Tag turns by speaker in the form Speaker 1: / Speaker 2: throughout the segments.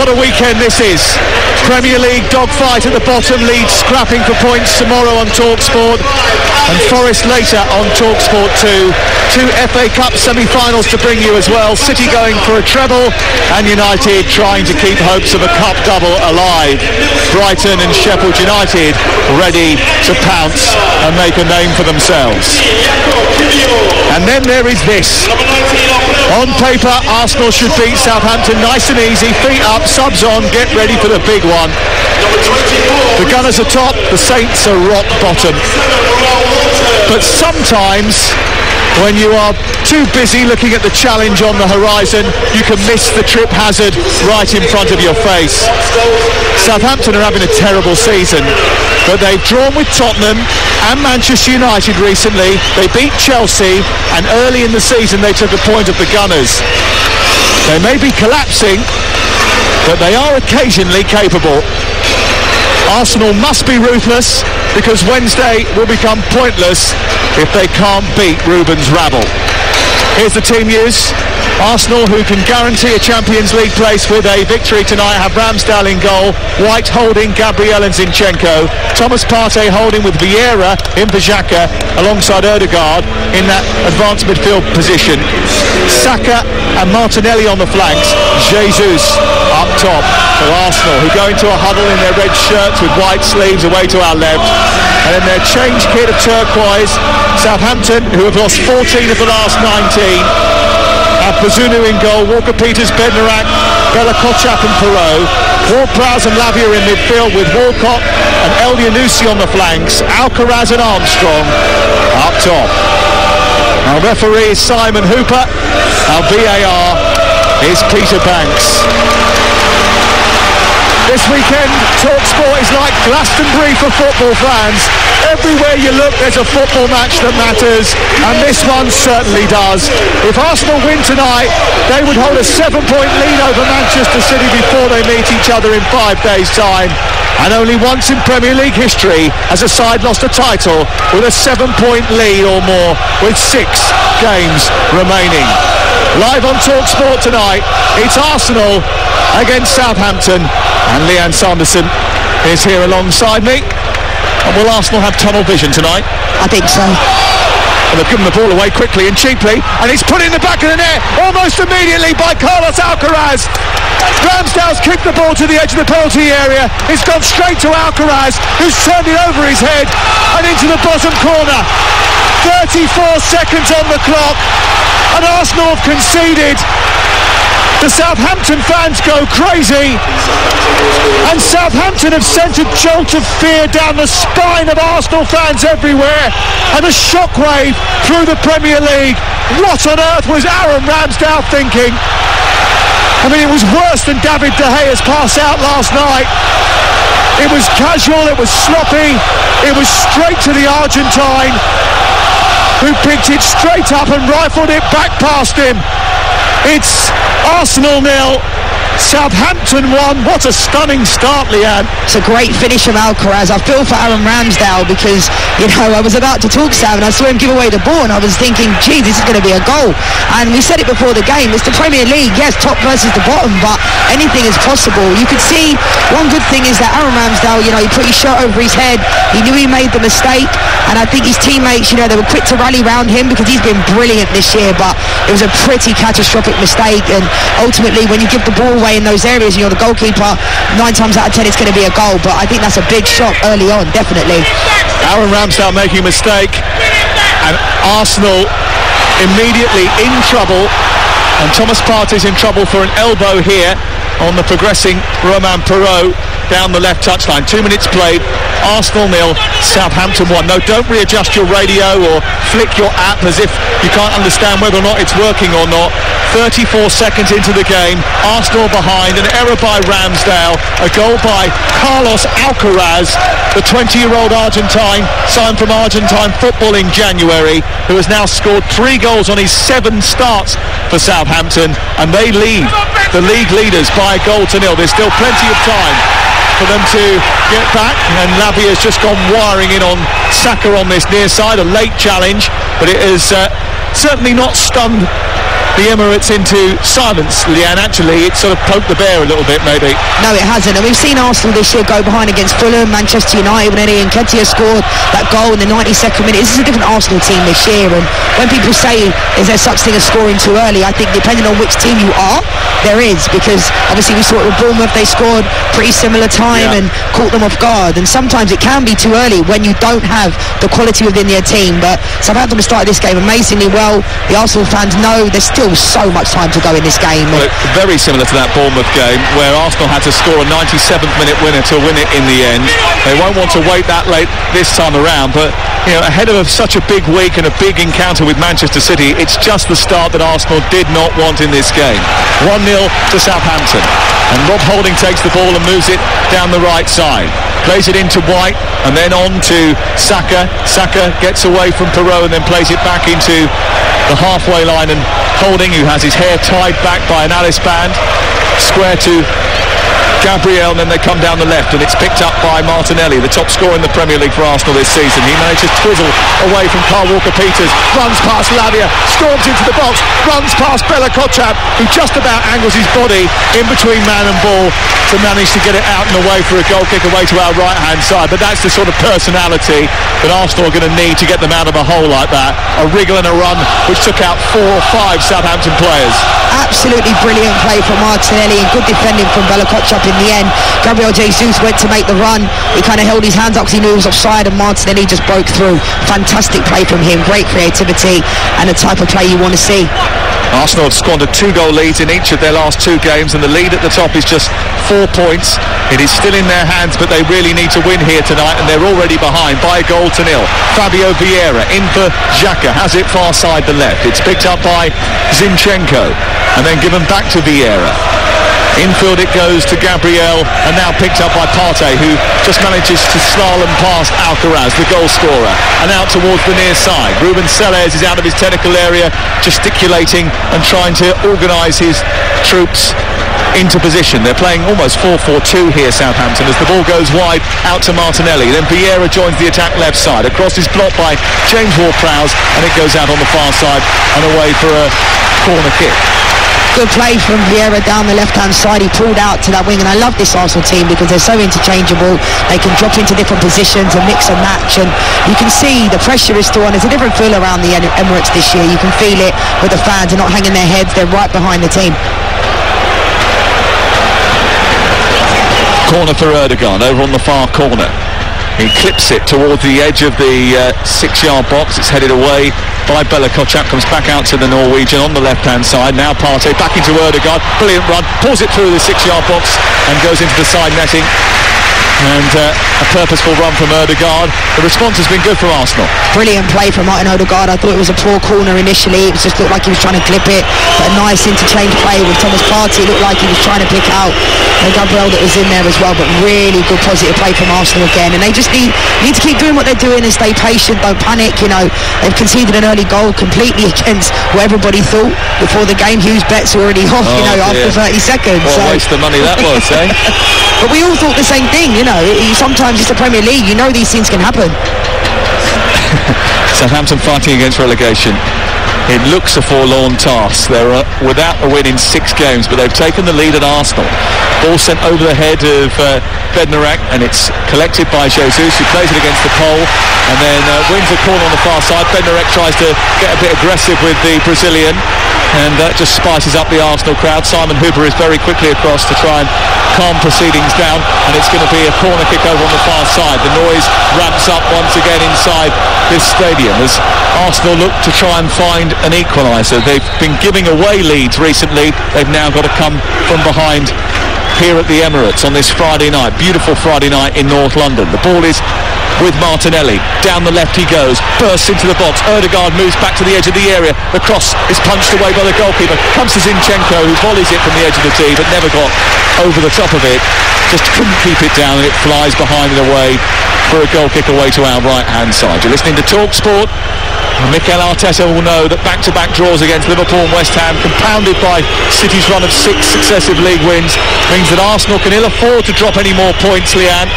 Speaker 1: What a weekend this is. Premier League dogfight at the bottom, Leeds scrapping for points tomorrow on Talksport, and Forest later on Talksport 2. 2 FA Cup semi-finals to bring you as well. City going for a treble, and United trying to keep hopes of a cup double alive. Brighton and Sheffield United ready to pounce and make a name for themselves. And then there is this. On paper, Arsenal should beat Southampton nice and easy, feet up, subs on, get ready for the big one. The Gunners are top, the Saints are rock bottom. But sometimes, when you are too busy looking at the challenge on the horizon, you can miss the trip hazard right in front of your face. Southampton are having a terrible season, but they've drawn with Tottenham and Manchester United recently. They beat Chelsea, and early in the season they took a point of the Gunners. They may be collapsing, but they are occasionally capable. Arsenal must be ruthless, because Wednesday will become pointless if they can't beat Ruben's rabble. Here's the team news. Arsenal, who can guarantee a Champions League place with a victory tonight, have Ramsdale in goal, White holding Gabriel and Zinchenko, Thomas Partey holding with Vieira in Xhaka alongside Ødegaard in that advanced midfield position, Saka and Martinelli on the flanks, Jesus up top for Arsenal, who go into a huddle in their red shirts with white sleeves away to our left, and in their change kit of turquoise, Southampton, who have lost 14 of the last 19, have Bazunu in goal, Walker-Peters, Bednarak, Bella Kotchap and Perot, Ward-Prowse and Lavia in midfield with Walcott and Elyounoussi on the flanks, Alcaraz and Armstrong up top. Our referee is Simon Hooper, our VAR is Peter Banks. This weekend, Talksport is like Glastonbury for football fans. Everywhere you look, there's a football match that matters, and this one certainly does. If Arsenal win tonight, they would hold a 7-point lead over Manchester City before they meet each other in 5 days' time. And only once in Premier League history has a side lost a title with a 7-point lead or more, with 6 games remaining. Live on Talksport tonight, it's Arsenal against Southampton, and Leanne Sanderson is here alongside me. And will Arsenal have tunnel vision tonight?
Speaker 2: I think so.
Speaker 1: And they've given the ball away quickly and cheaply, and it's put in the back of the net almost immediately by Carlos Alcaraz. Ramsdale's kicked the ball to the edge of the penalty area. It's gone straight to Alcaraz, who's turned it over his head and into the bottom corner. 34 seconds on the clock, and Arsenal have conceded. The Southampton fans go crazy, and Southampton have sent a jolt of fear down the spine of Arsenal fans everywhere, and a shockwave through the Premier League. What on earth was Aaron Ramsdale thinking? I mean, it was worse than David De Gea's pass out last night. It was casual, it was sloppy, it was straight to the Argentine, who picked it straight up and rifled it back past him. It's Arsenal 0, Southampton 1. What a stunning start, Leanne.
Speaker 2: It's a great finish from Alcaraz. I feel for Aaron Ramsdale because, you know, I was about to talk Sam and I saw him give away the ball and I was thinking, gee, this is going to be a goal. And we said it before the game, it's the Premier League, yes, top versus the bottom, but anything is possible. You could see one good thing is that Aaron Ramsdale, you know, he put his shirt over his head, he knew he made the mistake, and I think his teammates, you know, they were quick to rally round him because he's been brilliant this year, but it was a pretty catastrophic mistake, and ultimately when you give the ball away in those areas and you're the goalkeeper, 9 times out of 10 it's going to be a goal, but I think that's a big shot early on, definitely.
Speaker 1: Aaron Ramsdale making a mistake, and Arsenal immediately in trouble, and Thomas Partey's in trouble for an elbow here on the progressing Romain Perot down the left touchline. 2 minutes played, Arsenal 0, Southampton 1. No, don't readjust your radio or flick your app as if you can't understand whether or not it's working or not. 34 seconds into the game, Arsenal behind, an error by Ramsdale, a goal by Carlos Alcaraz, the 20-year-old Argentine, signed from Argentine football in January, who has now scored 3 goals on his 7 starts for Southampton, and they lead the league leaders by a goal to 0. There's still plenty of time for them to get back, and Lavia's just gone wiring in on Saka on this near side, a late challenge, but it has certainly not stunned the Emirates into silence, Leanne. Actually, it sort of poked the bear a little bit, maybe.
Speaker 2: No, it hasn't. And we've seen Arsenal this year go behind against Fulham, Manchester United, when Eddie Nketiah scored that goal in the 92nd minute. This is a different Arsenal team this year. And when people say, is there such thing as scoring too early? I think depending on which team you are, there is. Because obviously we saw it with Bournemouth. They scored pretty similar time and caught them off guard. And sometimes it can be too early when you don't have the quality within your team. But Southampton started this game amazingly well. The Arsenal fans know there's still so much time to go in this game.
Speaker 1: Well, very similar to that Bournemouth game where Arsenal had to score a 97th minute winner to win it in the end. They won't want to wait that late this time around, but ahead of such a big week and a big encounter with Manchester City, it's just the start that Arsenal did not want in this game. 1-0 to Southampton, and Rob Holding takes the ball and moves it down the right side. Plays it into White and then on to Saka. Saka gets away from Perot and then plays it back into the halfway line, and Holding, who has his hair tied back by an Alice band, square to Gabriel, and then they come down the left and it's picked up by Martinelli, the top scorer in the Premier League for Arsenal this season. He manages to twizzle away from Kyle Walker-Peters, runs past Lavia, storms into the box, runs past Bella Kotchap, who just about angles his body in between man and ball to manage to get it out and away for a goal kick away to our right hand side. But that's the sort of personality that Arsenal are going to need to get them out of a hole like that. A wriggle and a run which took out 4 or 5 Southampton players.
Speaker 2: Absolutely brilliant play from Martinelli and good defending from Bella Kotchap in the end. Gabriel Jesus went to make the run. He kind of held his hands up because he knew he was offside, and Martinelli just broke through. Fantastic play from him. Great creativity and the type of play you want to see.
Speaker 1: Arsenal have squandered 2 goal leads in each of their last 2 games, and the lead at the top is just 4 points. It is still in their hands, but they really need to win here tonight, and they're already behind by a goal to 0. Fabio Vieira in for Xhaka, has it far side the left. It's picked up by Zinchenko and then given back to Vieira. Infield it goes to Gabriel, and now picked up by Partey, who just manages to slalom past Alcaraz, the goal scorer, and out towards the near side. Ruben Sellés is out of his technical area, gesticulating and trying to organise his troops into position. They're playing almost 4-4-2 here, Southampton, as the ball goes wide out to Martinelli. Then Vieira joins the attack left side. Across is blocked by James Ward-Prowse, and it goes out on the far side and away for a corner kick.
Speaker 2: Good play from Vieira down the left-hand side. He pulled out to that wing, and I love this Arsenal team because they're so interchangeable. They can drop into different positions and mix and match, and you can see the pressure is still on. There's a different feel around the Emirates this year. You can feel it with the fans. They're not hanging their heads. They're right behind the team.
Speaker 1: Corner for Erdogan over on the far corner. He clips it towards the edge of the 6-yard box. It's headed away by Bella Kotchap, comes back out to the Norwegian on the left-hand side. Now Partey back into Erdogan. Brilliant run, pulls it through the 6-yard box and goes into the side netting. And a purposeful run from Erdogan. The response has been good from Arsenal.
Speaker 2: Brilliant play from Martin Odegaard. I thought it was a poor corner initially. It just looked like he was trying to clip it, but a nice interchange play with Thomas Partey. It looked like he was trying to pick out Gabriel that was in there as well, but really good positive play from Arsenal again. And they just need to keep doing what they're doing and stay patient. Don't panic. They've conceded an early goal completely against what everybody thought before the game. Hughes' bet's already off, after 30 seconds.
Speaker 1: What a waste of money that was, eh?
Speaker 2: But we all thought the same thing, sometimes it's the Premier League, these things can happen.
Speaker 1: Southampton fighting against relegation. It looks a forlorn task. They're without a win in 6 games, but they've taken the lead at Arsenal. Ball sent over the head of Bednarek, and it's collected by Jesus, who plays it against the pole and then wins a corner on the far side. Bednarek tries to get a bit aggressive with the Brazilian, and that just spices up the Arsenal crowd. Simon Hooper is very quickly across to try and calm proceedings down, and it's going to be a corner kick over on the far side. The noise ramps up once again inside this stadium as Arsenal look to try and find an equaliser. They've been giving away leads recently. They've now got to come from behind here at the Emirates on this Friday night. Beautiful Friday night in North London. The ball is with Martinelli. Down the left he goes, bursts into the box. Erdogan moves back to the edge of the area. The cross is punched away by the goalkeeper. Comes to Zinchenko, who volleys it from the edge of the tee, but never got over the top of it. Just couldn't keep it down, and it flies behind and away for a goal kick away to our right-hand side. You're listening to Talksport. Mikel Arteta will know that back-to-back draws against Liverpool and West Ham, compounded by City's run of 6 successive league wins, means that Arsenal can ill afford to drop any more points, Leanne.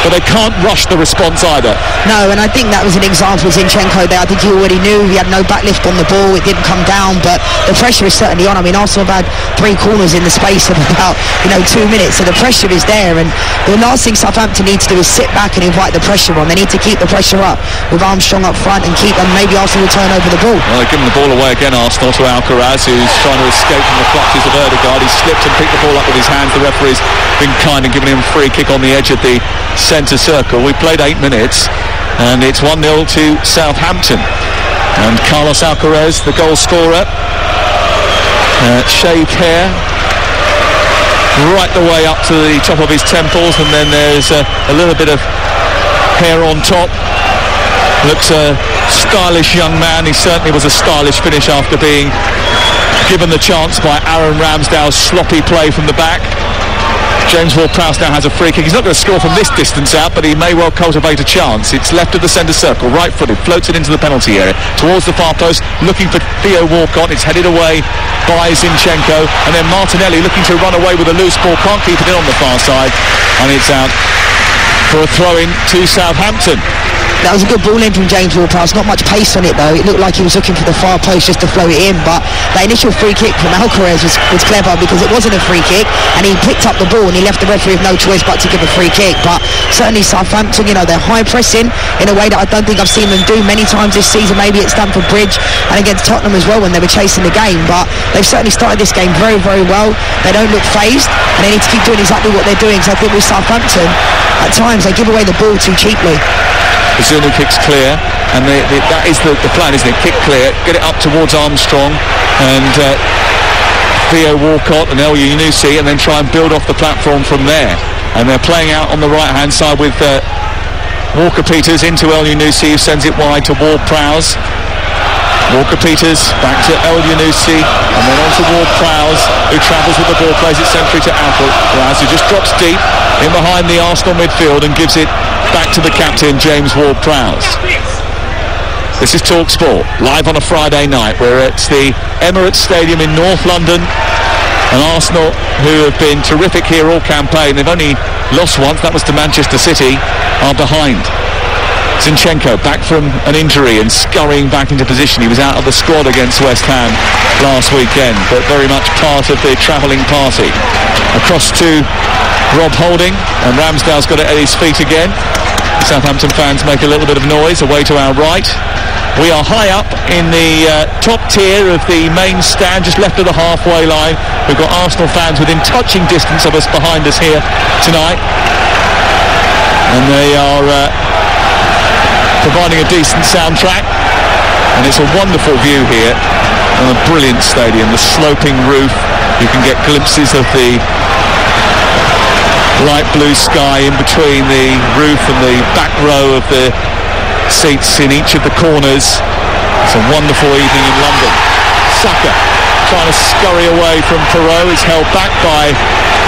Speaker 1: but they can't rush the response either.
Speaker 2: No, and I think that was an example of Zinchenko there. I think he already knew he had no backlift on the ball, it didn't come down, but the pressure is certainly on. I mean, Arsenal have had 3 corners in the space of about 2 minutes, so the pressure is there, and the last thing Southampton need to do is sit back and invite the pressure on. They need to keep the pressure up with Armstrong up front and maybe Arsenal will turn over the ball.
Speaker 1: Well, they're giving the ball away again, Arsenal, to Alcaraz, who's trying to escape from the clutches of Ødegaard. He slipped and picked the ball up with his hands. The referee's been kind and giving him a free kick on the edge of the centre circle. We played 8 minutes and it's 1-0 to Southampton. And Carlos Alcaraz, the goal scorer, shaved hair right the way up to the top of his temples, and then there's a little bit of hair on top. Looks a stylish young man. He certainly was a stylish finish after being given the chance by Aaron Ramsdale's sloppy play from the back. James Ward-Prowse now has a free kick. He's not going to score from this distance out, but he may well cultivate a chance. It's left of the centre circle, right-footed, floats it into the penalty area, towards the far post, looking for Theo Walcott. It's headed away by Zinchenko, and then Martinelli looking to run away with a loose ball, can't keep it in on the far side, and it's out for a throw-in to Southampton.
Speaker 2: That was a good ball in from James Ward-Prowse. Not much pace on it though. It looked like he was looking for the far post just to float it in, but that initial free kick from Alcaraz was clever because it wasn't a free kick and he picked up the ball and he left the referee with no choice but to give a free kick. But certainly Southampton, they're high pressing in a way that I don't think I've seen them do many times this season. Maybe at Stamford Bridge and against Tottenham as well when they were chasing the game, but they've certainly started this game very, very well. They don't look phased and they need to keep doing exactly what they're doing, because I think with Southampton at times they give away the ball too cheaply.
Speaker 1: Zunu kicks clear, and that is the plan, isn't it? Kick clear, get it up towards Armstrong and Theo Walcott and El Yunusi, and then try and build off the platform from there. And they're playing out on the right-hand side with Walker-Peters into El Yunusi, who sends it wide to Ward-Prowse. Walker-Peters back to El Yunusi, and then on to Ward-Prowse, who travels with the ball, plays it centrally to Alcaraz, who just drops deep in behind the Arsenal midfield and gives it back to the captain, James Ward-Prowse. This is Talksport, live on a Friday night. We're at the Emirates Stadium in North London, and Arsenal, who have been terrific here all campaign, they've only lost once, that was to Manchester City, are behind. Zinchenko back from an injury and scurrying back into position. He was out of the squad against West Ham last weekend, but very much part of the travelling party. Across to Rob Holding, and Ramsdale's got it at his feet again. Southampton fans make a little bit of noise away to our right. We are high up in the top tier of the main stand, just left of the halfway line. We've got Arsenal fans within touching distance of us behind us here tonight, and they are providing a decent soundtrack, and it's a wonderful view here and a brilliant stadium. The sloping roof, you can get glimpses of the light blue sky in between the roof and the back row of the seats in each of the corners. It's a wonderful evening in London. Saka trying to scurry away from Perrault. It's held back by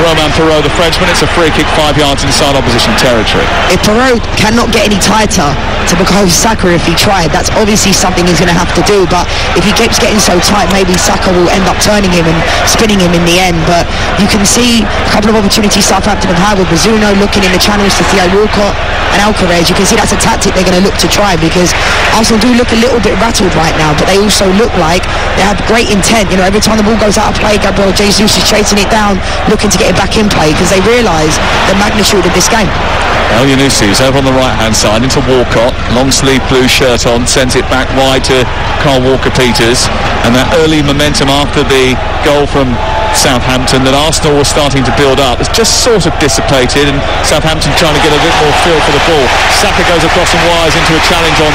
Speaker 1: Romain Perrault, the Frenchman. It's a free kick 5 yards inside opposition territory.
Speaker 2: If Perrault cannot get any tighter to Bukayo Saka if he tried, that's obviously something he's going to have to do, but if he keeps getting so tight, maybe Saka will end up turning him and spinning him in the end. But you can see a couple of opportunities Southampton have had with Bazunu looking in the channels to Theo Walcott and Alcaraz. You can see that's a tactic they're going to look to try, because Arsenal do look a little bit rattled right now, but they also look like they have great intent. Every time the ball goes out of play, Gabriel Jesus is chasing it down, looking to get it back in play, because they realise the magnitude of this game.
Speaker 1: El Yunusi is over on the right-hand side into Walcott, long sleeve blue shirt on, sends it back wide to Carl Walker-Peters, and that early momentum after the goal from Southampton that Arsenal was starting to build up has just sort of dissipated, and Southampton trying to get a bit more feel for the ball. Saka goes across and wires into a challenge on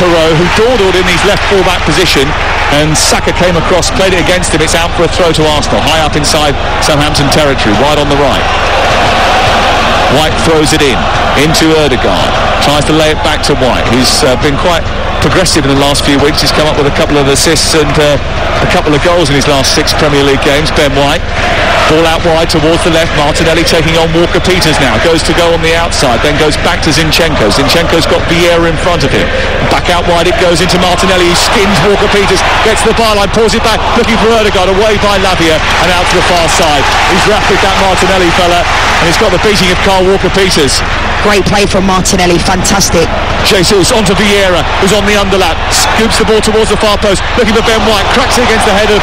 Speaker 1: Perrault, who dawdled in his left full-back position, and Saka came across, played it against him. It's out for a throw to Arsenal, high up inside Southampton territory, wide on the right. White throws it into Ødegaard, tries to lay it back to White, who's been quite progressive in the last few weeks. He's come up with a couple of assists and a couple of goals in his last 6 Premier League games, Ben White. Ball out wide towards the left. Martinelli taking on Walker-Peters now. Goes to go on the outside, then goes back to Zinchenko. Zinchenko's got Vieira in front of him. Back out wide it goes into Martinelli. He skins Walker-Peters, gets to the byline, pulls it back, looking for Ødegaard, away by Lavia and out to the far side. He's rapid, that Martinelli fella, and he's got the beating of Carl Walker-Peters.
Speaker 2: Great play from Martinelli, fantastic.
Speaker 1: Jesus onto Vieira, who's on the underlap, scoops the ball towards the far post, looking for Ben White, cracks it against the head of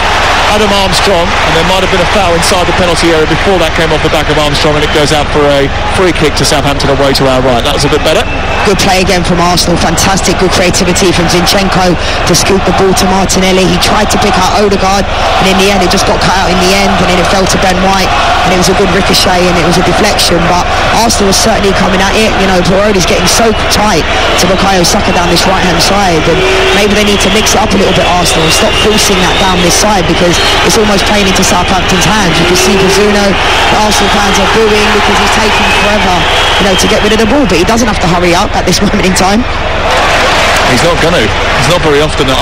Speaker 1: Adam Armstrong, and there might have been a foul inside the penalty area before that came off the back of Armstrong, and it goes out for a free kick to Southampton away to our right. That was a bit better.
Speaker 2: Good play again from Arsenal, fantastic, good creativity from Zinchenko to scoop the ball to Martinelli. He tried to pick out Ødegaard, and in the end it just got cut out in the end, and then it fell to Ben White, and it was a good ricochet and it was a deflection. But Arsenal was certainly coming at it. You know, Perody's getting so tight to Bukayo Saka down this right hand side, and maybe they need to mix it up a little bit, Arsenal, and stop forcing that down this side, because it's almost playing into Southampton's hands. You can see Bazunu, the Arsenal fans are booing because he's taking forever, you know, to get rid of the ball, but he doesn't have to hurry up at this moment in time.
Speaker 1: He's not going to. It's not very often that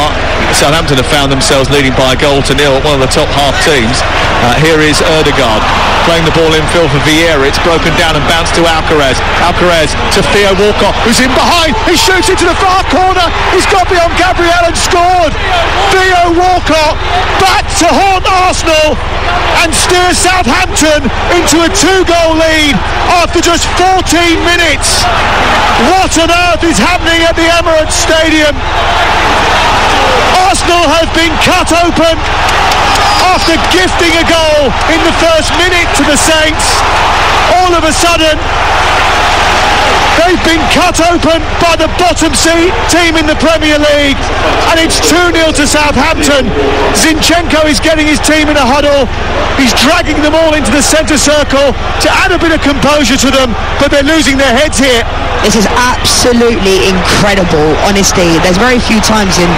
Speaker 1: Southampton have found themselves leading by a goal to nil, one of the top half teams. Here is Ødegaard playing the ball in field for Vieira. It's broken down and bounced to Alcaraz. Alcaraz to Theo Walcott, who's in behind. He shoots into the far corner. He's got beyond Gabriel and scored. Theo Walcott back to haunt Arsenal and steer Southampton into a 2-goal lead after just 14 minutes. What on earth is happening at the Emirates Stadium? Arsenal have been cut open after gifting a goal in the first minute to the Saints. All of a sudden, they've been cut open by the bottom team in the Premier League, and it's 2-0 to Southampton. Zinchenko is getting his team in a huddle. He's dragging them all into the centre circle to add a bit of composure to them, but they're losing their heads here.
Speaker 2: This is absolutely incredible, honestly. There's very few times in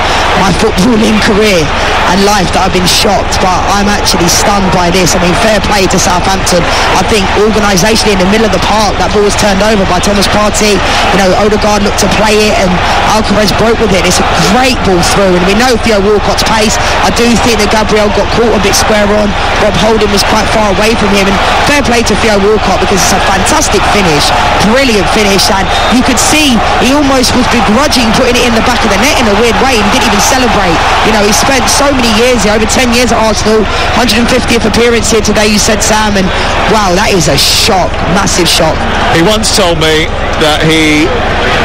Speaker 2: my footballing career and life that I've been shocked, but I'm actually stunned by this. I mean, fair play to Southampton. I think organisationally in the middle of the park, that ball was turned over by Thomas Partey. You know, Ødegaard looked to play it and Alcaraz broke with it. It's a great ball through, and we know Theo Walcott's pace. I do think that Gabriel got caught a bit square on. Rob Holding was quite far away from him, and fair play to Theo Walcott, because it's a fantastic finish, brilliant finish, and you could see he almost was begrudging putting it in the back of the net in a weird way, and didn't even celebrate. You know, he spent so many years here, over 10 years at Arsenal, 150th appearance here today, you said, Sam, and wow, that is a shock, massive shock.
Speaker 1: He once told me that he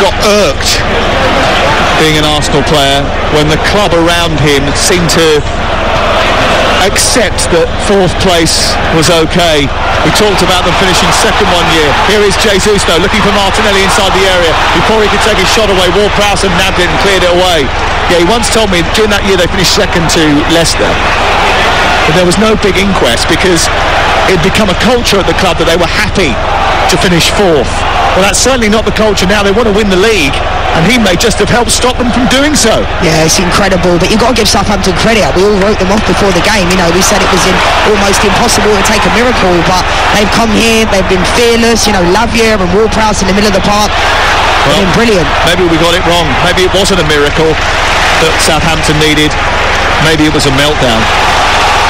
Speaker 1: got irked being an Arsenal player when the club around him seemed to accept that fourth place was okay. We talked about them finishing second one year. Here is Jesus though, looking for Martinelli inside the area before he could take his shot away. Ward-Prowse nabbed it and cleared it away. Yeah, he once told me during that year they finished second to Leicester, but there was no big inquest because it had become a culture at the club that they were happy to finish fourth. Well, that's certainly not the culture now. They want to win the league, and he may just have helped stop them from doing so.
Speaker 2: Yeah, it's incredible, but you've got to give Southampton credit. We all wrote them off before the game. You know, we said it was almost impossible to take a miracle, but they've come here, they've been fearless. You know, Lavia and Ward-Prowse in the middle of the park. Well, been brilliant.
Speaker 1: Maybe we got it wrong. Maybe it wasn't a miracle that Southampton needed. Maybe it was a meltdown.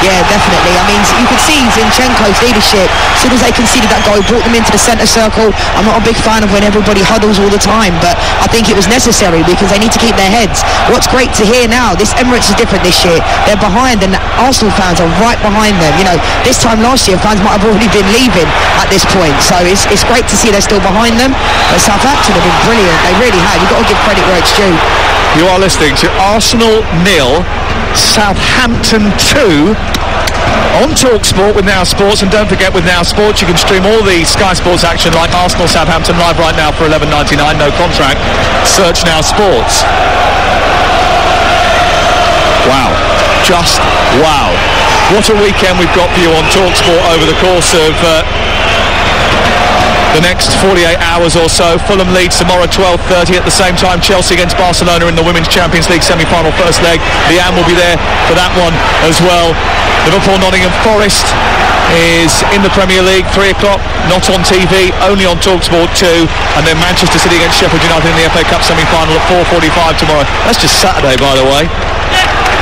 Speaker 2: Yeah, definitely. I mean, you could see Zinchenko's leadership. As soon as they conceded that goal, brought them into the centre circle. I'm not a big fan of when everybody huddles all the time, but I think it was necessary because they need to keep their heads. What's great to hear now, this Emirates is different this year. They're behind, and the Arsenal fans are right behind them. You know, this time last year, fans might have already been leaving at this point. So it's great to see they're still behind them. But Southampton have been brilliant. They really have. You've got to give credit where it's due.
Speaker 1: You are listening to Arsenal 0, Southampton 2 on Talksport with Now Sports. And don't forget, with Now Sports you can stream all the Sky Sports action like Arsenal Southampton live right now for $11.99, no contract. Search Now Sports. Wow, just wow. What a weekend we've got for you on Talksport over the course of the next 48 hours or so. Fulham leads tomorrow 12:30. At the same time, Chelsea against Barcelona in the Women's Champions League semi-final first leg. Leanne will be there for that one as well. Liverpool Nottingham Forest is in the Premier League, 3 o'clock, not on TV, only on Talksport 2. And then Manchester City against Sheffield United in the FA Cup semi-final at 4:45 tomorrow. That's just Saturday, by the way.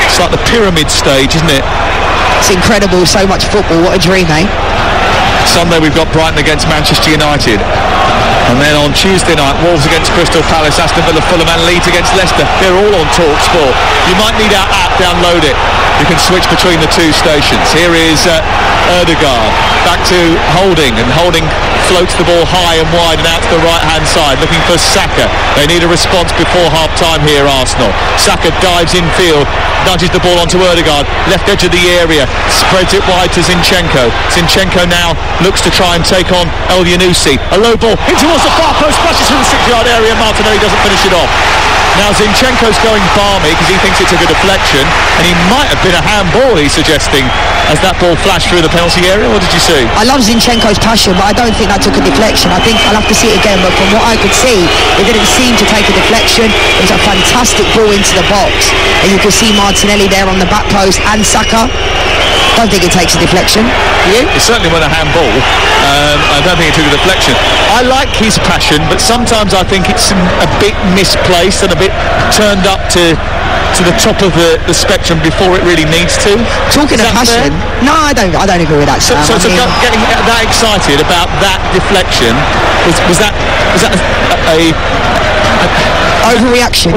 Speaker 1: It's like the pyramid stage, isn't it?
Speaker 2: It's incredible, so much football, what a dream, eh?
Speaker 1: Sunday we've got Brighton against Manchester United, and then on Tuesday night Wolves against Crystal Palace, Aston Villa, Fulham and Leeds against Leicester. They're all on Talksport. You might need our app, download it. You can switch between the two stations. Here is Ødegaard back to Holding, and Holding floats the ball high and wide and out to the right hand side looking for Saka. They need a response before half time here, Arsenal. Saka dives infield, nudges the ball onto Ødegaard, left edge of the area, spreads it wide to Zinchenko. Zinchenko now looks to try and take on El Yunusi. A low ball in towards the far post, splashes through the 6-yard area. Martinelli doesn't finish it off. Now Zinchenko's going balmy because he thinks it's a good deflection, and he might have been a handball, he's suggesting, as that ball flashed through the penalty area. What did you see?
Speaker 2: I love Zinchenko's passion, but I don't think that took a deflection. I think I'll have to see it again, but from what I could see, it didn't seem to take a deflection. It was a fantastic ball into the box, and you could see Martinelli there on the back post and Saka. Don't think it takes a deflection. You?
Speaker 1: It certainly went a handball. I don't think it took a deflection. I like his passion, but sometimes I think it's a bit misplaced and a bit turned up to the top of the spectrum before it really needs to.
Speaker 2: Talking of passion, fair? No, I don't agree with that.
Speaker 1: So getting that excited about that deflection was that a
Speaker 2: overreaction?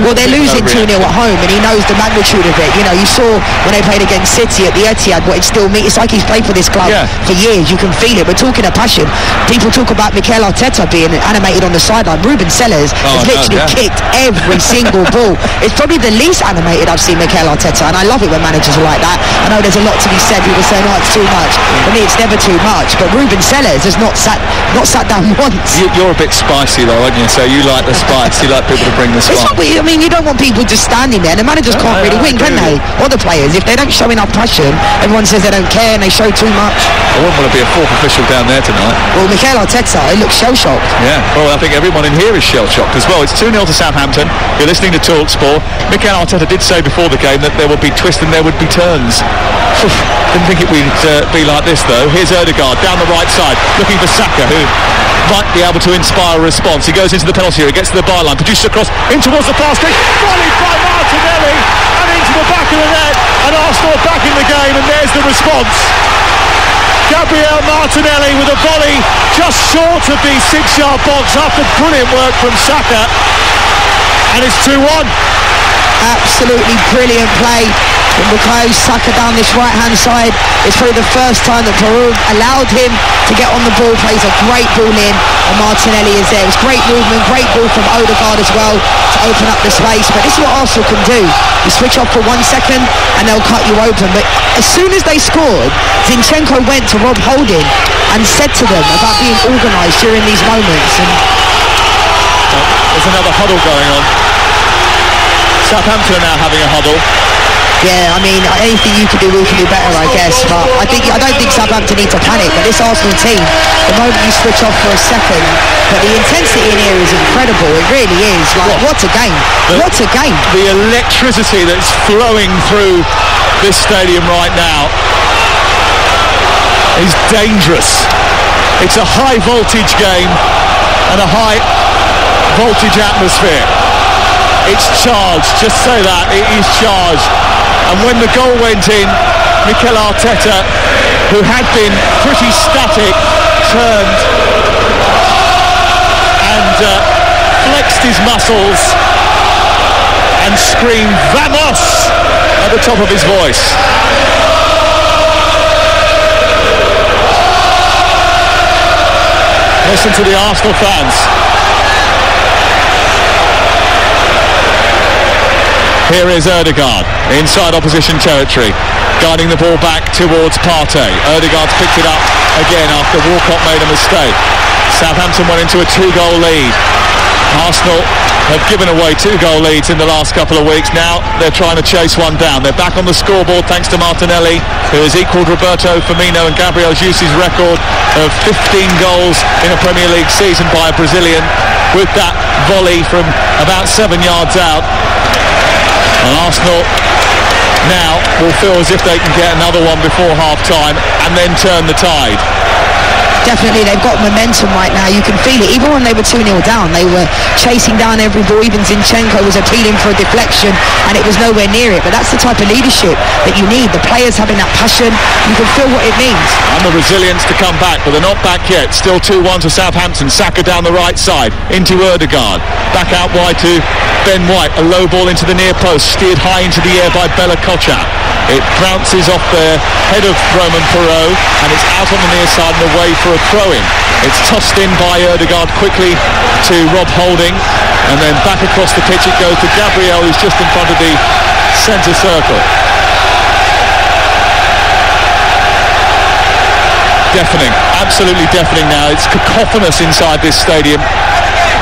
Speaker 2: Well, they're losing 2-0 at home, and he knows the magnitude of it. You know, you saw when they played against City at the Etihad what it still means. It's like he's played for this club for years. You can feel it. We're talking of passion. People talk about Mikel Arteta being animated on the sideline. Ruben Sellers has literally kicked every single ball. It's probably the least animated I've seen Mikel Arteta, and I love it when managers are like that. I know there's a lot to be said. People saying, "Oh, it's too much." For me, it's never too much. But Ruben Sellers has not sat down once.
Speaker 1: You're a bit spicy though, aren't you? So you like the spice. You like people to bring the spice.
Speaker 2: I mean, you don't want people just standing there. The managers can't really win, can they? Or the players, if they don't show enough passion, everyone says they don't care and they show too much.
Speaker 1: I wouldn't want to be a fourth official down there tonight.
Speaker 2: Well, Mikel Arteta, he looks shell-shocked.
Speaker 1: Yeah, well, I think everyone in here is shell-shocked as well. It's 2-0 to Southampton. You're listening to Talksport. Mikel Arteta did say before the game that there would be twists and there would be turns. Didn't think it would be like this though. Here's Ødegaard down the right side looking for Saka, who might be able to inspire a response. He goes into the penalty area, gets to the byline, produces a cross in towards the far street, volleyed by Martinelli and into the back of the net, and Arsenal are back in the game, and there's the response. Gabriel Martinelli with a volley just short of the 6-yard box after brilliant work from Saka, and it's 2-1.
Speaker 2: Absolutely brilliant play from Bukayo Saka down this right-hand side. It's probably the first time that Peru allowed him to get on the ball, plays a great ball in, and Martinelli is there. It's great movement, great ball from Ødegaard as well to open up the space. But this is what Arsenal can do. You switch off for 1 second and they'll cut you open. But as soon as they scored, Zinchenko went to Rob Holding and said to them about being organised during these moments. And
Speaker 1: there's another huddle going on. Southampton are now having a huddle.
Speaker 2: Yeah, I mean, anything you can do, we can do better, I guess. But I don't think Southampton need to panic. But this Arsenal team, the moment you switch off for a second, but the intensity in here is incredible. It really is. Like, what a game! What a game!
Speaker 1: The electricity that's flowing through this stadium right now is dangerous. It's a high voltage game and a high voltage atmosphere. It's charged, just say that, it is charged. And when the goal went in, Mikel Arteta, who had been pretty static, turned and flexed his muscles and screamed "Vamos" at the top of his voice. Listen to the Arsenal fans. Here is Ødegaard inside opposition territory, guiding the ball back towards Partey. Ødegaard's picked it up again after Walcott made a mistake. Southampton went into a 2-goal lead. Arsenal have given away 2-goal leads in the last couple of weeks. Now they're trying to chase one down. They're back on the scoreboard thanks to Martinelli, who has equalled Roberto Firmino and Gabriel Jesus' record of 15 goals in a Premier League season by a Brazilian, with that volley from about 7 yards out. And Arsenal now will feel as if they can get another one before half-time and then turn the tide.
Speaker 2: definitely they've got momentum right now. You can feel it. Even when they were 2-0 down, they were chasing down every ball. Even Zinchenko was appealing for a deflection and it was nowhere near it. But that's the type of leadership that you need. The players having that passion, you can feel what it means.
Speaker 1: And the resilience to come back, but they're not back yet. Still 2-1 to Southampton. Saka down the right side into Ødegaard. Back out wide to Ben White. A low ball into the near post, steered high into the air by Bella Kotchap. It bounces off the head of Roman Perrault and it's out on the near side and away for a throw-in. It's tossed in by Ødegaard quickly to Rob Holding, and then back across the pitch it goes to Gabriel, who's just in front of the centre circle. Deafening, absolutely deafening now. It's cacophonous inside this stadium.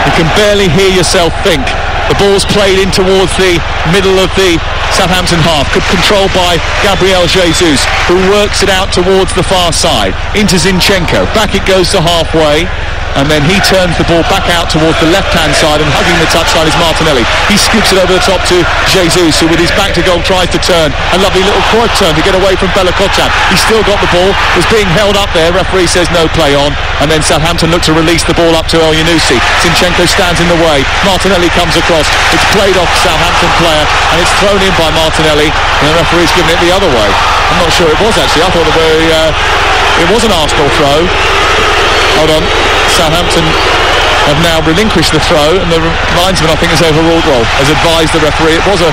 Speaker 1: You can barely hear yourself think. The ball's played in towards the middle of the Southampton half, controlled by Gabriel Jesus, who works it out towards the far side, into Zinchenko. Back it goes to halfway, and then he turns the ball back out towards the left-hand side, and hugging the touchline is Martinelli. He scoops it over the top to Jesus, who with his back to goal tries to turn. A lovely little quad turn to get away from Bella Kotchap. He's still got the ball, was being held up there. Referee says no play on, and then Southampton look to release the ball up to El Yunusi. Zinchenko stands in the way. Martinelli comes across. It's played off the Southampton player, and it's thrown in by Martinelli, and the referee's given it the other way. I'm not sure it was actually. I thought it was an Arsenal throw. Hold on. Southampton have now relinquished the throw, and the linesman, I think, has advised the referee it was a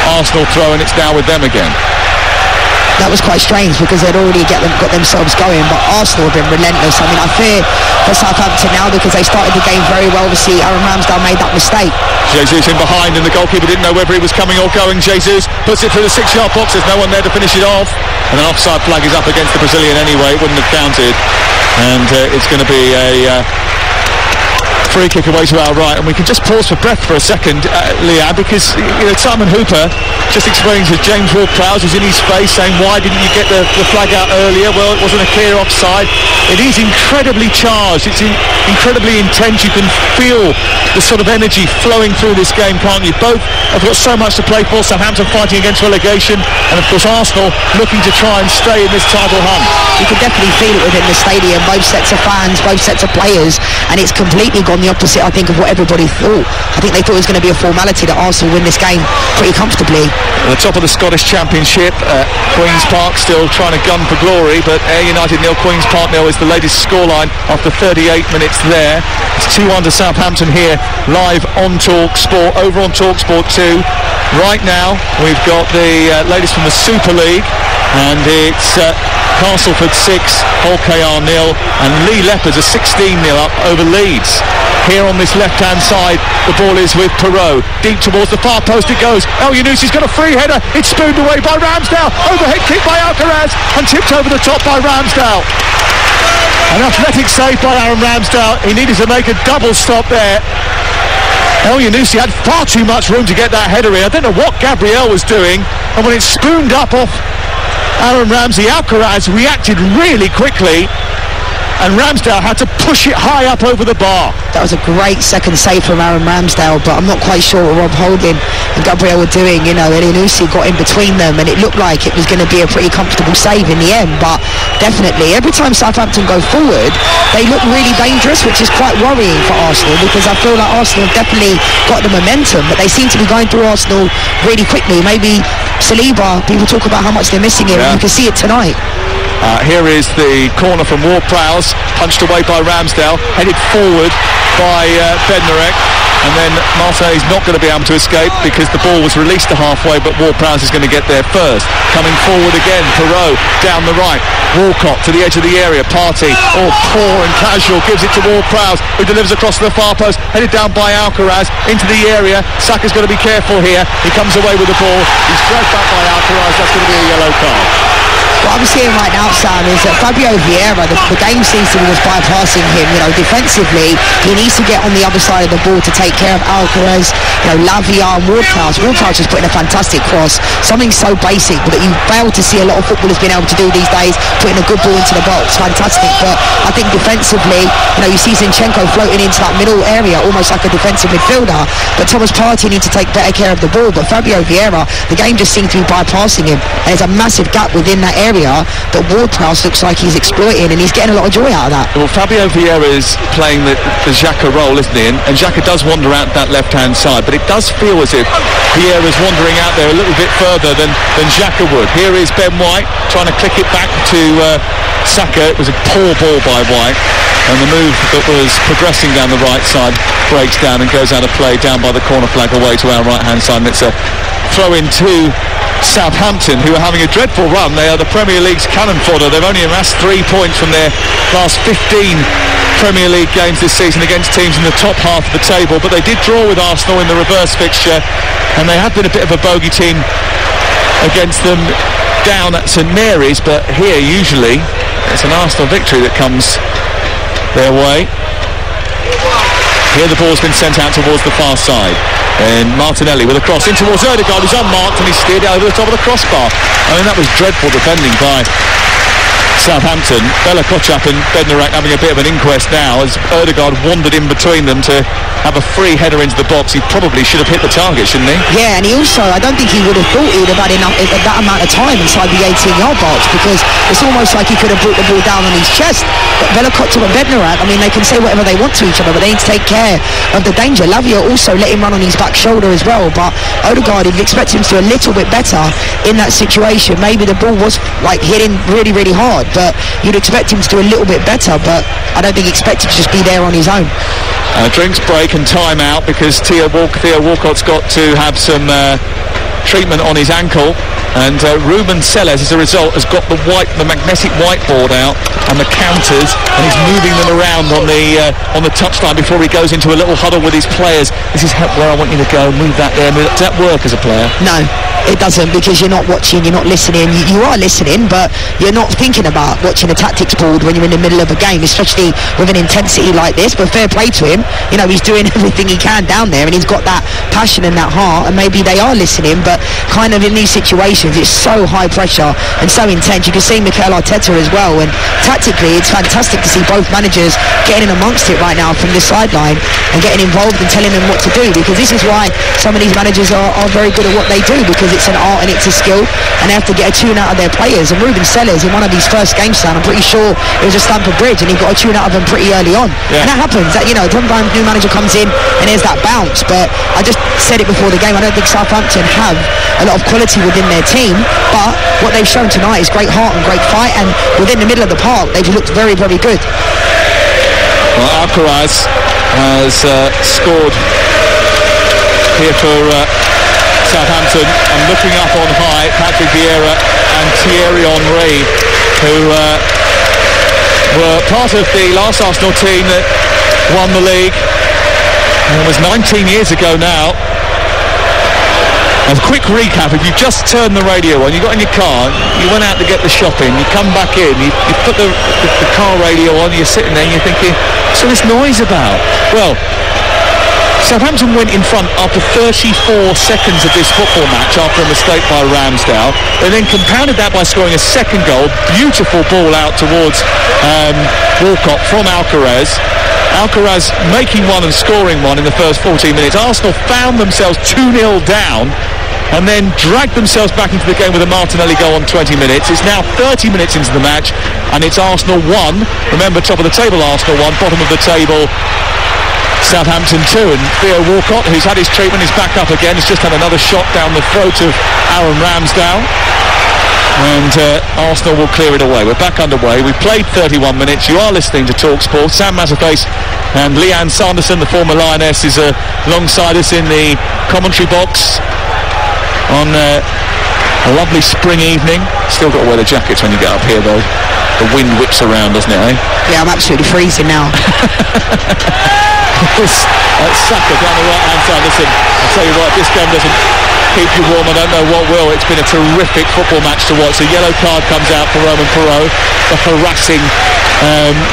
Speaker 1: Arsenal throw, and it's now with them again.
Speaker 2: That was quite strange because they'd already got themselves going, but Arsenal have been relentless. I mean, I fear for Southampton now because they started the game very well. Obviously, Aaron Ramsdale made that mistake.
Speaker 1: Jesus in behind, and the goalkeeper didn't know whether he was coming or going. Jesus puts it through the 6-yard box. There's no one there to finish it off, and an offside flag is up against the Brazilian anyway. It wouldn't have counted, and it's going to be a free kick away to our right. And we can just pause for breath for a second, Leah, because Simon Hooper just explaining to James Ward-Prowse, who's in his face, saying, why didn't you get the flag out earlier? Well, it wasn't a clear offside. It is incredibly charged. It's incredibly intense. You can feel the sort of energy flowing through this game, can't you? Both have got so much to play for. Southampton fighting against relegation, and of course Arsenal looking to try and stay in this title hunt.
Speaker 2: You can definitely feel it within the stadium, both sets of fans, both sets of players, and it's completely gone the opposite, I think, of what everybody thought. I think they thought it was going to be a formality that Arsenal win this game pretty comfortably.
Speaker 1: At the top of the Scottish Championship, Queen's Park still trying to gun for glory, but Ayr United 0, Queen's Park 0 is the latest scoreline after 38 minutes there. It's 2-1 to Southampton here, live on Talksport, over on Talksport 2. Right now, we've got the latest from the Super League, and it's Castleford 6, Hull KR 0, and Lee Leopards are 16-0 up over Leeds. Here on this left-hand side, the ball is with Perrault. Deep towards the far post it goes. El Yunusi's got a free header. It's spooned away by Ramsdale. Overhead kick by Alcaraz and tipped over the top by Ramsdale. An athletic save by Aaron Ramsdale. He needed to make a double stop there. El Yunusi had far too much room to get that header in. I don't know what Gabriel was doing. And when it spooned up off Aaron Ramsey, Alcaraz reacted really quickly, and Ramsdale had to push it high up over the bar.
Speaker 2: That was a great second save from Aaron Ramsdale, but I'm not quite sure what Rob Holding and Gabriel were doing. El Yunusi got in between them, and it looked like it was going to be a pretty comfortable save in the end. But definitely, every time Southampton go forward, they look really dangerous, which is quite worrying for Arsenal, because I feel like Arsenal have definitely got the momentum, but they seem to be going through Arsenal really quickly. Maybe Saliba, people talk about how much they're missing him, and you can see it tonight.
Speaker 1: Here is the corner from Ward-Prowse, punched away by Ramsdale, headed forward by Bednarek, and then Marseille is not going to be able to escape because the ball was released to halfway, but Ward-Prowse is going to get there first. Coming forward again, Perrault down the right, Walcott to the edge of the area, Partey, poor and casual, gives it to Ward-Prowse, who delivers across to the far post, headed down by Alcaraz into the area. Saka's got to be careful here. He comes away with the ball. He's dragged back by Alcaraz. That's going to be a yellow card.
Speaker 2: What I'm seeing right now, Sam, is that Fabio Vieira, the game seems to be just bypassing him. Defensively, he needs to get on the other side of the ball to take care of Alcaraz, Lavia and Ward-Prowse. Ward-Prowse is putting a fantastic cross, something so basic, but that you fail to see a lot of footballers being able to do these days, putting a good ball into the box. Fantastic. But I think defensively, you see Zinchenko floating into that middle area, almost like a defensive midfielder, but Thomas Partey needs to take better care of the ball. But Fabio Vieira, the game just seems to be bypassing him, and there's a massive gap within that area area that Ward-Prowse looks like he's exploiting, and he's getting a lot of joy out of that.
Speaker 1: Well, Fabio Vieira is playing the Xhaka role, isn't he? And Xhaka does wander out that left-hand side, but it does feel as if Vieira's wandering out there a little bit further than Xhaka would. Here is Ben White trying to click it back to Saka. It was a poor ball by White, and the move that was progressing down the right side breaks down and goes out of play down by the corner flag away to our right-hand side, and it's a throw-in to Southampton, who are having a dreadful run. They are the Premier League's cannon fodder. They've only amassed 3 points from their last 15 Premier League games this season against teams in the top half of the table, but they did draw with Arsenal in the reverse fixture, and they have been a bit of a bogey team against them down at St Mary's, but here usually it's an Arsenal victory that comes their way. Here the ball's been sent out towards the far side, and Martinelli with a cross in towards Ødegaard, who's unmarked, and he steered it over the top of the crossbar. I mean, that was dreadful defending by Southampton. Bella Kotchap and Bednarak having a bit of an inquest now as Ødegaard wandered in between them to have a free header into the box. He probably should have hit the target, shouldn't he?
Speaker 2: Yeah, and he also, I don't think he would have thought he would have had enough that amount of time inside the 18-yard box, because it's almost like he could have brought the ball down on his chest. But Bella Kotchap and Bednarak, I mean, they can say whatever they want to each other, but they need to take care of the danger. Lavia also let him run on his back shoulder as well, but Ødegaard, you'd expect him to do a little bit better in that situation. Maybe the ball was like hitting really, really hard, but you'd expect him to do a little bit better, but I don't think he expected to just be there on his own.
Speaker 1: Drinks break and time out because Theo Walcott's got to have some treatment on his ankle, and Ruben Selles as a result has got the magnetic whiteboard out and the counters, and he's moving them around on the touchline before he goes into a little huddle with his players. This is where I want you to go, move that there. Does that work as a player?
Speaker 2: No, it doesn't, because you're not watching, you're not listening. You are listening, but you're not thinking about watching a tactics board when you're in the middle of a game, especially with an intensity like this. But fair play to him, you know, he's doing everything he can down there, and he's got that passion and that heart, and maybe they are listening, but kind of in these situations it's so high pressure and so intense. You can see Mikel Arteta as well, and tactically it's fantastic to see both managers getting in amongst it right now from the sideline and getting involved and telling them what to do, because this is why some of these managers are very good at what they do, because it's an art and it's a skill, and they have to get a tune out of their players. And Ruben Selles in one of his first games down, I'm pretty sure it was a Stamford Bridge, and he got a tune out of them pretty early on. Yeah. And that happens, that, you know, sometimes new manager comes in and there's that bounce. But I just said it before the game, I don't think Southampton have a lot of quality within their team, but what they've shown tonight is great heart and great fight, and within the middle of the park they've looked very, very good.
Speaker 1: Well, Alcaraz has scored here for Southampton, and looking up on high, Patrick Vieira and Thierry Henry, who were part of the last Arsenal team that won the league. And it was 19 years ago now. A quick recap: if you just turned the radio on, you got in your car, you went out to get the shopping, you come back in, you put the car radio on, you're sitting there and you're thinking, what's all this noise about? Well, Southampton went in front after 34 seconds of this football match after a mistake by Ramsdale. They then compounded that by scoring a second goal. Beautiful ball out towards Walcott from Alcaraz. Alcaraz making one and scoring one in the first 14 minutes. Arsenal found themselves 2-0 down and then dragged themselves back into the game with a Martinelli goal on 20 minutes. It's now 30 minutes into the match and it's Arsenal 1. Remember, top of the table Arsenal 1, bottom of the table Southampton 2, and Theo Walcott, who's had his treatment, is back up again. He's just had another shot down the throat of Aaron Ramsdale, and Arsenal will clear it away. We're back underway. We've played 31 minutes. You are listening to Talksport. Sam Mazzaface and Leanne Sanderson, the former Lioness, is alongside us in the commentary box on a lovely spring evening. Still got to wear the jackets when you get up here though. The wind whips around, doesn't it, eh? Yeah,
Speaker 2: I'm absolutely freezing now.
Speaker 1: Saka down the right hand side. Listen, I'll tell you what, if this game doesn't keep you warm, I don't know what will. It's been a terrific football match to watch. The yellow card comes out for Roman Perraud, the harassing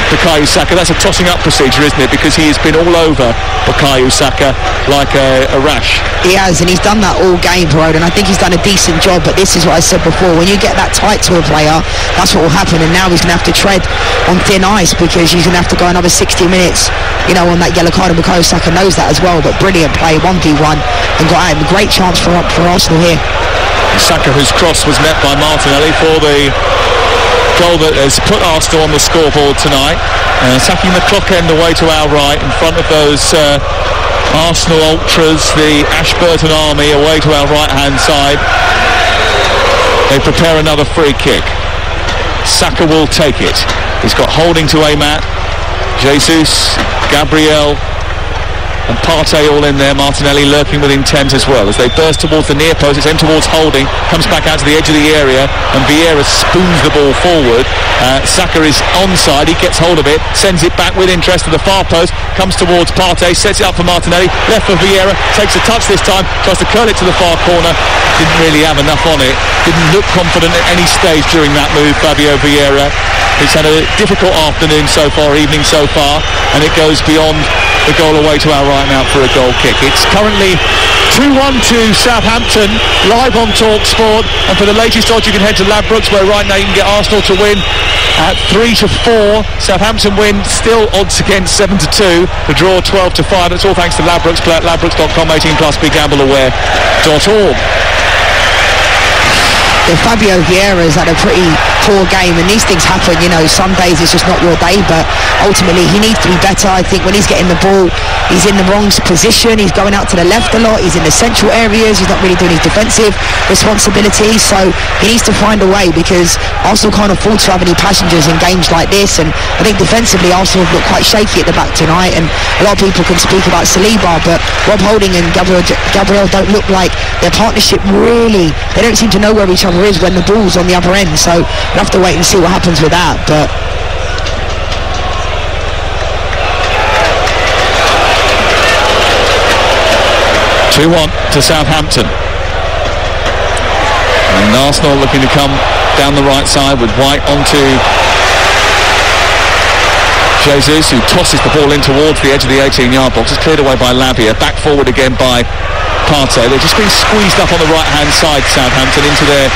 Speaker 1: Bukayo Saka. That's a tossing up procedure, isn't it? Because he has been all over Bukayo Saka like a rash.
Speaker 2: He has, and he's done that all game, Parode, and I think he's done a decent job. But this is what I said before, when you get that tight to a player, that's what will happen. And now he's going to have to tread on thin ice, because he's going to have to go another 60 minutes, you know, on that yellow card. And Bukayo Saka knows that as well. But brilliant play, 1v1, and got a great chance for Arsenal here.
Speaker 1: Saka, whose cross was met by Martinelli for the goal that has put Arsenal on the scoreboard tonight, attacking the clock end away to our right in front of those Arsenal ultras, the Ashburton army away to our right hand side. They prepare another free kick. Saka will take it. He's got Holding to aim at. Jesus, Gabriel and Partey all in there. Martinelli lurking with intent as well as they burst towards the near post. It's aimed towards Holding, comes back out to the edge of the area, and Vieira spoons the ball forward. Saka is onside, he gets hold of it, sends it back with interest to the far post, comes towards Partey, sets it up for Martinelli, left for Vieira, takes a touch this time, tries to curl it to the far corner, didn't really have enough on it, didn't look confident at any stage during that move, Fabio Vieira. He's had a difficult afternoon so far, evening so far, and it goes beyond the goal away to our right now for a goal kick. It's currently 2-1 to Southampton, live on Talksport, and for the latest odds you can head to Ladbrokes, where right now you can get Arsenal to win at 3-4, Southampton win still odds against 7-2, the draw 12-5. That's all thanks to Ladbrokes. Play at ladbrokes.com, 18+, begambleaware.org.
Speaker 2: Fabio Vieira's had a pretty poor game, and these things happen, you know. Some days it's just not your day, but ultimately he needs to be better. I think when he's getting the ball, he's in the wrong position, he's going out to the left a lot, he's in the central areas, he's not really doing his defensive responsibilities, so he needs to find a way, because Arsenal can't afford to have any passengers in games like this. And I think defensively Arsenal have looked quite shaky at the back tonight, and a lot of people can speak about Saliba, but Rob Holding and Gabriel don't look like their partnership really, they don't seem to know where each other is when the ball's on the other end, so we'll have to wait and see what happens with that. But
Speaker 1: 2-1 to Southampton, and Arsenal looking to come down the right side with White onto Jesus, who tosses the ball in towards the edge of the 18-yard box. It's cleared away by Lavia, back forward again by Partey. They've just been squeezed up on the right-hand side, Southampton, into their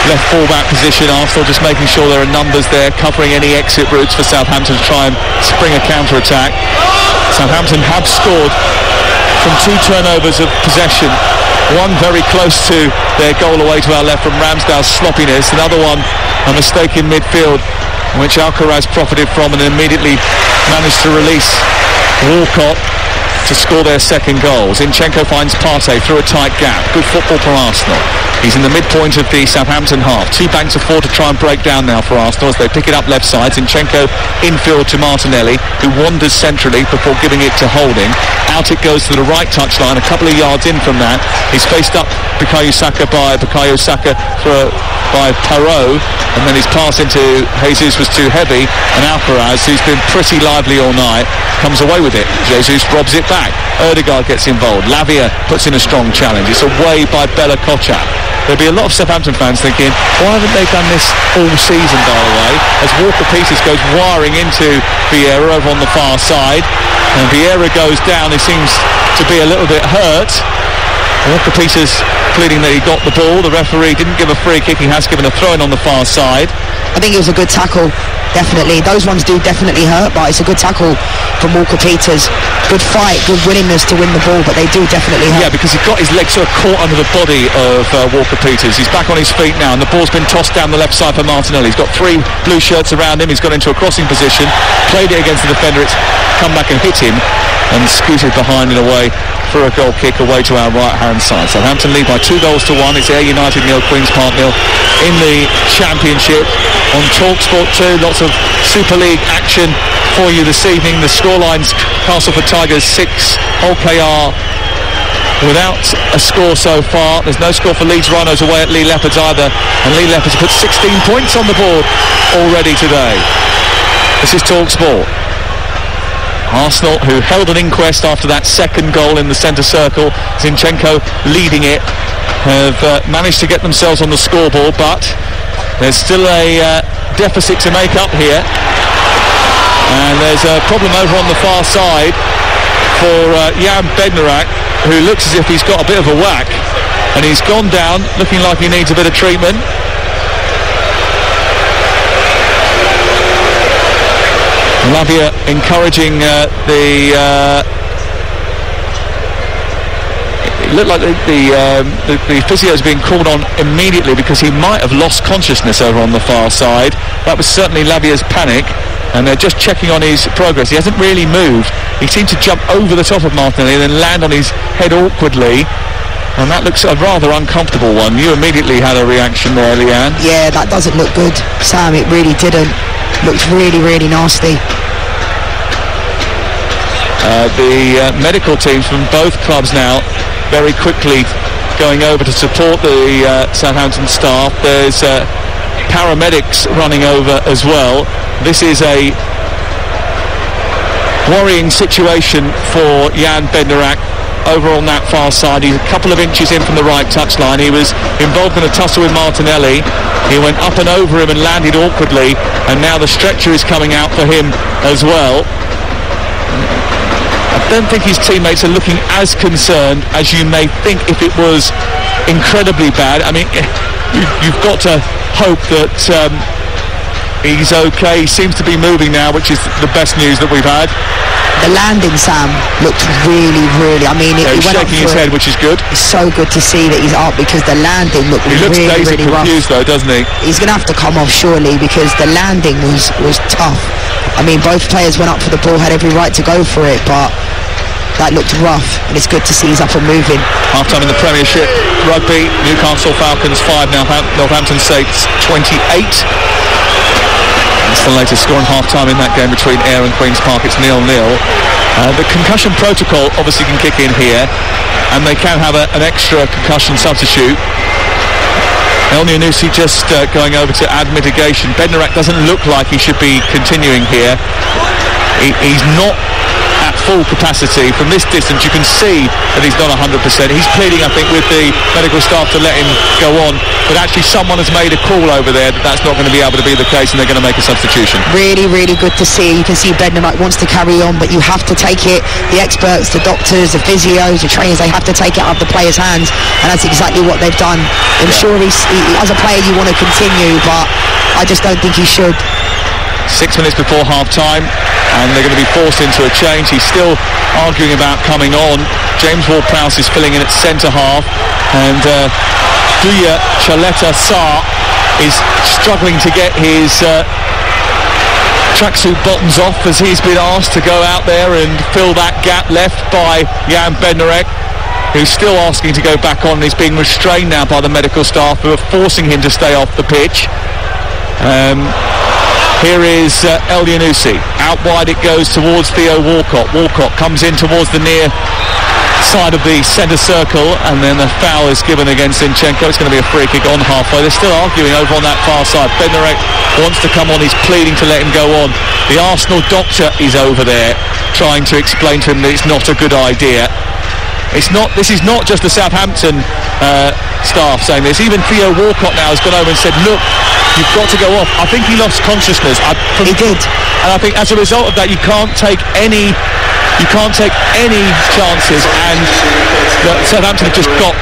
Speaker 1: left full-back position. Arsenal just making sure there are numbers there, covering any exit routes for Southampton to try and spring a counter-attack. Southampton have scored from 2 turnovers of possession, one very close to their goal away to our left from Ramsdale's sloppiness, another one a mistake in midfield, which Alcaraz profited from and immediately managed to release Walcott to score their second goal. Zinchenko finds Partey through a tight gap. Good football for Arsenal. He's in the midpoint of the Southampton half. 2 banks of 4 to try and break down now for Arsenal as they pick it up left side. Zinchenko infield to Martinelli, who wanders centrally before giving it to Holding. Out it goes to the right touchline, a couple of yards in from that. He's faced up Bukayo Saka by Parot, and then his pass into Jesus was too heavy, and Alcaraz, who's been pretty lively all night, comes away with it. Jesus robs it back. Ødegaard gets involved. Lavia puts in a strong challenge. It's away by Bella Kotchap. There'll be a lot of Southampton fans thinking, why haven't they done this all season, by the way, as Walker-Peters goes wiring into Vieira over on the far side, and Vieira goes down. He seems to be a little bit hurt. Walker-Peters pleading that he got the ball. The referee didn't give a free kick. He has given a throw-in on the far side.
Speaker 2: I think it was a good tackle, definitely. Those ones do definitely hurt, but it's a good tackle from Walker-Peters. Good fight, good willingness to win the ball, but they do definitely hurt.
Speaker 1: Yeah, because he got his legs sort of caught under the body of Walker-Peters. He's back on his feet now, and the ball's been tossed down the left side for Martinelli. He's got 3 blue shirts around him. He's got into a crossing position, played it against the defender. It's come back and hit him, and scooted behind and away for a goal kick away to our right-hand side. Southampton lead by 2-1. It's Ayr United 0, Queen's Park 0 in the Championship. On Talksport 2, lots of Super League action for you this evening. The scorelines: Castleford Tigers 6, OKR without a score so far. There's no score for Leeds Rhinos away at Lee Leopards either, and Lee Leopards put 16 points on the board already today. This is Talksport. Arsenal, who held an inquest after that second goal in the centre circle, Zinchenko leading it, have managed to get themselves on the scoreboard, but there's still a deficit to make up here. And there's a problem over on the far side for Jan Bednarak, who looks as if he's got a bit of a whack, and he's gone down looking like he needs a bit of treatment. Lavia encouraging it looked like the physio is being called on immediately because he might have lost consciousness over on the far side. That was certainly Lavia's panic, and they're just checking on his progress. He hasn't really moved. He seemed to jump over the top of Martinelli and then land on his head awkwardly, and that looks a rather uncomfortable one. You immediately had a reaction there, Leanne.
Speaker 2: Yeah, that doesn't look good, Sam. It really didn't. Looked really, really nasty.
Speaker 1: The medical teams from both clubs now very quickly going over to support the Southampton staff. There's paramedics running over as well. This is a worrying situation for Jan Bednarak over on that far side. He's a couple of inches in from the right touchline. He was involved in a tussle with Martinelli. He went up and over him and landed awkwardly, and now the stretcher is coming out for him as well. I don't think his teammates are looking as concerned as you may think if it was incredibly bad. I mean, you've got to hope that he's okay. He seems to be moving now, which is the best news that we've had.
Speaker 2: The landing, Sam, looked really, really... I mean,
Speaker 1: he's
Speaker 2: went
Speaker 1: shaking his head, which is good.
Speaker 2: It's so good to see that he's up because the landing looked really, really rough.
Speaker 1: He looks dazed and confused, though, doesn't he?
Speaker 2: He's going to have to come off, surely, because the landing was tough. I mean, both players went up for the ball, had every right to go for it, but that looked rough, and it's good to see he's up and moving.
Speaker 1: Half-time in the Premiership Rugby. Newcastle Falcons 5, Northampton Saints 28. It's the latest score in half-time in that game between Ayr and Queen's Park. It's 0-0. The concussion protocol obviously can kick in here, and they can have an extra concussion substitute. Elyounoussi just going over to add mitigation. Bednarak doesn't look like he should be continuing here. He's not at full capacity. From this distance you can see that he's not 100%. He's pleading, I think, with the medical staff to let him go on, but actually someone has made a call over there that that's not going to be able to be the case, and they're going to make a substitution.
Speaker 2: Really, really good to see. You can see Bednarak wants to carry on, but you have to take it. The experts, the doctors, the physios, the trainers, they have to take it out of the players' hands, and that's exactly what they've done. I'm sure as a player you want to continue, but I just don't think he should.
Speaker 1: 6 minutes before half-time, and they're going to be forced into a change. He's still arguing about coming on. James Ward-Prowse is filling in at centre-half, and Duya Chaleta-Sarr is struggling to get his tracksuit bottoms off as he's been asked to go out there and fill that gap left by Jan Bednarak, who's still asking to go back on. He's being restrained now by the medical staff, who are forcing him to stay off the pitch. Here is Elyounoussi. Out wide it goes towards Theo Walcott. Walcott comes in towards the near side of the centre circle, and then the foul is given against Zinchenko. It's going to be a free kick on halfway. They're still arguing over on that far side. Bednarak wants to come on. He's pleading to let him go on. The Arsenal doctor is over there trying to explain to him that it's not a good idea. This is not just the Southampton staff saying this. Even Theo Walcott now has gone over and said, look, you've got to go off. I think he lost consciousness.
Speaker 2: He did.
Speaker 1: And I think as a result of that, you can't take any chances, and Southampton have just got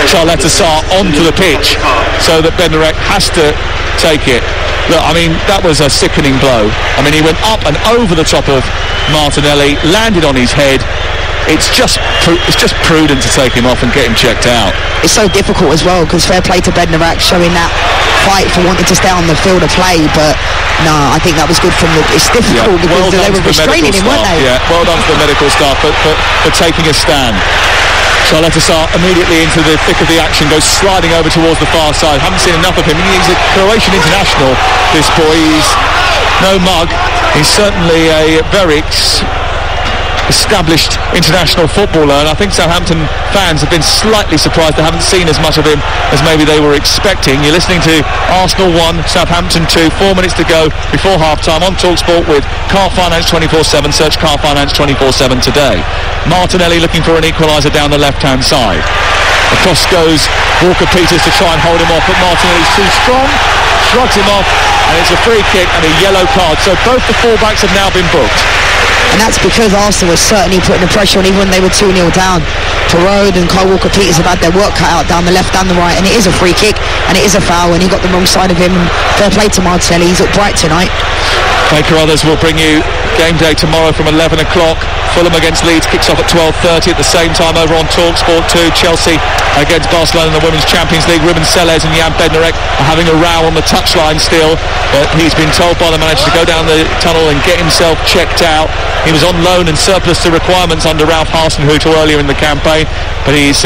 Speaker 1: Chaleta-Sarr onto the pitch so that Bednarak has to take it. Look, I mean, that was a sickening blow. I mean, he went up and over the top of Martinelli, landed on his head. It's just prudent to take him off and get him checked out.
Speaker 2: It's so difficult as well, because fair play to Bednarak showing that fight for wanting to stay on the field of play, but no, I think that was good from it's difficult because they were restraining him, weren't they?
Speaker 1: Yeah, well done to the medical staff for taking a stand. Chaleta-Sarr immediately into the thick of the action, goes sliding over towards the far side. Haven't seen enough of him. He's a Croatian international, this boy. He's no mug. He's certainly a very established international footballer, and I think Southampton fans have been slightly surprised they haven't seen as much of him as maybe they were expecting. You're listening to Arsenal 1, Southampton 2, 4 minutes to go before half-time on Talksport with Car Finance 24/7. Search Car Finance 24/7 today. Martinelli looking for an equaliser down the left-hand side. Across goes Walker-Peters to try and hold him off, but Martinelli's too strong, shrugs him off, and it's a free kick and a yellow card. So both the fullbacks have now been booked.
Speaker 2: And that's because Arsenal was certainly putting the pressure on even when they were 2-0 down. Perraud and Kyle Walker-Peters have had their work cut out down the left and the right, and it is a free kick and it is a foul, and he got the wrong side of him. Fair play to Martinelli, he's looked bright tonight.
Speaker 1: Baker Others will bring you game day tomorrow from 11 o'clock. Fulham against Leeds kicks off at 12:30. At the same time over on Talksport 2, Chelsea against Barcelona in the Women's Champions League. Ruben Selles and Jan Bednarek are having a row on the touchline still, but he's been told by the manager to go down the tunnel and get himself checked out. He was on loan and surplus to requirements under Ralph Hasenhüttl earlier in the campaign, but he's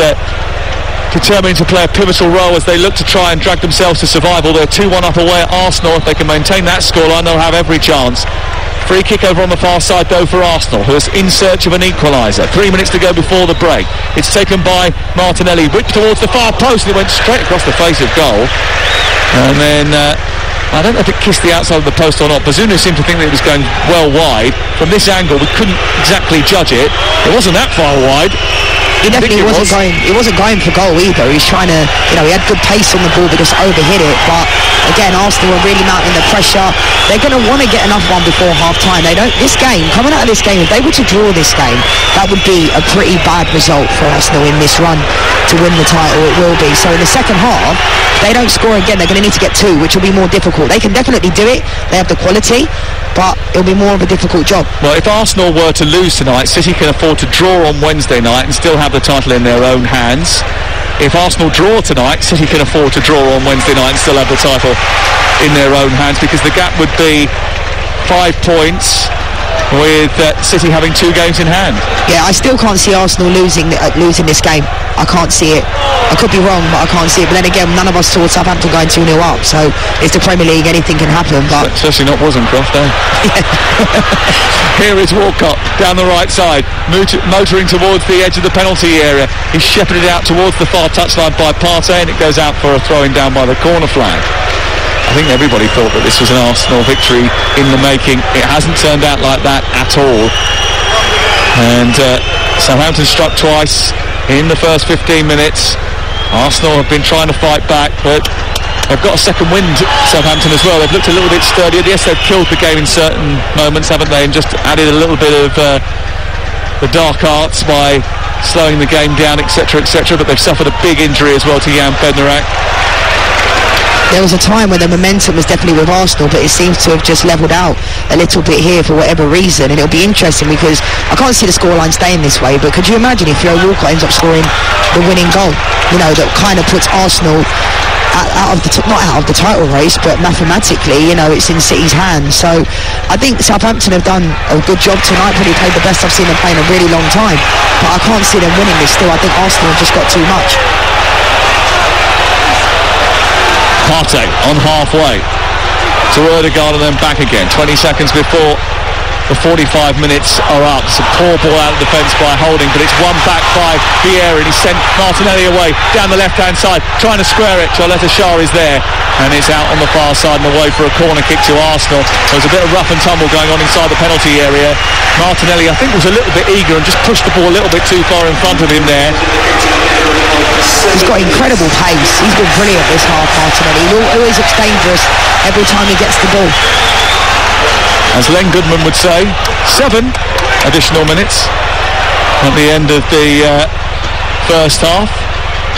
Speaker 1: determined to play a pivotal role as they look to try and drag themselves to survival. They're 2-1 up away at Arsenal. If they can maintain that scoreline, they'll have every chance. Free kick over on the far side though for Arsenal, who is in search of an equaliser. 3 minutes to go before the break. It's taken by Martinelli, whipped towards the far post, and it went straight across the face of goal. And then I don't know if it kissed the outside of the post or not. Bazunu seemed to think that it was going well wide. From this angle, we couldn't exactly judge it. It wasn't that far wide.
Speaker 2: He definitely wasn't going for goal either. He was trying to, he had good pace on the ball, but just overhit it. But again, Arsenal were really mounting the pressure. They're going to want to get enough one before half-time. This game, coming out of this game, if they were to draw this game, that would be a pretty bad result for Arsenal in this run to win the title. It will be. So in the second half, if they don't score again, they're going to need to get 2, which will be more difficult. They can definitely do it. They have the quality, but it'll be more of a difficult job.
Speaker 1: Well, if Arsenal were to lose tonight, City can afford to draw on Wednesday night and still have the title in their own hands. If Arsenal draw tonight, City can afford to draw on Wednesday night and still have the title in their own hands, because the gap would be 5 points, with City having 2 games in hand.
Speaker 2: Yeah, I still can't see Arsenal losing this game. I can't see it. I could be wrong, but I can't see it. But then again, none of us saw Southampton going 2-0 up, so it's the Premier League, anything can happen. But
Speaker 1: especially not Wozencroft, eh? Here is Walcott down the right side, motoring towards the edge of the penalty area. He's shepherded out towards the far touchline by Partey, and it goes out for a throwing down by the corner flag. I think everybody thought that this was an Arsenal victory in the making. It hasn't turned out like that at all. And Southampton struck twice in the first 15 minutes. Arsenal have been trying to fight back, but they've got a second wind, Southampton, as well. They've looked a little bit sturdier. Yes, they've killed the game in certain moments, haven't they, and just added a little bit of the dark arts by slowing the game down, etc., etc., but they've suffered a big injury as well to Jan Bednarek.
Speaker 2: There was a time when the momentum was definitely with Arsenal, but it seems to have just levelled out a little bit here for whatever reason. And it'll be interesting because I can't see the scoreline staying this way, but could you imagine if Joe Walker ends up scoring the winning goal, that kind of puts Arsenal not out of the title race, but mathematically, it's in City's hands. So I think Southampton have done a good job tonight, probably played the best I've seen them play in a really long time, but I can't see them winning this still. I think Arsenal have just got too much.
Speaker 1: Partey on halfway to Ødegaard and then back again. 20 seconds before the 45 minutes are up. It's a poor ball out of defence by Holding, but it's won back by Vieira, and he sent Martinelli away down the left-hand side, trying to square it. Joleta Shah is there, and it's out on the far side and away for a corner kick to Arsenal. There was a bit of rough and tumble going on inside the penalty area. Martinelli, I think, was a little bit eager and just pushed the ball a little bit too far in front of him there.
Speaker 2: He's got incredible pace. He's been brilliant this half, Martinelli. He always looks dangerous every time he gets the ball.
Speaker 1: As Len Goodman would say, 7 additional minutes at the end of the first half.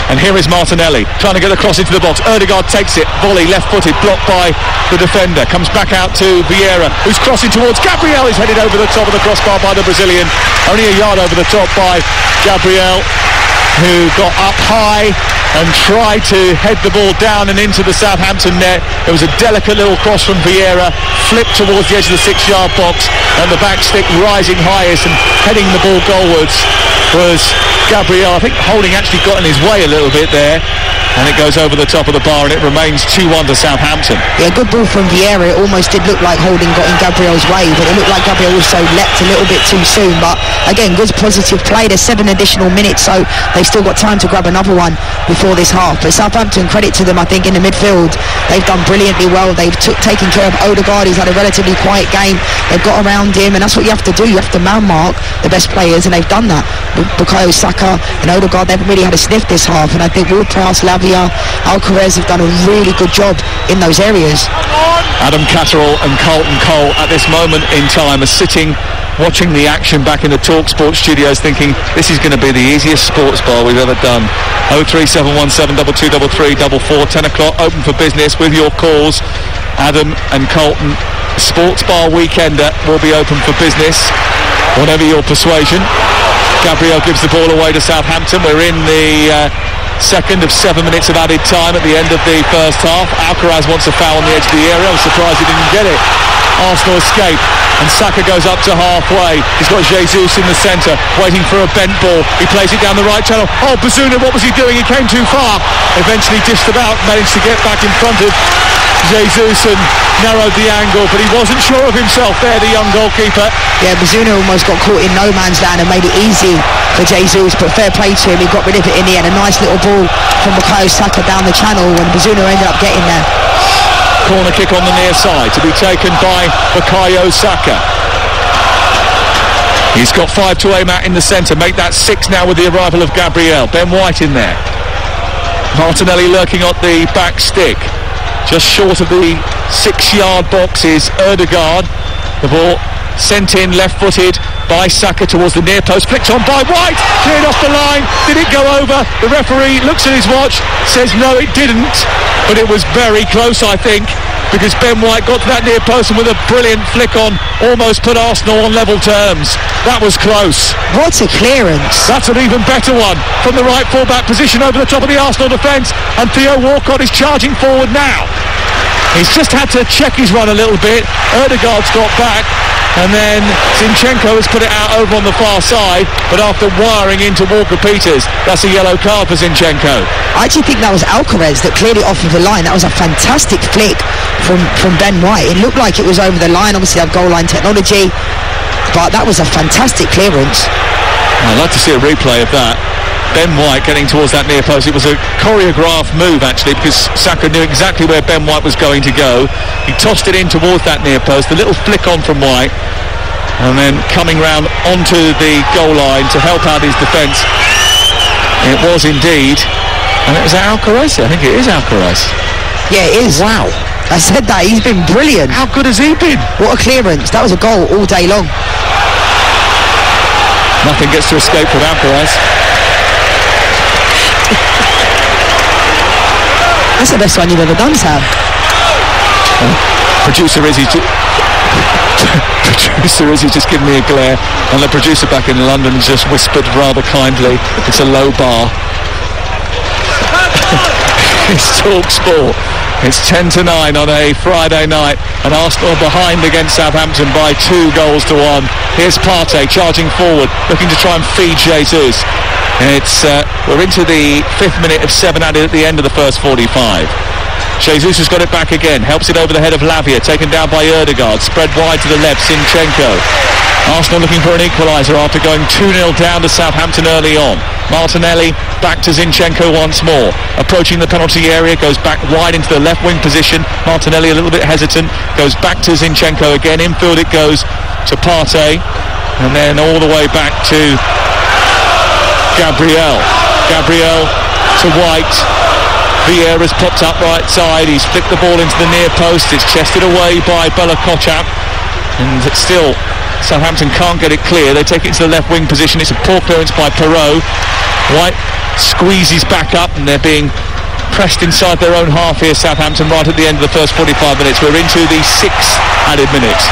Speaker 1: And here is Martinelli trying to get across into the box. Ødegaard takes it, volley, left-footed, blocked by the defender. Comes back out to Vieira, who's crossing towards Gabriel. He's headed over the top of the crossbar by the Brazilian. Only a yard over the top by Gabriel, who got up high and tried to head the ball down and into the Southampton net. It was a delicate little cross from Vieira, flipped towards the edge of the 6-yard box, and the back stick rising highest and heading the ball goalwards was Gabriel. I think Holding actually got in his way a little bit there, and it goes over the top of the bar, and it remains 2-1 to Southampton.
Speaker 2: Yeah, good ball from Vieira. It almost did look like Holding got in Gabriel's way, but it looked like Gabriel also leapt a little bit too soon. But again, good positive play. There's 7 additional minutes, so they've still got time to grab another one before this half. But Southampton, credit to them, I think, in the midfield, they've done brilliantly well. They've taken care of Odegaard. He's had a relatively quiet game. They've got around him, and that's what you have to do. You have to man-mark the best players, and they've done that. Bukayo Saka and Odegaard, they've really had a sniff this half, and I think Ward-Prowse, Lavia, Alcaraz have done a really good job in those areas.
Speaker 1: Adam Catterall and Carlton Cole at this moment in time are sitting watching the action back in the Talksport studios, thinking this is going to be the easiest sports bar we've ever done. 03717223344, 10 o'clock, open for business with your calls. Adam and Carlton Sports Bar Weekender will be open for business, whatever your persuasion. Gabriel gives the ball away to Southampton. We're in the second of 7 minutes of added time at the end of the first half. Alcaraz wants a foul on the edge of the area. I was surprised he didn't get it. Arsenal escape, and Saka goes up to halfway. He's got Jesus in the centre, waiting for a bent ball. He plays it down the right channel. Oh, Bazuna, what was he doing? He came too far. Eventually just about managed to get back in front of Jesus and narrowed the angle, but he wasn't sure of himself there, the young goalkeeper.
Speaker 2: Yeah, Bazuna almost got caught in no man's land and made it easy for Jesus, but fair play to him. He got rid of it in the end. A nice little ball from Bukayo Saka down the channel, and Bazuna ended up getting there.
Speaker 1: Corner kick on the near side to be taken by Bukayo Saka. He's got 5 to aim at in the centre. Make that 6 now with the arrival of Gabriel. Ben White in there. Martinelli lurking at the back stick. Just short of the 6-yard box is Odegaard. The ball sent in left-footed by Saka towards the near post, flicked on by White, cleared off the line. Did it go over? The referee looks at his watch, says no, it didn't, but it was very close, I think, because Ben White got to that near post and with a brilliant flick on almost put Arsenal on level terms. That was close.
Speaker 2: What a clearance.
Speaker 1: That's an even better one from the right full-back position over the top of the Arsenal defence, and Theo Walcott is charging forward now. He's just had to check his run a little bit. Odegaard's got back, and then Zinchenko has put it out over on the far side, but after wiring into Walker-Peters, that's a yellow card for Zinchenko.
Speaker 2: I actually think that was Alcaraz that cleared it off of the line. That was a fantastic flick from Ben White. It looked like it was over the line. Obviously they have goal line technology, but that was a fantastic clearance.
Speaker 1: I'd like to see a replay of that. Ben White getting towards that near post. It was a choreographed move actually, because Saka knew exactly where Ben White was going to go. He tossed it in towards that near post, a little flick on from White, and then coming round onto the goal line to help out his defence. It was indeed, and it was Alcaraz. I think it is Alcaraz.
Speaker 2: Yeah, it is.
Speaker 1: Wow.
Speaker 2: I said that, he's been brilliant.
Speaker 1: How good has he been?
Speaker 2: What a clearance. That was a goal all day long.
Speaker 1: Nothing gets to escape from Alcaraz.
Speaker 2: That's the best one you've ever done, Sam.
Speaker 1: Producer Izzy's just given me a glare, and the producer back in London has just whispered rather kindly, it's a low bar. It's Talksport. It's 10-9 on a Friday night, and Arsenal behind against Southampton by 2 goals to 1. Here's Partey charging forward, looking to try and feed Jesus. We're into the 5th minute of 7 added at the end of the first 45. Jesus has got it back again, helps it over the head of Lavia, taken down by Odegaard, spread wide to the left, Zinchenko. Arsenal looking for an equaliser after going 2-0 down to Southampton early on. Martinelli back to Zinchenko once more, approaching the penalty area, goes back wide into the left wing position. Martinelli a little bit hesitant, goes back to Zinchenko again, infield it goes to Partey, and then all the way back to Gabriel to White. Vieira's popped up right side, he's flicked the ball into the near post, it's chested away by Bella Kotchap, and still Southampton can't get it clear. They take it into the left wing position. It's a poor clearance by Perrault. White squeezes back up, and they're being pressed inside their own half here, Southampton, right at the end of the first 45 minutes. We're into the 6th added minute.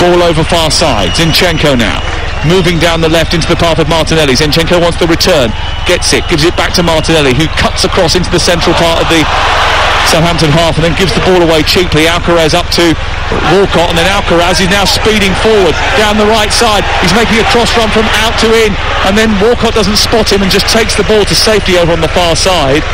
Speaker 1: Ball over far side. Zinchenko now moving down the left into the path of Martinelli. Zinchenko wants the return, gets it, gives it back to Martinelli, who cuts across into the central part of the Southampton half and then gives the ball away cheaply. Alcaraz up to Walcott, and then Alcaraz is now speeding forward down the right side. He's making a cross run from out to in, and then Walcott doesn't spot him and just takes the ball to safety over on the far side.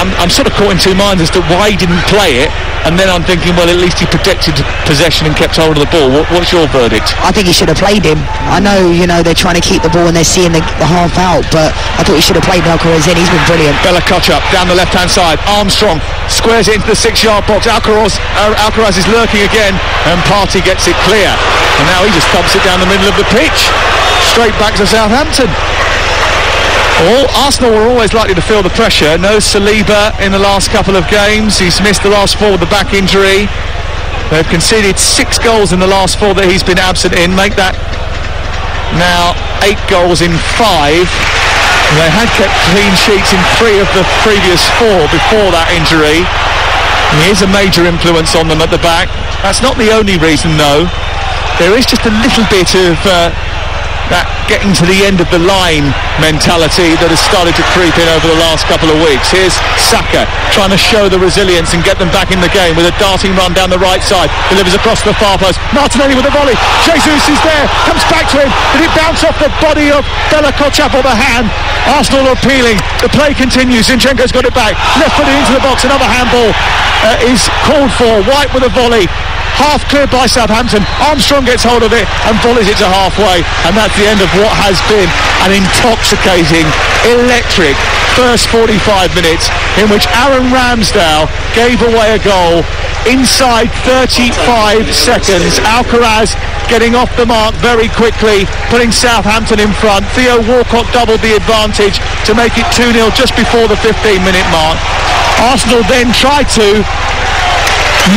Speaker 1: I'm sort of caught in two minds as to why he didn't play it, and then I'm thinking, well, at least he protected possession and kept hold of the ball. What's your verdict?
Speaker 2: I think he should have played him. I know, they're trying to keep the ball and they're seeing the half out, but I thought he should have played Alcaraz in. He's been brilliant.
Speaker 1: Bella Kotchap down the left-hand side. Armstrong squares it into the 6-yard box. Alcaraz is lurking again, and Partey gets it clear. And now he just thumps it down the middle of the pitch. Straight back to Southampton. Arsenal were always likely to feel the pressure. No Saliba in the last couple of games. He's missed the last 4 with the back injury. They've conceded 6 goals in the last 4 that he's been absent in. Make that now 8 goals in 5. They had kept clean sheets in 3 of the previous 4 before that injury. He is a major influence on them at the back. That's not the only reason, though. There is just a little bit of that getting to the end of the line mentality that has started to creep in over the last couple of weeks. Here's Saka trying to show the resilience and get them back in the game with a darting run down the right side. Delivers across the far post. Martinelli with a volley. Jesus is there. Comes back to him. Did it bounce off the body of Bella Kotchap or the hand? Arsenal are appealing. The play continues. Zinchenko's got it back. Left footed into the box. Another handball is called for. White with a volley. Half cleared by Southampton. Armstrong gets hold of it and volleys it to halfway, and that's the end of what has been an intoxicating, electric first 45 minutes in which Aaron Ramsdale gave away a goal inside 35 seconds. Alcaraz getting off the mark very quickly, putting Southampton in front. Theo Walcott doubled the advantage to make it 2-0 just before the 15-minute mark. Arsenal then tried to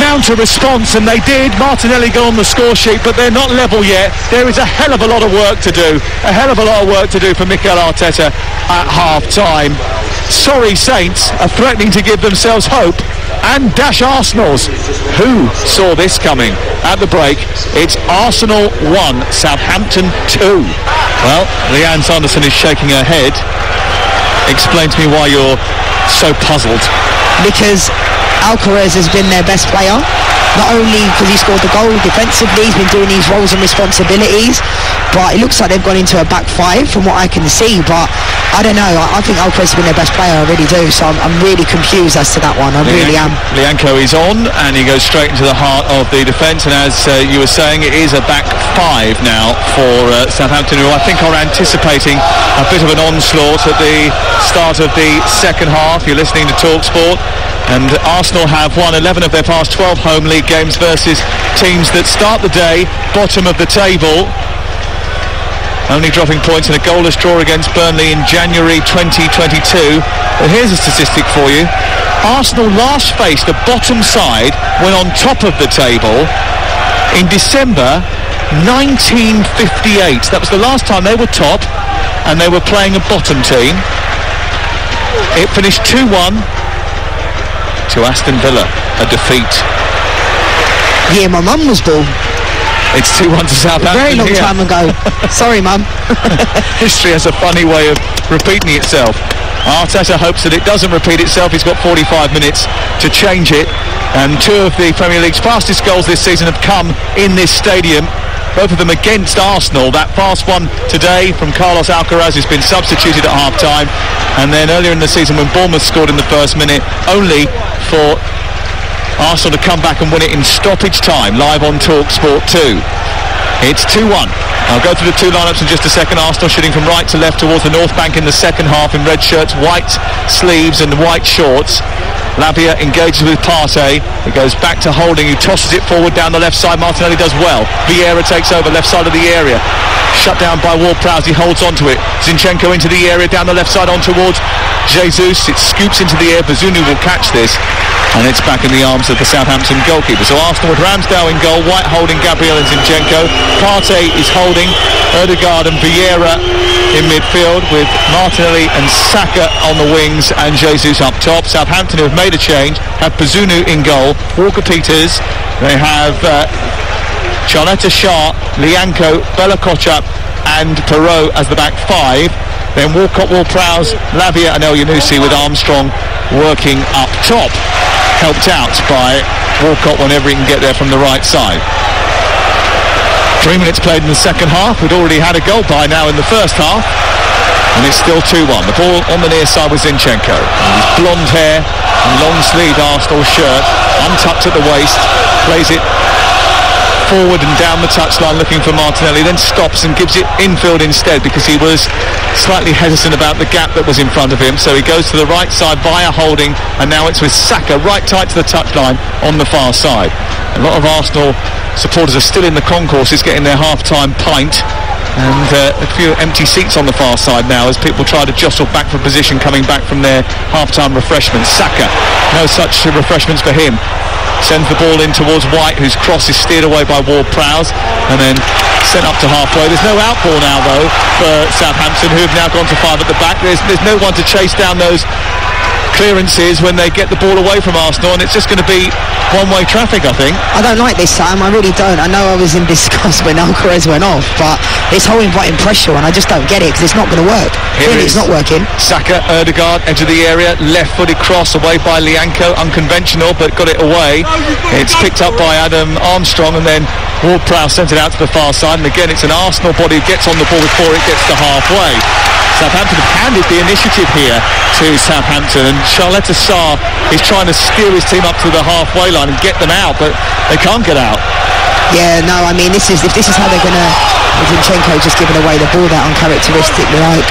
Speaker 1: mount a response, and they did. Martinelli go on the score sheet, but they're not level yet. There is a hell of a lot of work to do. For Mikel Arteta at half-time. Sorry Saints are threatening to give themselves hope and dash Arsenal's. Who saw this coming? At the break, it's Arsenal 1, Southampton 2. Well, Leanne Sanderson is shaking her head. Explain to me why you're so puzzled.
Speaker 2: Because Alcaraz has been their best player, not only because he scored the goal defensively, he's been doing these roles and responsibilities, but it looks like they've gone into a back 5 from what I can see. But I don't know, I think Alcaraz has been their best player, I really do, so I'm really confused as to that one. I really am.
Speaker 1: Lianco is on, and he goes straight into the heart of the defence, and as you were saying, it is a back 5 now for Southampton, who I think are anticipating a bit of an onslaught at the start of the second half. You're listening to Talksport. And Arsenal have won 11 of their past 12 home league games versus teams that start the day bottom of the table, only dropping points in a goalless draw against Burnley in January 2022. But here's a statistic for you. Arsenal last faced the bottom side when on top of the table in December 1958. That was the last time they were top and they were playing a bottom team. It finished 2-1 to Aston Villa, a defeat.
Speaker 2: Yeah, my mum was born.
Speaker 1: It's 2-1 to Southampton.
Speaker 2: A very long time ago. Sorry, mum.
Speaker 1: History has a funny way of repeating itself. Arteta hopes that it doesn't repeat itself. He's got 45 minutes to change it, and 2 of the Premier League's fastest goals this season have come in this stadium. Both of them against Arsenal. That fast one today from Carlos Alcaraz has been substituted at half-time, and then earlier in the season when Bournemouth scored in the first minute, only for Arsenal to come back and win it in stoppage time, live on Talksport 2. It's 2-1. I'll go through the 2 lineups in just a second. Arsenal shooting from right to left towards the North Bank in the second half in red shirts, white sleeves and white shorts. Lavia engages with Partey. It goes back to Holding, who tosses it forward down the left side. Martinelli does well. Vieira takes over left side of the area. Shut down by Ward-Prowse. He holds onto it. Zinchenko into the area down the left side on towards Jesus. It scoops into the air. Bazunu will catch this, and it's back in the arms of the Southampton goalkeeper. So Arsenal with Ramsdale in goal, White holding Gabriel and Zinchenko. Partey is holding Ødegaard and Vieira in midfield, with Martinelli and Saka on the wings and Jesus up top. Southampton, who have made a change, have Bazunu in goal, Walker-Peters. They have Charlotte Shah, Lianco, Bella Kotchap and Perot as the back 5. Then Walcott, Ward-Prowse, Lavia and El Yunusi, with Armstrong working up top, helped out by Walcott whenever he can get there from the right side. 3 minutes played in the second half. We'd already had a goal by now in the first half. And it's still 2-1. The ball on the near side was Zinchenko. And his blonde hair and long-sleeved Arsenal shirt, untucked at the waist, plays it forward and down the touchline looking for Martinelli, then stops and gives it infield instead because he was slightly hesitant about the gap that was in front of him. So he goes to the right side via Holding, and now it's with Saka right tight to the touchline on the far side. A lot of Arsenal supporters are still in the concourses getting their half-time pint, and a few empty seats on the far side now as people try to jostle back for position coming back from their half-time refreshments. Saka, no such refreshments for him. Sends the ball in towards White, whose cross is steered away by Ward-Prowse and then sent up to halfway. There's no out ball now though for Southampton, who have now gone to 5 at the back. There's no one to chase down those clearances when they get the ball away from Arsenal, and it's just going to be one-way traffic, I think.
Speaker 2: I don't like this, Sam. I really don't. I know I was in disgust when Alcaraz went off, but this whole inviting pressure, and I just don't get it because it's not going to work. Really, it's not working.
Speaker 1: Saka, Ødegaard, edge of the area, left-footed cross away by Lianco, unconventional, but got it away. It's picked up by Adam Armstrong, and then Ward-Prowse sent it out to the far side, and again it's an Arsenal body who gets on the ball before it gets to halfway. Southampton have handed the initiative here to Southampton, and Charlotte Sarr is trying to steer his team up to the halfway line and get them out, but they can't get out.
Speaker 2: Yeah, no, I mean, if this is how they're going to... Zinchenko just giving away the ball that uncharacteristically, like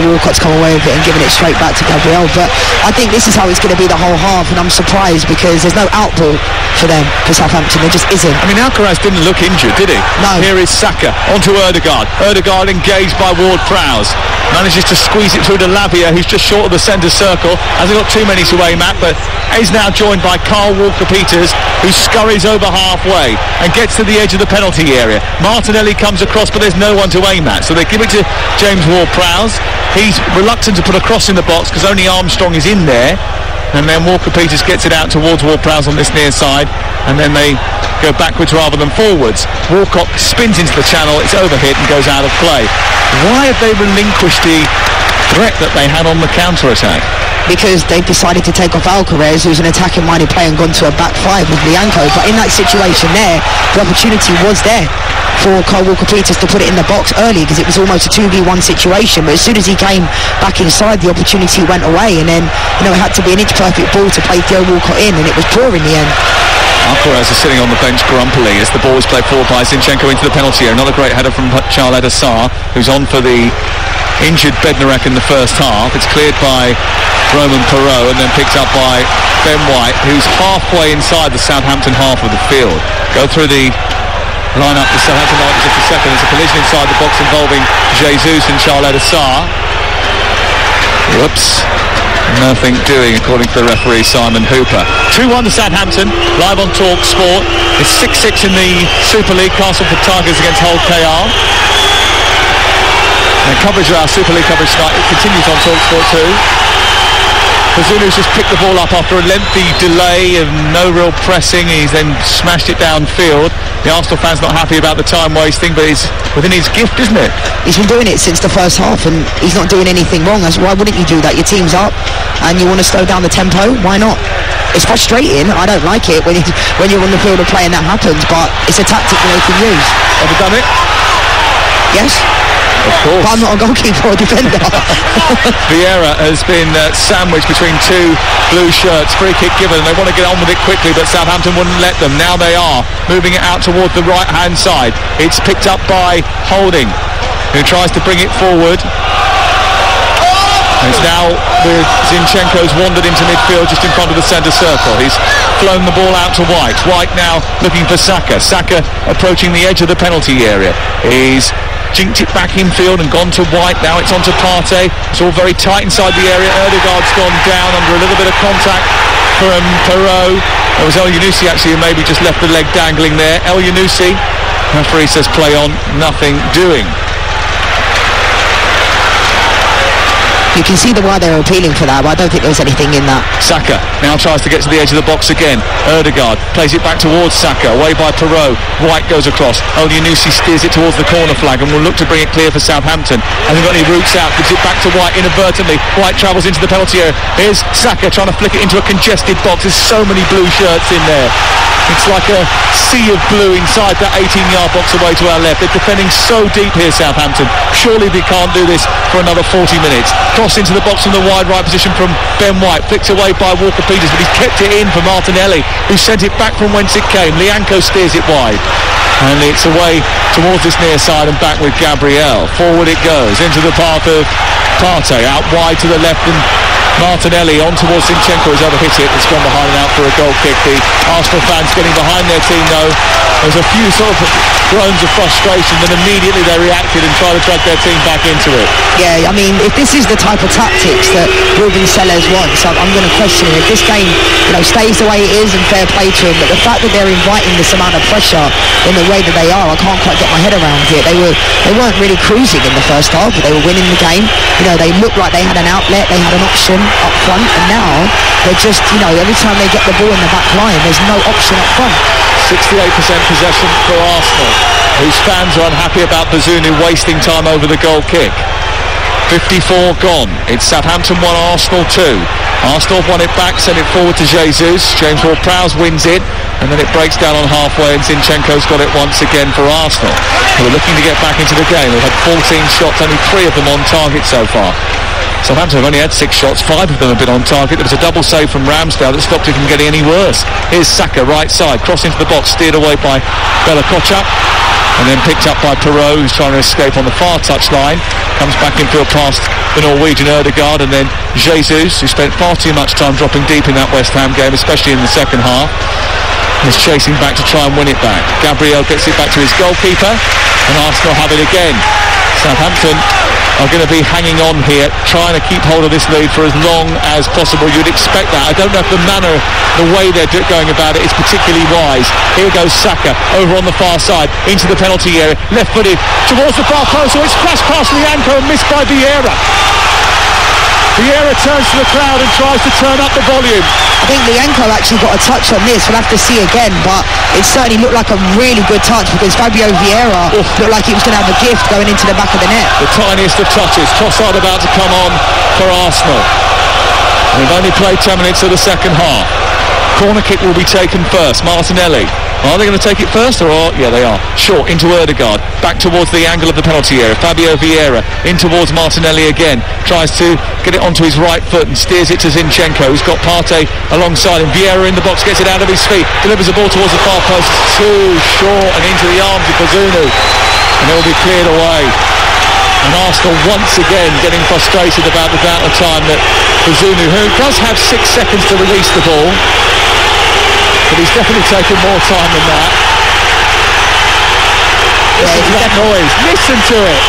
Speaker 2: Walcott's come away with it and giving it straight back to Gabriel. But I think this is how it's going to be the whole half, and I'm surprised because there's no out ball for them, for Southampton. There just isn't.
Speaker 1: I mean, Alcaraz didn't look injured, did he?
Speaker 2: No.
Speaker 1: Here is Saka onto Ødegaard. Ødegaard engaged by Ward-Prowse. Manages to squeeze it through to Lavia, who's just short of the centre circle. Hasn't got too many to aim at, but is now joined by Carl Walker-Peters, who scurries over halfway and gets to the edge of the penalty area. Martinelli comes across, but there's no one to aim at, so they give it to James Ward-Prowse. He's reluctant to put a cross in the box because only Armstrong is in there, and then Walker-Peters gets it out towards Ward-Prowse on this near side, and then they go backwards rather than forwards. Walcott spins into the channel, it's overhit and goes out of play. Why have they relinquished the threat that they had on the counter-attack?
Speaker 2: Because they decided to take off Alcaraz, who's an attacking-minded player, and gone to a back 5 with Lianco. But in that situation there, the opportunity was there for Carl Walker-Peters to put it in the box early, because it was almost a 2v1 situation. But as soon as he came back inside, the opportunity went away, and then it had to be an inch-perfect ball to play Theo Walcott in, and it was poor in the end.
Speaker 1: Alcaraz is sitting on the bench grumpily as the ball is played forward by Zinchenko into the penalty area. Another great header from Charlotte Sarr, who's on for the injured Bednarek in the first half. It's cleared by Roman Perrault and then picked up by Ben White, who's halfway inside the Southampton half of the field. Go through the line-up, the Southampton line in just a second. There's a collision inside the box involving Jesus and Charlotte Sarr. Whoops. Nothing doing, according to the referee Simon Hooper. 2-1 to Southampton, live on Talksport. It's 6-6 in the Super League, Castleford Tigers against Hull KR. And coverage of our Super League coverage tonight, it continues on Talksport too. Pazunu's just picked the ball up after a lengthy delay and no real pressing. He's then smashed it downfield. The Arsenal fans not happy about the time wasting, but it's within his gift, isn't it?
Speaker 2: He's been doing it since the first half, and he's not doing anything wrong. Why wouldn't you do that? Your team's up and you want to slow down the tempo. Why not? It's frustrating. I don't like it when you're on the field of play and that happens, but it's a tactic that they can use.
Speaker 1: Have you done it?
Speaker 2: Yes.
Speaker 1: Of course.
Speaker 2: But I'm not a goalkeeper or defender.
Speaker 1: Vieira has been sandwiched between two blue shirts. Free kick given, and they want to get on with it quickly, but Southampton wouldn't let them. Now they are moving it out toward the right-hand side. It's picked up by Holding, who tries to bring it forward. And it's now with Zinchenko's wandered into midfield just in front of the centre circle. He's flown the ball out to White. White now looking for Saka. Saka approaching the edge of the penalty area. He's jinked it back infield and gone to White. Now it's on to Partey. It's all very tight inside the area. Ødegaard's gone down under a little bit of contact from Perrault. It was El Yunusi actually who maybe just left the leg dangling there. El Yunusi, referee says play on, nothing doing.
Speaker 2: You can see why they're appealing for that, but I don't think there was anything in that.
Speaker 1: Saka now tries to get to the edge of the box again. Ødegaard plays it back towards Saka, away by Perrault. White goes across. El Yunusi steers it towards the corner flag and will look to bring it clear for Southampton. Hasn't got any routes out, gives it back to White inadvertently. White travels into the penalty area. Here's Saka trying to flick it into a congested box. There's so many blue shirts in there. It's like a sea of blue inside that 18-yard box away to our left. They're defending so deep here, Southampton. Surely they can't do this for another 40 minutes. Cross into the box from the wide right position from Ben White. Flicked away by Walker-Peters, but he's kept it in for Martinelli, who sent it back from whence it came. Lianco steers it wide. And it's away towards this near side and back with Gabriel. Forward it goes into the path of Partey, out wide to the left, and Martinelli on towards Zinchenko, who's overhit it. It's gone behind and out for a goal kick. The Arsenal fans getting behind their team though. There's a few sort of groans of frustration, then immediately they reacted and tried to drag their team back into it.
Speaker 2: Yeah, I mean, if this is the type of tactics that Ruben Sellers wants, I'm going to question it. If this game, stays the way it is, and fair play to him, but the fact that they're inviting this amount of pressure in the way that they are, I can't quite get my head around it. They weren't really cruising in the first half, but they were winning the game. They looked like they had an outlet, they had an option up front, and now they're just, every time they get the ball in the back line, there's no option up front.
Speaker 1: 68% possession for Arsenal, whose fans are unhappy about Bazunu wasting time over the goal kick. 54 gone. It's Southampton 1, Arsenal 2. Arsenal won it back, sent it forward to Jesus. James Ward-Prowse wins it, and then it breaks down on halfway, and Zinchenko's got it once again for Arsenal, who are looking to get back into the game. They've had 14 shots, only 3 of them on target so far. Southampton have only had 6 shots, 5 of them have been on target. There was a double save from Ramsdale that stopped it from getting any worse. Here's Saka, right side, cross into the box, steered away by Bella Kochap, and then picked up by Perot, who's trying to escape on the far touchline. Comes back in for a pass the Norwegian Ødegaard, and then Jesus, who spent far too much time dropping deep in that West Ham game, especially in the second half, is chasing back to try and win it back. Gabriel gets it back to his goalkeeper, and Arsenal have it again. Southampton are going to be hanging on here, trying to keep hold of this lead for as long as possible. You'd expect that. I don't know if the way they're going about it is particularly wise. Here goes Saka over on the far side into the penalty area, left-footed towards the far post. So it's flashed past Lianco and missed by Vieira. Vieira turns to the crowd and tries to turn up the volume.
Speaker 2: I think Lianco actually got a touch on this. We'll have to see again, but it certainly looked like a really good touch, because Fabio Vieira looked like he was going to have a gift going into the back of the net.
Speaker 1: The tiniest of touches. Trossard about to come on for Arsenal. We've only played 10 minutes of the second half. Corner kick will be taken first. Martinelli. Are they going to take it first, or yeah, they are. Short into Ødegaard, back towards the angle of the penalty area. Fabio Vieira in towards Martinelli again, tries to get it onto his right foot and steers it to Zinchenko, who's got Partey alongside him. Vieira in the box, gets it out of his feet, delivers the ball towards the far post. Too short and into the arms of Bazunu, and it will be cleared away. And Arsenal once again getting frustrated about the amount of time that Bazunu, who does have 6 seconds to release the ball, but he's definitely taken more time than that. Listen to that noise. Listen to it.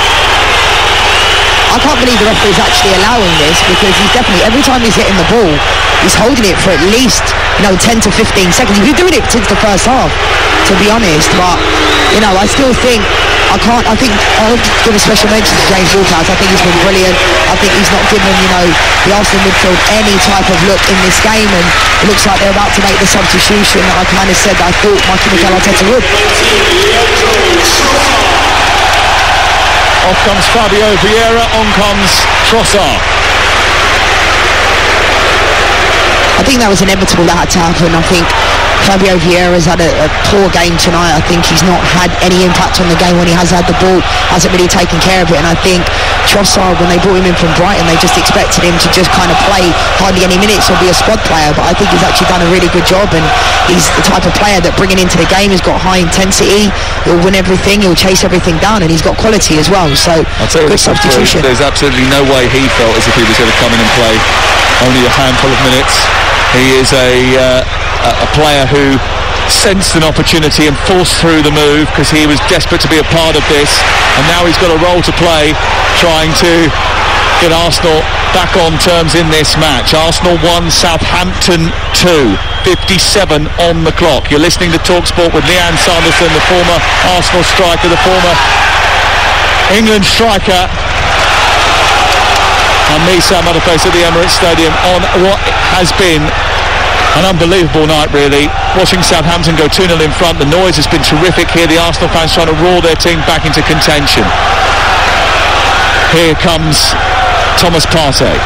Speaker 2: I can't believe the referee's actually allowing this, because he's definitely, every time he's hitting the ball, he's holding it for at least 10 to 15 seconds. He's been doing it since the first half, to be honest. But I still think I think I'll give a special mention to James Ward-Prowse. I think he's been brilliant. I think he's not given the Arsenal midfield any type of look in this game, and it looks like they're about to make the substitution that I kind of said that I thought Mikel Arteta would.
Speaker 1: Off comes Fabio Vieira, on comes Trossard.
Speaker 2: I think that was inevitable, that had to happen. I think Fabio Vieira's had a poor game tonight. I think he's not had any impact on the game when he has had the ball, hasn't really taken care of it. And I think Trossard, when they brought him in from Brighton, they just expected him to just kind of play hardly any minutes or be a squad player. But I think he's actually done a really good job, and he's the type of player that, bringing into the game, has got high intensity, he'll win everything, he'll chase everything down, and he's got quality as well. So good substitution.
Speaker 1: There's absolutely no way he felt as if he was going to come in and play only a handful of minutes. He is a player who sensed an opportunity and forced through the move, because he was desperate to be a part of this, and now he's got a role to play trying to get Arsenal back on terms in this match. Arsenal 1, Southampton 2, 57 on the clock. You're listening to Talksport with Leanne Sanderson, the former Arsenal striker, the former England striker, and me, Sam Motherface, at the Emirates Stadium on what has been an unbelievable night, really. Watching Southampton go 2-0 in front, the noise has been terrific here. The Arsenal fans trying to roar their team back into contention. Here comes Thomas Partey.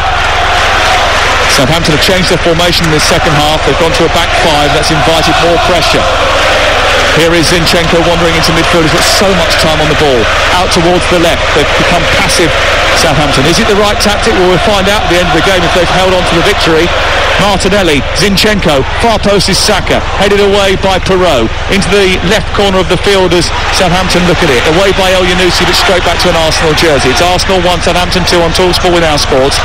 Speaker 1: Southampton have changed their formation in the second half. They've gone to a back five. That's invited more pressure. Here is Zinchenko wandering into midfield. He's got so much time on the ball. Out towards the left. They've become passive, Southampton. Is it the right tactic? Well, we'll find out at the end of the game if they've held on to the victory. Martinelli, Zinchenko, far post is Saka, headed away by Perot, into the left corner of the field as Southampton look at it, away by El Yunusi, but straight back to an Arsenal jersey. It's Arsenal 1, Southampton 2 on Talksport with Now Sports.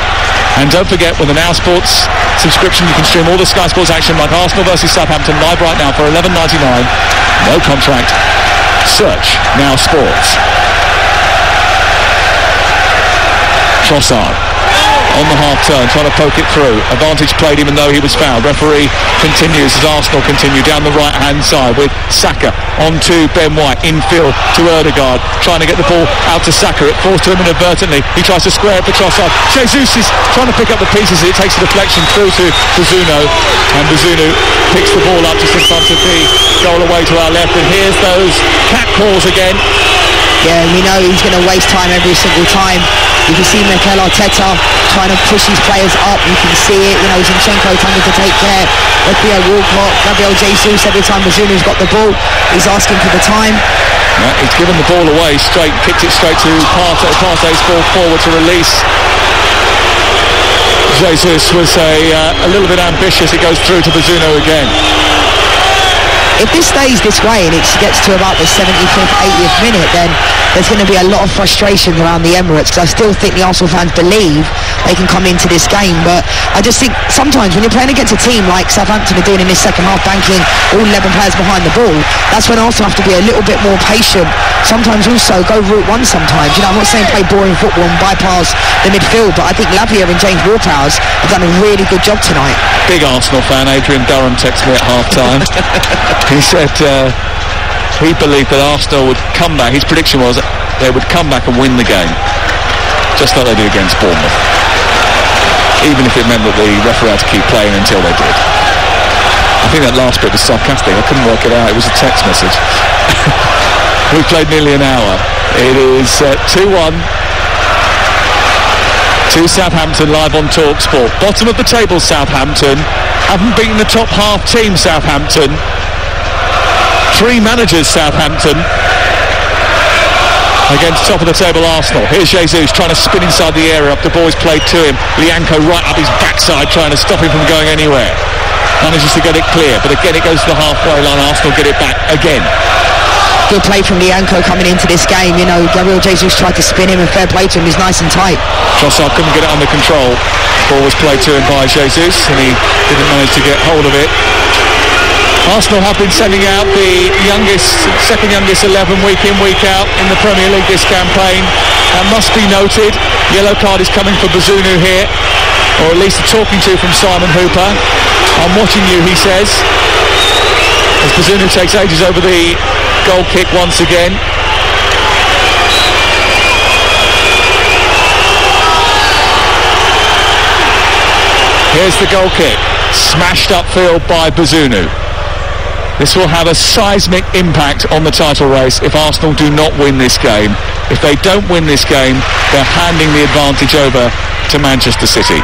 Speaker 1: And don't forget, with the Now Sports subscription, you can stream all the Sky Sports action like Arsenal versus Southampton live right now for $11.99. No contract. Search Now Sports. Trossard on the half-turn, trying to poke it through. Advantage played even though he was fouled. Referee continues as Arsenal continue down the right-hand side with Saka on to Ben White, infield to Ødegaard, trying to get the ball out to Saka. It falls to him inadvertently. He tries to square it for Trossard. Jesus is trying to pick up the pieces. It takes a deflection through to Bazunu, and Bazunu picks the ball up just in front of the goal away to our left. And here's those cat calls again.
Speaker 2: Yeah, we know he's going to waste time every single time. You can see Mikel Arteta trying to push his players up. You can see it, Zinchenko trying to take care of Theo Walcott, Gabriel Jesus. Every time Bazunu's got the ball, he's asking for the time.
Speaker 1: Yeah, he's given the ball away straight, kicked it straight to Partey. Partey's ball forward to release. Jesus was a little bit ambitious. It goes through to Bazunu again.
Speaker 2: If this stays this way and it gets to about the 75th, 80th minute, then there's going to be a lot of frustration around the Emirates, because I still think the Arsenal fans believe they can come into this game. But I just think sometimes when you're playing against a team like Southampton are doing in this second half, banking all 11 players behind the ball, that's when Arsenal have to be a little bit more patient. Sometimes also go route one sometimes. I'm not saying play boring football and bypass the midfield, but I think Lavia and James Ward-Prowse have done a really good job tonight.
Speaker 1: Big Arsenal fan Adrian Durham texted me at half-time. He said he believed that Arsenal would come back. His prediction was they would come back and win the game, just like they did against Bournemouth, even if it meant that the referee had to keep playing until they did. I think that last bit was sarcastic. I couldn't work it out. It was a text message. We played nearly an hour. It is 2-1 to Southampton live on Talksport. Bottom of the table, Southampton. Haven't beaten the top half team, Southampton. 3 managers, Southampton, against top of the table Arsenal. Here's Jesus trying to spin inside the area. Up the ball is played to him. Lianco right up his backside, trying to stop him from going anywhere. Manages to get it clear, but again it goes to the halfway line. Arsenal get it back again.
Speaker 2: Good play from Lianco coming into this game. Gabriel Jesus tried to spin him, and fair play to him. He's nice and tight.
Speaker 1: Trossard couldn't get it under control. Ball was played to him by Jesus, and he didn't manage to get hold of it. Arsenal have been sending out the second youngest 11 week in, week out in the Premier League this campaign. That must be noted. Yellow card is coming for Bazunu here, or at least a talking to from Simon Hooper. I'm watching you, he says, as Bazunu takes ages over the goal kick once again. Here's the goal kick, smashed upfield by Bazunu. This will have a seismic impact on the title race if Arsenal do not win this game. If they don't win this game, they're handing the advantage over to Manchester City.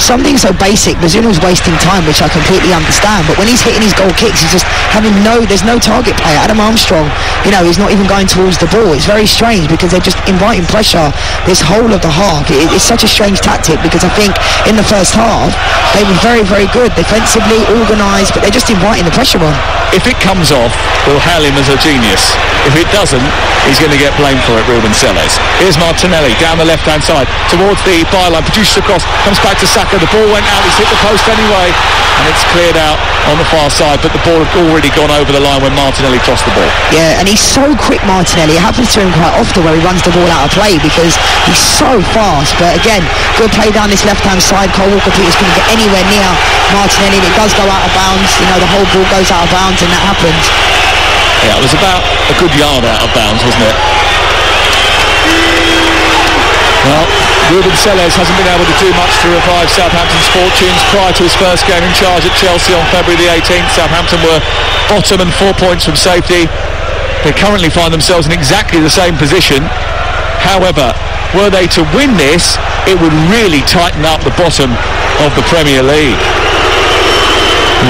Speaker 2: Something so basic, Bazunu's wasting time, which I completely understand, but when he's hitting his goal kicks, he's just there's no target player. Adam Armstrong, he's not even going towards the ball. It's very strange because they're just inviting pressure this whole of the half. It's such a strange tactic, because I think in the first half they were very, very good defensively, organised, but they're just inviting the pressure on.
Speaker 1: If it comes off, we'll hail him as a genius. If it doesn't, he's going to get blamed for it, Ruben Selles. Here's Martinelli down the left-hand side towards the byline, produces a cross, comes back to Saka. The ball went out, he's hit the post anyway, and it's cleared out on the far side, but the ball had already gone over the line when Martinelli crossed the ball.
Speaker 2: Yeah, and he's so quick, Martinelli. It happens to him quite often where he runs the ball out of play because he's so fast. But again, good play down this left-hand side. Cole Walker-Peters couldn't get anywhere near Martinelli, and it does go out of bounds. The whole ball goes out of bounds, and that happens.
Speaker 1: Yeah, it was about a good yard out of bounds, wasn't it? Well, Ruben Selles hasn't been able to do much to revive Southampton's fortunes. Prior to his first game in charge at Chelsea on February the 18th, Southampton were bottom and 4 points from safety. They currently find themselves in exactly the same position. However, were they to win this, it would really tighten up the bottom of the Premier League.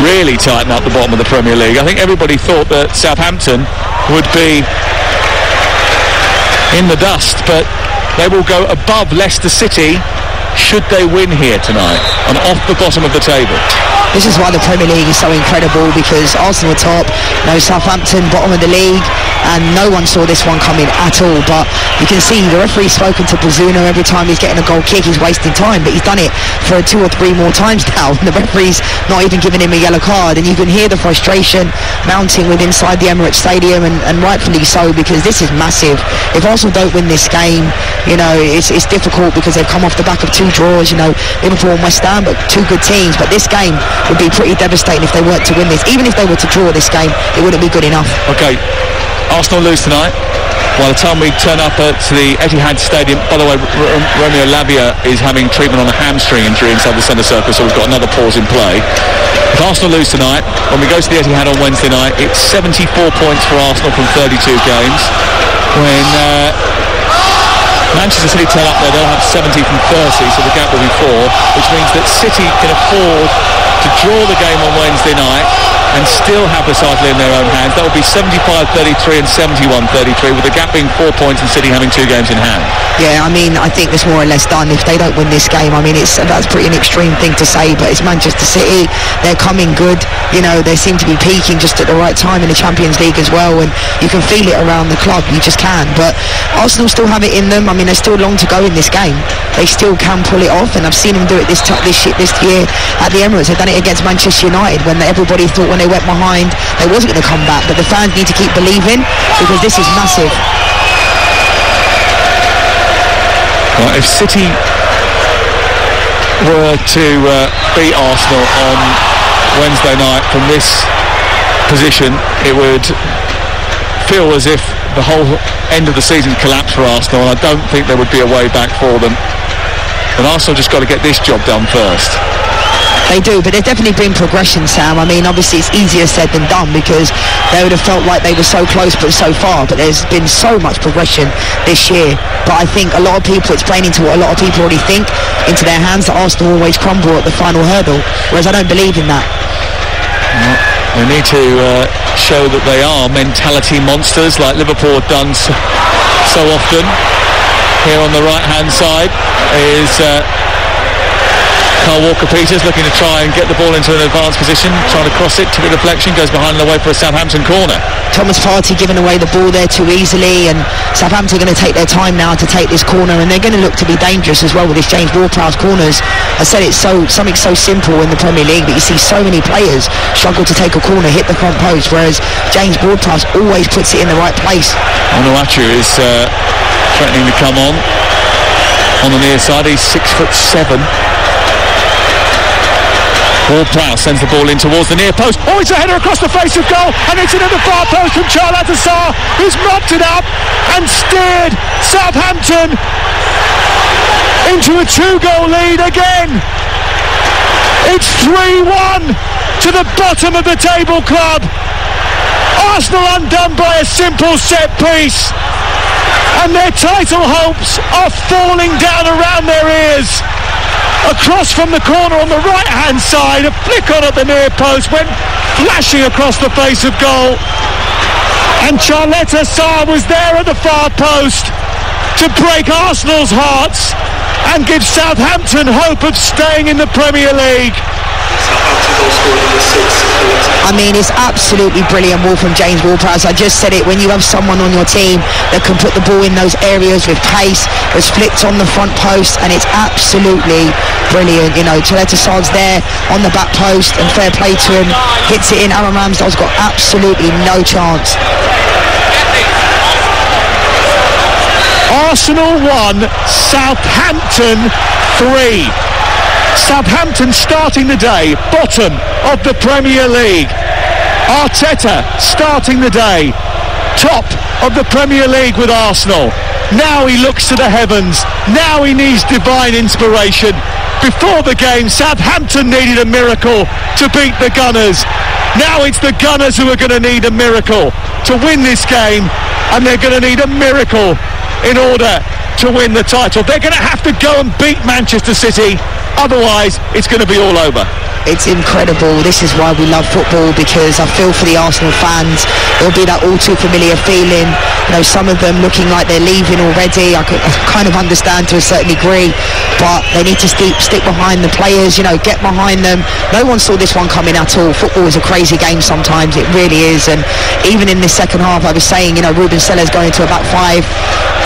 Speaker 1: Really tighten up the bottom of the Premier League. I think everybody thought that Southampton would be in the dust, but they will go above Leicester City should they win here tonight and off the bottom of the table.
Speaker 2: This is why the Premier League is so incredible, because Arsenal top, Southampton bottom of the league, and no one saw this one coming at all. But you can see the referee's spoken to Bazunu every time he's getting a goal kick. He's wasting time, but he's done it for 2 or 3 more times now, and the referee's not even giving him a yellow card. And you can hear the frustration mounting with inside the Emirates Stadium, and rightfully so, because this is massive. If Arsenal don't win this game, it's difficult, because they've come off the back of 2 draws, Liverpool and West Ham, but 2 good teams. But this game would be pretty devastating if they weren't to win this. Even if they were to draw this game, it wouldn't be good enough.
Speaker 1: Okay, Arsenal lose tonight. By the time we turn up at the Etihad Stadium, by the way, Romeo Lavia is having treatment on a hamstring injury inside the centre circle, so we've got another pause in play. If Arsenal lose tonight, when we go to the Etihad on Wednesday night, it's 74 points for Arsenal from 32 games. When Manchester City turn up there, they'll have 70 from 30, so the gap will be 4, which means that City can afford to draw the game on Wednesday night and still have the title in their own hands. That would be 75-33 and 71-33, with the gap being 4 points and City having 2 games in hand.
Speaker 2: Yeah, I think it's more or less done if they don't win this game. That's pretty an extreme thing to say, but it's Manchester City. They're coming good. They seem to be peaking just at the right time in the Champions League as well, and you can feel it around the club. You just can. But Arsenal still have it in them. There's still long to go in this game. They still can pull it off, and I've seen them do it this year at the Emirates. They've done it against Manchester United when everybody thought when they went behind they wasn't going to come back, but the fans need to keep believing, because this is massive.
Speaker 1: Well, if City were to beat Arsenal on Wednesday night from this position, it would feel as if the whole end of the season collapsed for Arsenal, and I don't think there would be a way back for them. And Arsenal just got to get this job done first.
Speaker 2: They do, but there's definitely been progression, Sam. Obviously it's easier said than done, because they would have felt like they were so close but so far, but there's been so much progression this year. But I think a lot of people, it's playing into what a lot of people already think into their hands, that Arsenal always crumble at the final hurdle, whereas I don't believe in that.
Speaker 1: They need to show that they are mentality monsters, like Liverpool have done so often. Here on the right hand side is Kyle Walker-Peters looking to try and get the ball into an advanced position, trying to cross it to the deflection, goes behind and away for a Southampton corner.
Speaker 2: Thomas Partey giving away the ball there too easily, and Southampton are going to take their time now to take this corner, and they're going to look to be dangerous as well with this James Ward-Prowse corners. I said it's something so simple in the Premier League, but you see so many players struggle to take a corner, hit the front post, whereas James Ward-Prowse always puts it in the right place.
Speaker 1: Onuachu is threatening to come on the near side. He's 6'7". Ward-Prowse sends the ball in towards the near post. Oh, it's a header across the face of goal, and it's into the far post from Charlotte Sarr, who's mopped it up and steered Southampton into a 2-goal lead again. It's 3-1 to the bottom of the table club. Arsenal undone by a simple set piece, and their title hopes are falling down around their ears. Across from the corner on the right hand side, a flick on at the near post, went flashing across the face of goal, and Charlotte Sarr was there at the far post to break Arsenal's hearts and give Southampton hope of staying in the Premier League.
Speaker 2: It's absolutely brilliant ball from James Ward-Prowse. I just said it, when you have someone on your team that can put the ball in those areas with pace, there's flicks on the front post, and it's absolutely brilliant. Charlotte Sarr's there on the back post, and fair play to him, hits it in. Aaron Ramsdale's got absolutely no chance.
Speaker 1: Arsenal 1, Southampton 3. Southampton starting the day bottom of the Premier League. Arteta starting the day top of the Premier League with Arsenal. Now he looks to the heavens. Now he needs divine inspiration. Before the game, Southampton needed a miracle to beat the Gunners. Now it's the Gunners who are going to need a miracle to win this game, and they're going to need a miracle in order to win the title. They're going to have to go and beat Manchester City, otherwise it's going to be all over.
Speaker 2: It's incredible. This is why we love football, because I feel for the Arsenal fans. There'll be that all too familiar feeling, you know, some of them looking like they're leaving already. I kind of understand to a certain degree, but they need to stick behind the players, you know, get behind them. No one saw this one coming at all. Football is a crazy game sometimes, it really is. And even in this second half, I was saying, you know, Ruben Sellers going to a back five,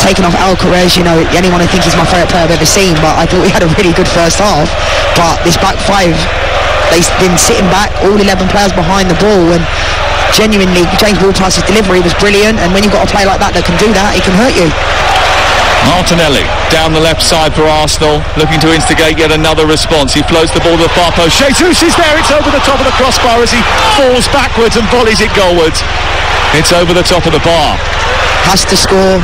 Speaker 2: taking off Alcaraz, you know, anyone I think he's my favourite player I've ever seen, but I thought we had a really good first half. But this back five, they've been sitting back, all 11 players behind the ball, and genuinely James Ward-Prowse's delivery was brilliant, and when you've got a player like that can do that, it can hurt you.
Speaker 1: Martinelli down the left side for Arsenal, looking to instigate yet another response. He floats the ball to the far post. Jesus is there, it's over the top of the crossbar as he falls backwards and volleys it goalwards. It's over the top of the bar.
Speaker 2: Has to score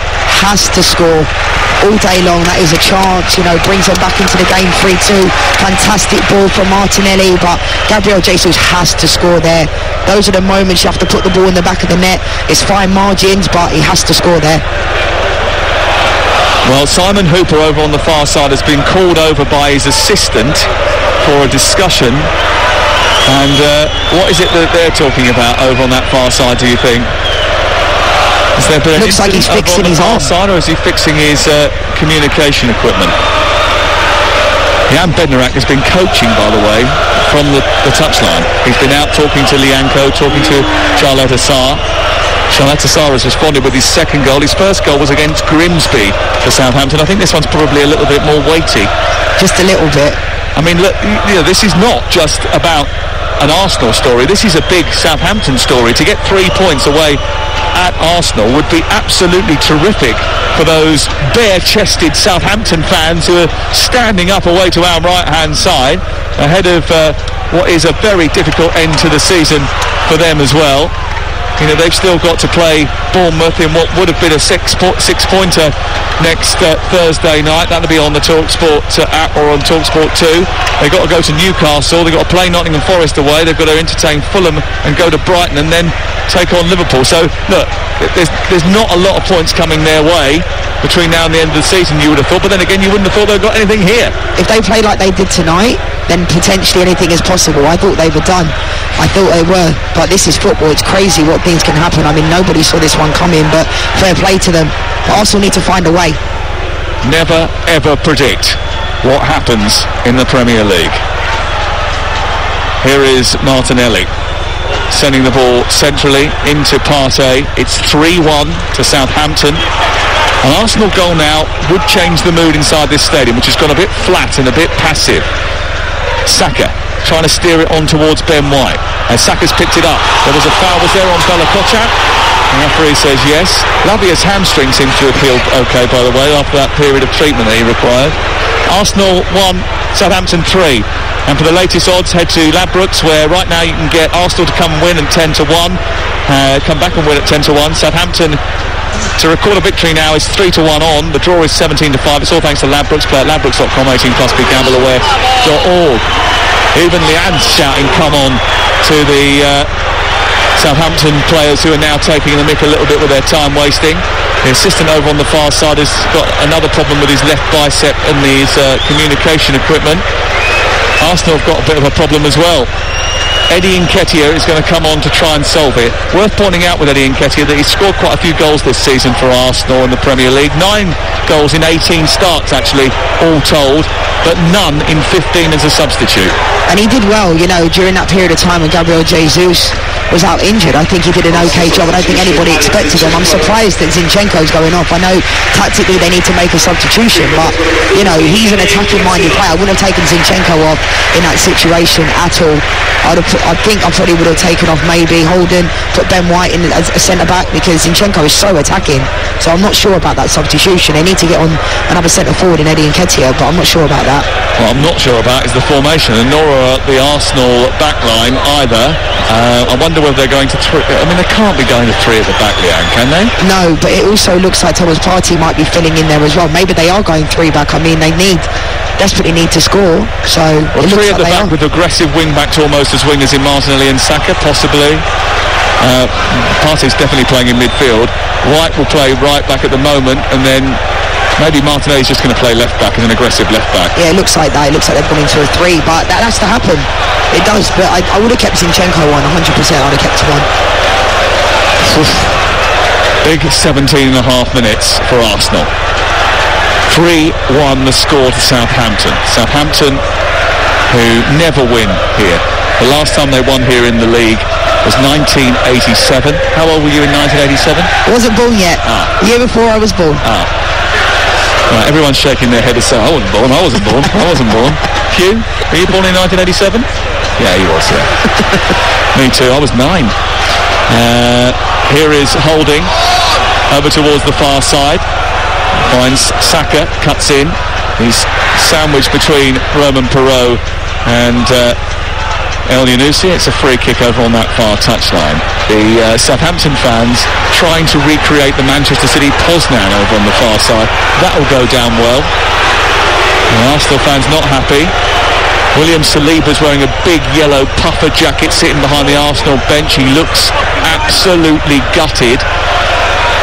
Speaker 2: all day long. That is a chance, you know, brings them back into the game 3-2. Fantastic ball from Martinelli, but Gabriel Jesus has to score there. Those are the moments you have to put the ball in the back of the net. It's fine margins, but he has to score there.
Speaker 1: Well, Simon Hooper over on the far side has been called over by his assistant for a discussion. And what is it that they're talking about over on that far side, do you think?
Speaker 2: Looks like he's fixing his arm.
Speaker 1: Side, or is he fixing his communication equipment? Jan Bednarak has been coaching, by the way, from the touchline. He's been out talking to Lianco, talking to Charlotte Assar. Charlotte Assar has responded with his second goal. His first goal was against Grimsby for Southampton. I think this one's probably a little bit more weighty.
Speaker 2: Just a little bit.
Speaker 1: I mean, look, you know, this is not just about an Arsenal story. This is a big Southampton story. To get 3 points away at Arsenal would be absolutely terrific for those bare-chested Southampton fans who are standing up away to our right-hand side ahead of what is a very difficult end to the season for them as well. You know, they've still got to play Bournemouth in what would have been a six-pointer next Thursday night. That'll be on the Talksport app or on Talksport 2. They've got to go to Newcastle. They've got to play Nottingham Forest away. They've got to entertain Fulham and go to Brighton and then take on Liverpool. So, look, there's not a lot of points coming their way between now and the end of the season, you would have thought. But then again, you wouldn't have thought they've got anything here.
Speaker 2: If they play like they did tonight, then potentially anything is possible. I thought they were done. I thought they were. But this is football. It's crazy what things can happen. I mean, nobody saw this one coming, but fair play to them. But Arsenal need to find a way.
Speaker 1: Never, ever predict what happens in the Premier League. Here is Martinelli sending the ball centrally into Partey. It's 3-1 to Southampton. An Arsenal goal now would change the mood inside this stadium, which has gone a bit flat and a bit passive. Saka trying to steer it on towards Ben White, and Saka's picked it up. There was a foul, was there, on Bella Kotchap? The referee says yes. Lavia's hamstring seems to have healed okay, by the way, after that period of treatment that he required. Arsenal 1, Southampton 3. And for the latest odds, head to Ladbrokes, where right now you can get Arsenal to come and win at 10-1, come back and win at 10-1. Southampton to record a victory now is 3-1 on. The draw is 17-5. It's all thanks to Ladbrokes. Play at ladbrokes.com, 18+, begambleaware.org. Even Leanne's shouting come on to the Southampton players who are now taking the mick a little bit with their time wasting. The assistant over on the far side has got another problem with his left bicep and his communication equipment. Arsenal have got a bit of a problem as well. Eddie Nketiah is going to come on to try and solve it. Worth pointing out with Eddie Nketiah that he's scored quite a few goals this season for Arsenal in the Premier League. 9 goals in 18 starts, actually, all told, but none in 15 as a substitute.
Speaker 2: And he did well, you know, during that period of time when Gabriel Jesus was out injured. I think he did an okay job. I don't think anybody expected him. I'm surprised that Zinchenko's going off. I know tactically they need to make a substitution, but, you know, he's an attacking-minded player. I wouldn't have taken Zinchenko off in that situation at all. I think I probably would have taken off maybe Holden, put Ben White in as a centre-back, because Zinchenko is so attacking. So I'm not sure about that substitution. They need to get on another centre-forward in Eddie Nketiah, but I'm not sure about that.
Speaker 1: What I'm not sure about is the formation, and nor are the Arsenal backline either. I wonder whether they're going to I mean, they can't be going to 3 at the back, Leanne, can they?
Speaker 2: No, but it also looks like Thomas Partey might be filling in there as well. Maybe they are going 3 back. I mean, they desperately need to score. So
Speaker 1: well, 3 at the back with aggressive wing backs almost as wingers in Martinelli and Saka, possibly. Partey's definitely playing in midfield. White will play right back at the moment, and then Maybe Martinelli's just going to play left back as an aggressive left back.
Speaker 2: Yeah, it looks like that. It looks like they've gone into a 3, but that has to happen. It does, but I would have kept Zinchenko on, 100%. I'd have kept him on.
Speaker 1: Big 17 and a half minutes for Arsenal. 3-1 the score to Southampton. Southampton, who never win here. The last time they won here in the league was 1987. How old were you in 1987?
Speaker 2: I wasn't born yet. The year before I was born.
Speaker 1: Right, everyone's shaking their head and saying, I wasn't born. Hugh, were you born in 1987? Yeah, he was, yeah. Me too, I was 9. Here is Holding over towards the far side. Finds Saka, cuts in. He's sandwiched between Roman Perraud and El Yunusi. It's a free kick over on that far touchline. The Southampton fans trying to recreate the Manchester City Poznan over on the far side. That'll go down well. The Arsenal fans not happy. William Saliba's wearing a big yellow puffer jacket sitting behind the Arsenal bench. He looks absolutely gutted.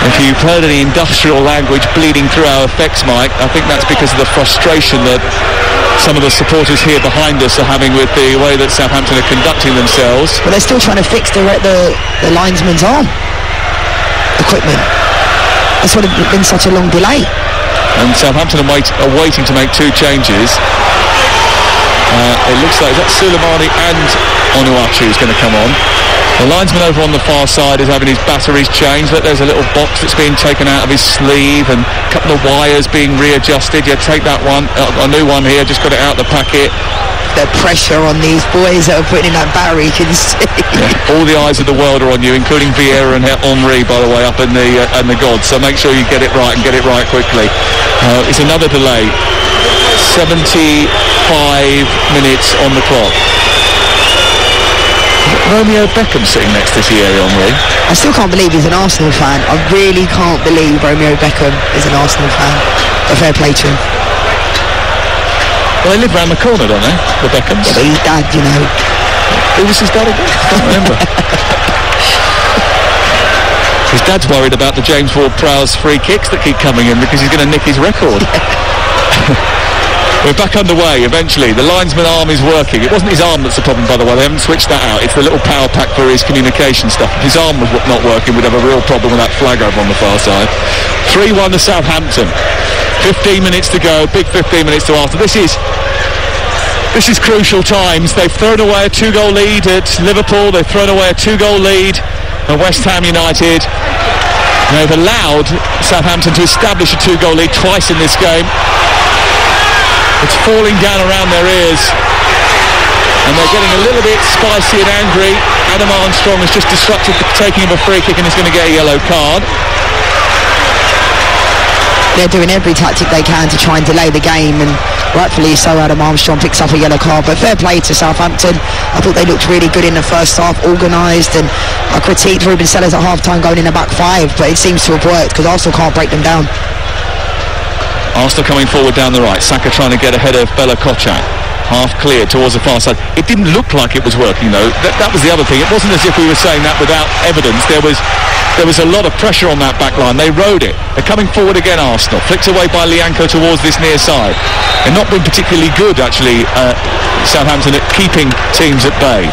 Speaker 1: If you've heard any industrial language bleeding through our effects mic, I think that's because of the frustration that some of the supporters here behind us are having with the way that Southampton are conducting themselves.
Speaker 2: But they're still trying to fix the linesman's arm equipment. That's what it's been such a long delay.
Speaker 1: And Southampton are waiting to make 2 changes. It looks like that Suleimani and Onuachu is going to come on. The linesman over on the far side is having his batteries changed. Look, there's a little box that's being taken out of his sleeve and a couple of wires being readjusted. Yeah, take that one. A new one here, just got it out of the packet.
Speaker 2: The pressure on these boys that are putting in that battery, you can see.
Speaker 1: Yeah, all the eyes of the world are on you, including Vieira and Henry, by the way, up in the gods. So make sure you get it right and get it right quickly. It's another delay. 75 minutes on the clock. Romeo Beckham sitting next to Thierry Henry.
Speaker 2: I still can't believe he's an Arsenal fan. I really can't believe Romeo Beckham is an Arsenal fan. But fair play to him.
Speaker 1: Well, they live round the corner, don't they? The Beckhams.
Speaker 2: Yeah, but his dad, you know.
Speaker 1: Who was his dad again? I can't remember. His dad's worried about the James Ward-Prowse free kicks that keep coming in because he's going to nick his record. We're back underway eventually. The linesman arm is working. It wasn't his arm that's the problem, by the way. They haven't switched that out. It's the little power pack for his communication stuff. If his arm was not working, we'd have a real problem with that flag over on the far side. 3-1 to Southampton. 15 minutes to go. Big 15 minutes to Arsenal. This is crucial times. They've thrown away a 2-goal lead at Liverpool. They've thrown away a 2-goal lead at West Ham United. They've allowed Southampton to establish a 2-goal lead twice in this game. It's falling down around their ears and they're getting a little bit spicy and angry. Adam Armstrong has just disrupted the taking of a free kick and is going to get a yellow card.
Speaker 2: They're doing every tactic they can to try and delay the game, and rightfully so. Adam Armstrong picks up a yellow card, but fair play to Southampton. I thought they looked really good in the first half, organised, and I critiqued Ruben Sellers at half-time going in a back 5, but it seems to have worked because Arsenal can't break them down.
Speaker 1: Arsenal coming forward down the right. Saka trying to get ahead of Bella Kotchak. Half clear towards the far side. It didn't look like it was working though. That was the other thing. It wasn't as if we were saying that without evidence. There was a lot of pressure on that back line. They rode it. They're coming forward again, Arsenal. Flicked away by Lianco towards this near side. They've not been particularly good actually, Southampton, at keeping teams at bay.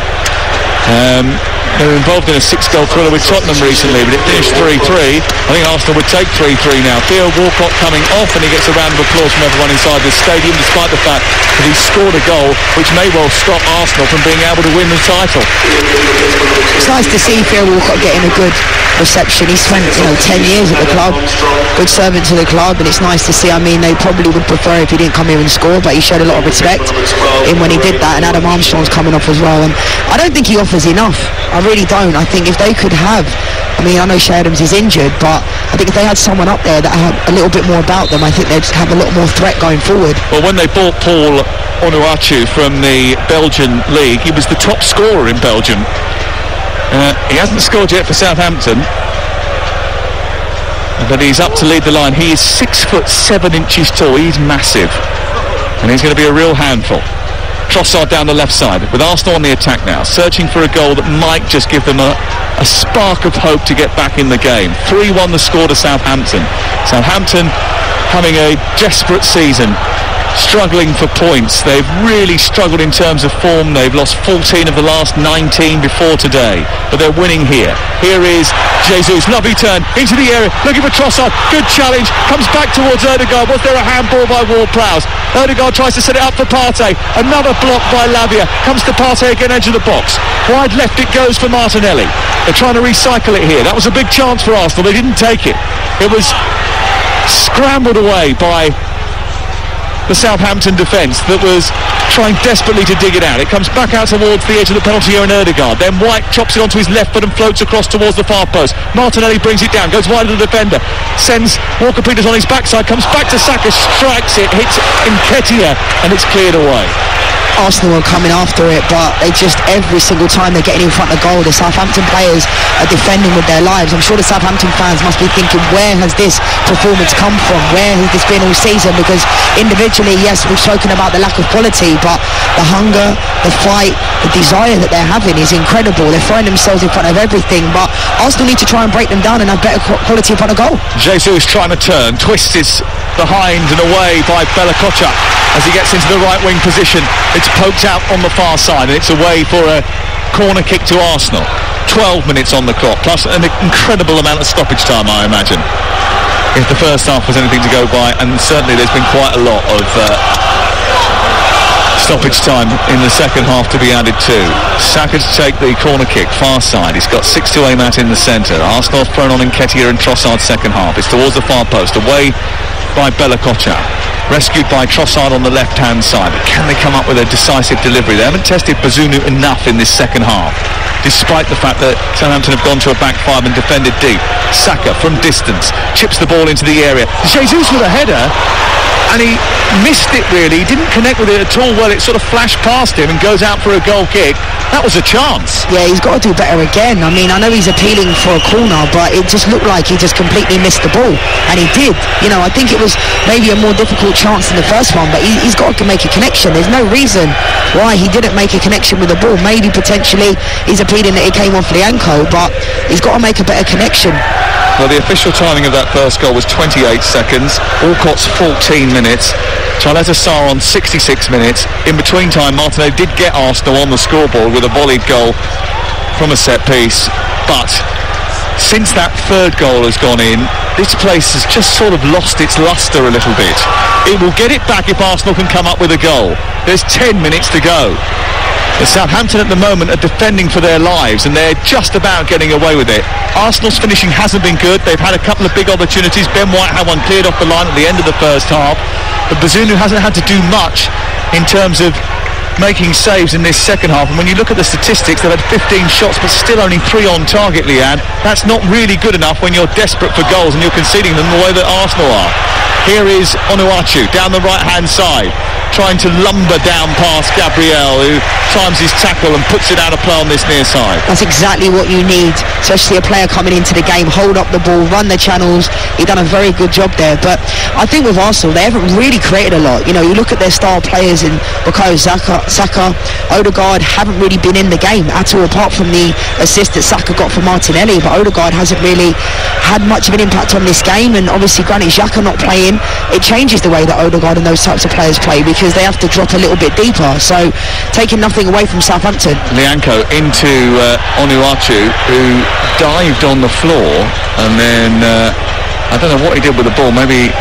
Speaker 1: They were involved in a 6-goal thriller with Tottenham recently, but it finished 3-3. I think Arsenal would take 3-3 now. Theo Walcott coming off, and he gets a round of applause from everyone inside the stadium, despite the fact that he scored a goal which may well stop Arsenal from being able to win the title.
Speaker 2: It's nice to see Theo Walcott getting a good reception. He spent 10 years at the club, good servant to the club, and it's nice to see. I mean, they probably would prefer if he didn't come here and score, but he showed a lot of respect in when he did that, and Adam Armstrong's coming off as well, and I don't think he offers enough. I really don't. I think if they could have, I mean, I know Shea Adams is injured, but I think if they had someone up there that had a little bit more about them, I think they'd have a lot more threat going forward.
Speaker 1: Well, when they bought Paul Onuachu from the Belgian league, he was the top scorer in Belgium. He hasn't scored yet for Southampton, but he's up to lead the line. He is 6'7" tall. He's massive, and he's going to be a real handful. Trossard down the left side with Arsenal on the attack now, searching for a goal that might just give them a spark of hope to get back in the game. 3-1 the score to Southampton. Southampton having a desperate season, struggling for points. They've really struggled in terms of form. They've lost 14 of the last 19 before today, but they're winning here. Here is Jesus, lovely turn into the area, looking for Trossard, good challenge, comes back towards Ødegaard. Was there a handball by Ward-Prowse? Ødegaard tries to set it up for Partey, another block by Lavia, comes to Partey again, edge of the box, wide left it goes for Martinelli. They're trying to recycle it here. That was a big chance for Arsenal, they didn't take it. It was scrambled away by the Southampton defence that was trying desperately to dig it out. It comes back out towards the edge of the penalty area in Ødegaard. Then White chops it onto his left foot and floats across towards the far post. Martinelli brings it down, goes wide of the defender, sends Walker-Peters on his backside, comes back to Saka, strikes it, hits Nketiah, and it's cleared away.
Speaker 2: Arsenal are coming after it, but they just, every single time they're getting in front of goal, the Southampton players are defending with their lives. I'm sure the Southampton fans must be thinking, where has this performance come from? Where has this been all season? Because individually, yes, we've spoken about the lack of quality, but the hunger, the fight, the desire that they're having is incredible. They're throwing themselves in front of everything, but Arsenal need to try and break them down and have better quality in front of goal.
Speaker 1: Jesus trying to turn, twists his behind and away by Bella Kotchap as he gets into the right wing position. It's poked out on the far side and it's away for a corner kick to Arsenal. 12 minutes on the clock, plus an incredible amount of stoppage time, I imagine, if the first half was anything to go by, and certainly there's been quite a lot of stoppage time in the second half to be added to. Saka to take the corner kick, far side. He's got 6 to aim at in the centre. Arsenal have thrown on Nketiah and Trossard second half. It's towards the far post, away by Bella Kotchap, rescued by Trossard on the left-hand side. But can they come up with a decisive delivery? They haven't tested Bazunu enough in this second half, despite the fact that Southampton have gone to a back five and defended deep. Saka from distance chips the ball into the area. Jesus with a header, and he missed it really. He didn't connect with it at all. Well, it sort of flashed past him and goes out for a goal kick. That was a chance.
Speaker 2: Yeah, he's got to do better again. I mean, I know he's appealing for a corner, but it just looked like he just completely missed the ball, and he did. You know, I think it was maybe a more difficult chance than the first one, but he's got to make a connection. There's no reason why he didn't make a connection with the ball. Maybe potentially he's appealing that it came off the ankle, but he's got to make a better connection.
Speaker 1: Well, the official timing of that first goal was 28 seconds. Walcott's 14 minutes. Charletta Sarr on 66 minutes. In between time, Martinelli did get Arsenal on the scoreboard with a volleyed goal from a set piece. But since that third goal has gone in, this place has just sort of lost its lustre a little bit. It will get it back if Arsenal can come up with a goal. There's 10 minutes to go. The Southampton at the moment are defending for their lives and they're just about getting away with it. Arsenal's finishing hasn't been good. They've had a couple of big opportunities. Ben White had one cleared off the line at the end of the first half, but Bazunu hasn't had to do much in terms of making saves in this second half. And when you look at the statistics, they've had 15 shots but still only 3 on target, Leanne. That's not really good enough when you're desperate for goals and you're conceding them the way that Arsenal are. Here is Onuachu down the right hand side, trying to lumber down past Gabriel, who times his tackle and puts it out of play on this near side.
Speaker 2: That's exactly what you need, especially a player coming into the game, hold up the ball, run the channels. He's done a very good job there. But I think with Arsenal, they haven't really created a lot. You know, you look at their star players in Bukayo Saka, Ødegaard haven't really been in the game at all, apart from the assist that Saka got for Martinelli. But Ødegaard hasn't really had much of an impact on this game, and obviously Granit Xhaka not playing, it changes the way that Ødegaard and those types of players play, because they have to drop a little bit deeper. So taking nothing away from Southampton.
Speaker 1: Lianco into Onuachu, who dived on the floor, and then I don't know what he did with the ball. Maybe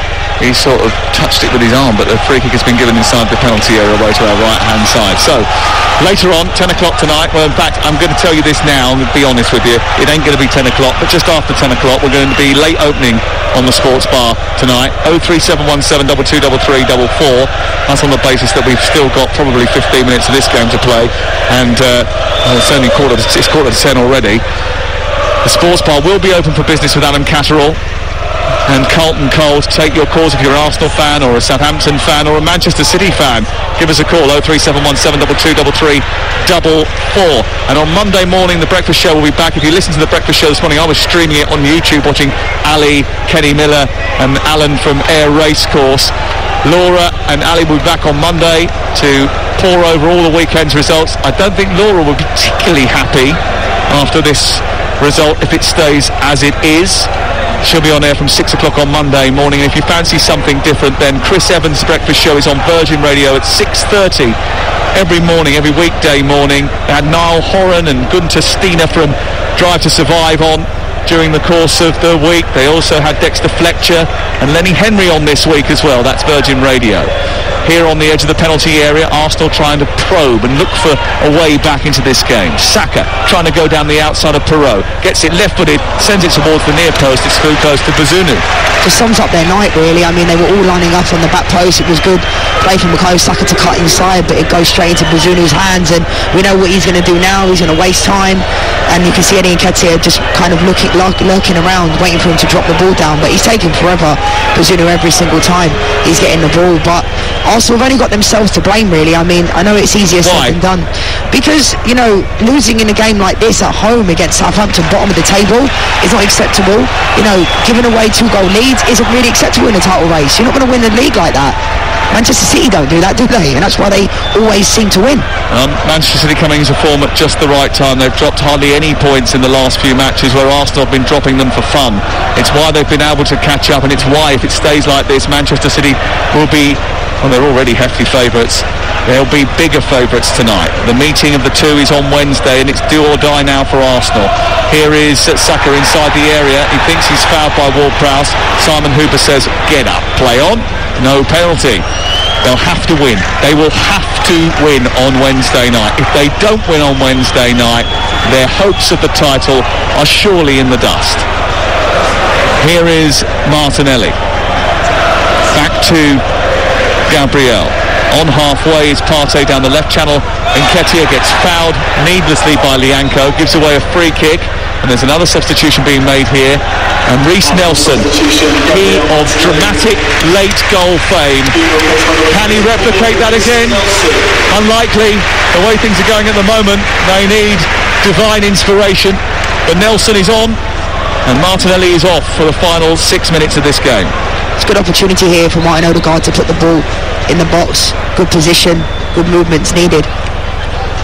Speaker 1: he sort of touched it with his arm, but the free kick has been given inside the penalty area away to our right hand side. So later on, 10 o'clock tonight, well in fact I'm going to tell you this now, I'm going to be honest with you, it ain't going to be 10 o'clock, but just after 10 o'clock we're going to be late opening on the sports bar tonight. 03717 223344. That's on the basis that we've still got probably 15 minutes of this game to play, and it's only quarter to 10 already. The sports bar will be open for business with Adam Catterall and Carlton Cole. Take your calls if you're an Arsenal fan or a Southampton fan or a Manchester City fan. Give us a call, 03717 223344. And on Monday morning the breakfast show will be back. If you listen to the breakfast show this morning, I was streaming it on YouTube, watching Ali, Kenny Miller and Alan from Ayr Racecourse. Laura and Ali will be back on Monday to pour over all the weekend's results. I don't think Laura will be particularly happy after this result if it stays as it is. She'll be on air from 6 o'clock on Monday morning. And if you fancy something different, then Chris Evans' breakfast show is on Virgin Radio at 6:30 every morning, every weekday morning. Had Niall Horan and Gunther Steiner from Drive to Survive on during the course of the week. They also had Dexter Fletcher and Lenny Henry on this week as well. That's Virgin Radio. Here on the edge of the penalty area, Arsenal trying to probe and look for a way back into this game. Saka trying to go down the outside of Perot. Gets it left-footed, sends it towards the near post. It's through post to Bazunu.
Speaker 2: Just sums up their night, really. I mean, they were all lining up on the back post. It was good play from Bukayo Saka to cut inside, but it goes straight into Bazunu's hands, and we know what he's going to do now. He's going to waste time, and you can see Eddie Nketiah just kind of lurking around, waiting for him to drop the ball down, but he's taking forever, Bazunu, every single time he's getting the ball. But Arsenal have only got themselves to blame, really. I mean, I know it's easier said than done, because, you know, losing in a game like this at home against Southampton, bottom of the table, is not acceptable. You know, giving away 2-goal leads isn't really acceptable in a title race. You're not going to win the league like that. Manchester City don't do that, do they? And that's why they always seem to win.
Speaker 1: Manchester City coming into form at just the right time. They've dropped hardly any points in the last few matches, where Arsenal have been dropping them for fun. It's why they've been able to catch up, and it's why, if it stays like this, Manchester City will be, well, they're already hefty favourites. They'll be bigger favourites tonight. The meeting of the two is on Wednesday, and it's do or die now for Arsenal. Here is Saka inside the area. He thinks he's fouled by Ward-Prowse. Simon Hooper says, get up, play on. No penalty. They'll have to win. They will have to win on Wednesday night. If they don't win on Wednesday night, their hopes of the title are surely in the dust. Here is Martinelli. Back to Gabriel. On halfway is Partey down the left channel. Nketiah gets fouled needlessly by Lianco, gives away a free kick, and there's another substitution being made here. And Reece Nelson, he of dramatic late goal fame, can he replicate that again? Unlikely. The way things are going at the moment, they need divine inspiration. But Nelson is on, and Martinelli is off for the final 6 minutes of this game.
Speaker 2: It's a good opportunity here for Martin Odegaard to put the ball in the box. Good position, good movements needed.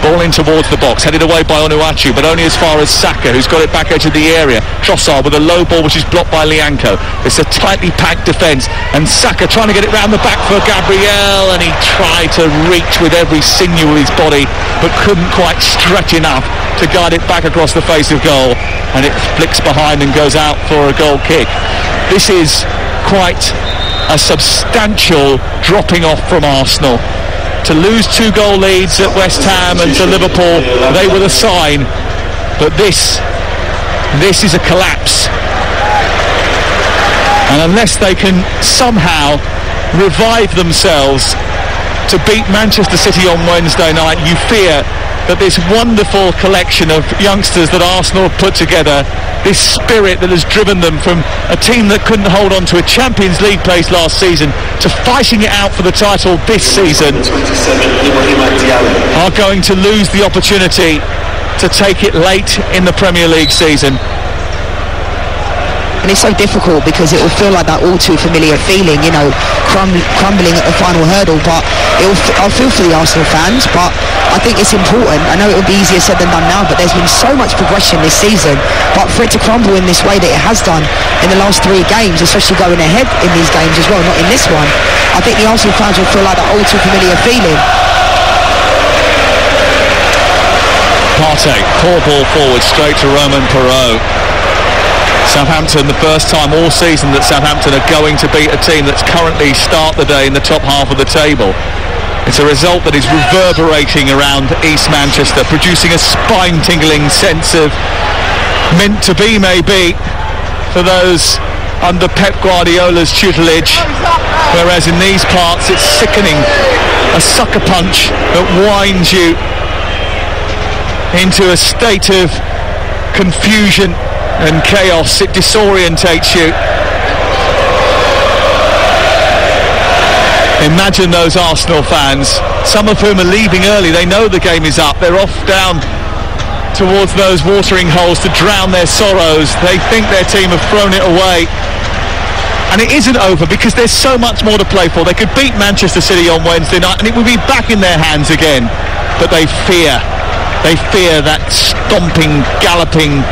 Speaker 1: Ball in towards the box, headed away by Onuachu, but only as far as Saka, who's got it back edge of the area. Trossard with a low ball which is blocked by Lianco. It's a tightly packed defence, and Saka trying to get it round the back for Gabriel, and he tried to reach with every sinew of his body, but couldn't quite stretch enough to guide it back across the face of goal, and it flicks behind and goes out for a goal kick. This is quite a substantial dropping off from Arsenal. To lose 2-goal leads at West Ham and to Liverpool, they were the sign, but this is a collapse. And unless they can somehow revive themselves to beat Manchester City on Wednesday night, you fear that this wonderful collection of youngsters that Arsenal have put together, this spirit that has driven them from a team that couldn't hold on to a Champions League place last season to fighting it out for the title this season, are going to lose the opportunity to take it late in the Premier League season.
Speaker 2: And it's so difficult because it will feel like that all too familiar feeling, you know, crumbling at the final hurdle. But I'll feel for the Arsenal fans, but I think it's important. I know it will be easier said than done now, but there's been so much progression this season. But for it to crumble in this way that it has done in the last 3 games, especially going ahead in these games as well, not in this one, I think the Arsenal fans will feel like that all too familiar feeling.
Speaker 1: Partey, poor ball forward straight to Romain Perot. Southampton, the first time all season that Southampton are going to beat a team that's currently start the day in the top half of the table. It's a result that is reverberating around East Manchester, producing a spine-tingling sense of meant to be, maybe, for those under Pep Guardiola's tutelage, whereas in these parts it's sickening. A sucker punch that winds you into a state of confusion and chaos. It disorientates you. Imagine those Arsenal fans, some of whom are leaving early. They know the game is up. They're off down towards those watering holes to drown their sorrows. They think their team have thrown it away. And it isn't over, because there's so much more to play for. They could beat Manchester City on Wednesday night and it would be back in their hands again. But they fear that stomping, galloping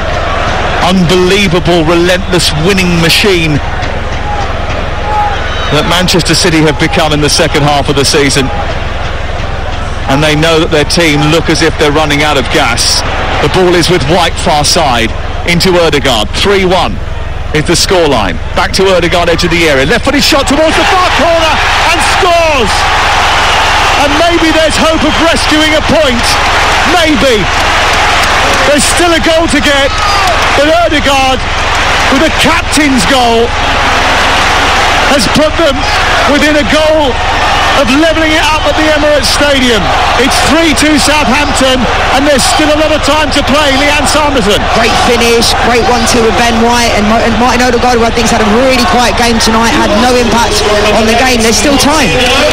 Speaker 1: unbelievable, relentless winning machine that Manchester City have become in the second half of the season. And they know that their team look as if they're running out of gas. The ball is with White far side into Ødegaard. 3-1 is the scoreline. Back to Ødegaard, edge of the area. Left-footed shot towards the far corner and scores. And maybe there's hope of rescuing a point. Maybe. There's still a goal to get. But Ødegaard, with a captain's goal, has put them within a goal of levelling it up at the Emirates Stadium. It's 3-2 Southampton, and there's still a lot of time to play. Leanne Sanderson.
Speaker 2: Great finish, great 1-2 with Ben White, and Martin Ødegaard, who I think has had a really quiet game tonight, had no impact on the game. There's still time.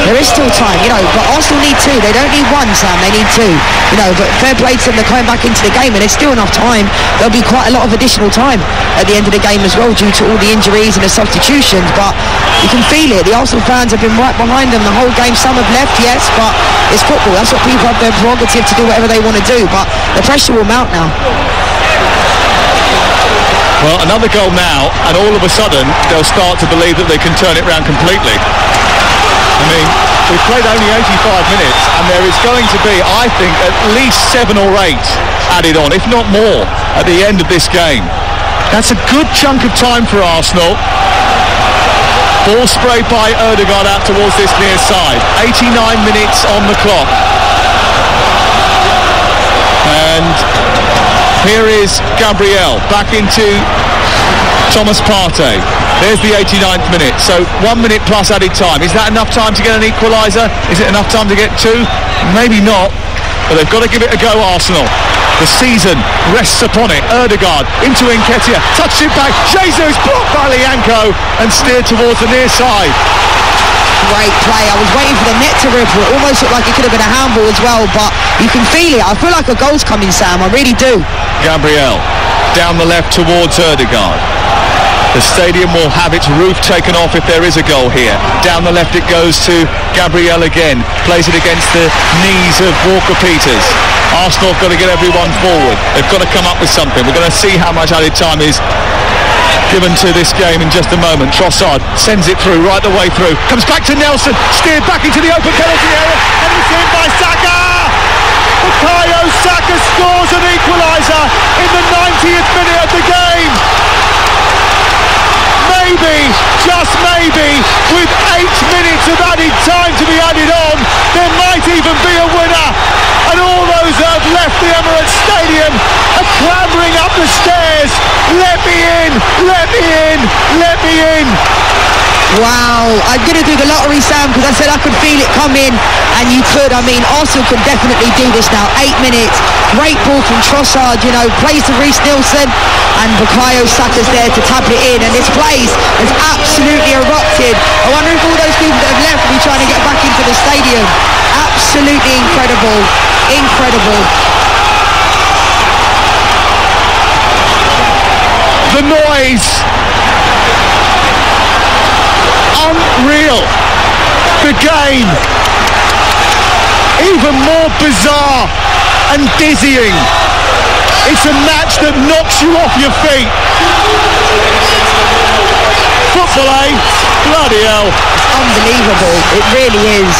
Speaker 2: There is still time, you know, but Arsenal need two. They don't need one, Sam, they need two. You know, but fair play to them, they're coming back into the game, and there's still enough time. There'll be quite a lot of additional time at the end of the game as well, due to all the injuries and the substitutions, but you can feel it. The Arsenal fans have been right behind them the whole game. Some have left, yes, but it's football. That's what people have their prerogative to do whatever they want to do, but the pressure will mount now.
Speaker 1: Well, another goal now, and all of a sudden they'll start to believe that they can turn it around completely. I mean, we've played only 85 minutes, and there is going to be, I think, at least 7 or 8 added on, if not more, at the end of this game. That's a good chunk of time for Arsenal. Ball sprayed by Ødegaard out towards this near side. 89 minutes on the clock. And here is Gabriel back into Thomas Partey. There's the 89th minute. So 1 minute plus added time. Is that enough time to get an equaliser? Is it enough time to get 2? Maybe not. But they've got to give it a go, Arsenal. The season rests upon it. Ødegaard into Nketiah, touched it back. Jesus blocked by Lianco and steered towards the near side.
Speaker 2: Great play. I was waiting for the net to ripple. It almost looked like it could have been a handball as well, but you can feel it. I feel like a goal's coming, Sam. I really do.
Speaker 1: Gabriel down the left towards Ødegaard. The stadium will have its roof taken off if there is a goal here. Down the left it goes to Gabriel again. Plays it against the knees of Walker-Peters. Arsenal have got to get everyone forward. They've got to come up with something. We're going to see how much added time is given to this game in just a moment. Trossard sends it through, right the way through. Comes back to Nelson. Steered back into the open penalty area. And it's in by Saka! Bukayo Saka scores an equaliser in the 90th minute of the game. Maybe, just maybe, with 8 minutes of added time to be added on, there might even be a winner. And all those that have left the Emirates Stadium are clambering up the stairs. Let me in, let me in, let me in.
Speaker 2: Wow, I'm going to do the lottery, Sam, because I said I could feel it coming, and you could. I mean, Arsenal can definitely do this now. 8 minutes, great ball from Trossard, you know, plays to Reece Nelson, and Bukayo Saka's there to tap it in, and this place has absolutely erupted. I wonder if all those people that have left will be trying to get back into the stadium. Absolutely incredible, incredible.
Speaker 1: The noise. Unreal. The game even more bizarre and dizzying. It's a match that knocks you off your feet. Football, eh? Bloody hell.
Speaker 2: Unbelievable. It really is.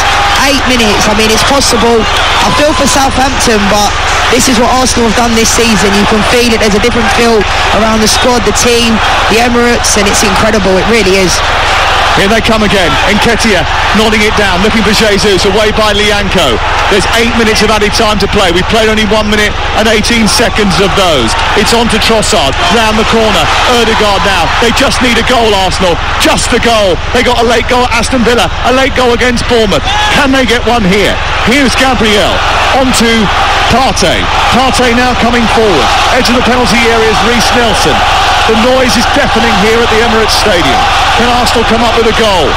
Speaker 2: 8 minutes. I mean, it's possible. I feel for Southampton, but this is what Arsenal have done this season. You can feel it. There's a different feel around the squad, the team, the Emirates, and it's incredible. It really is.
Speaker 1: Here they come again. Nketiah nodding it down, looking for Jesus, away by Lianco. There's 8 minutes of added time to play. We've played only 1 minute and 18 seconds of those. It's on to Trossard, round the corner. Ødegaard now. They just need a goal, Arsenal. Just a goal. They got a late goal at Aston Villa, a late goal against Bournemouth. Can they get one here? Here's Gabriel. On to Partey. Partey now coming forward. Edge of the penalty area is Reece Nelson. The noise is deafening here at the Emirates Stadium. Can Arsenal come up with a goal?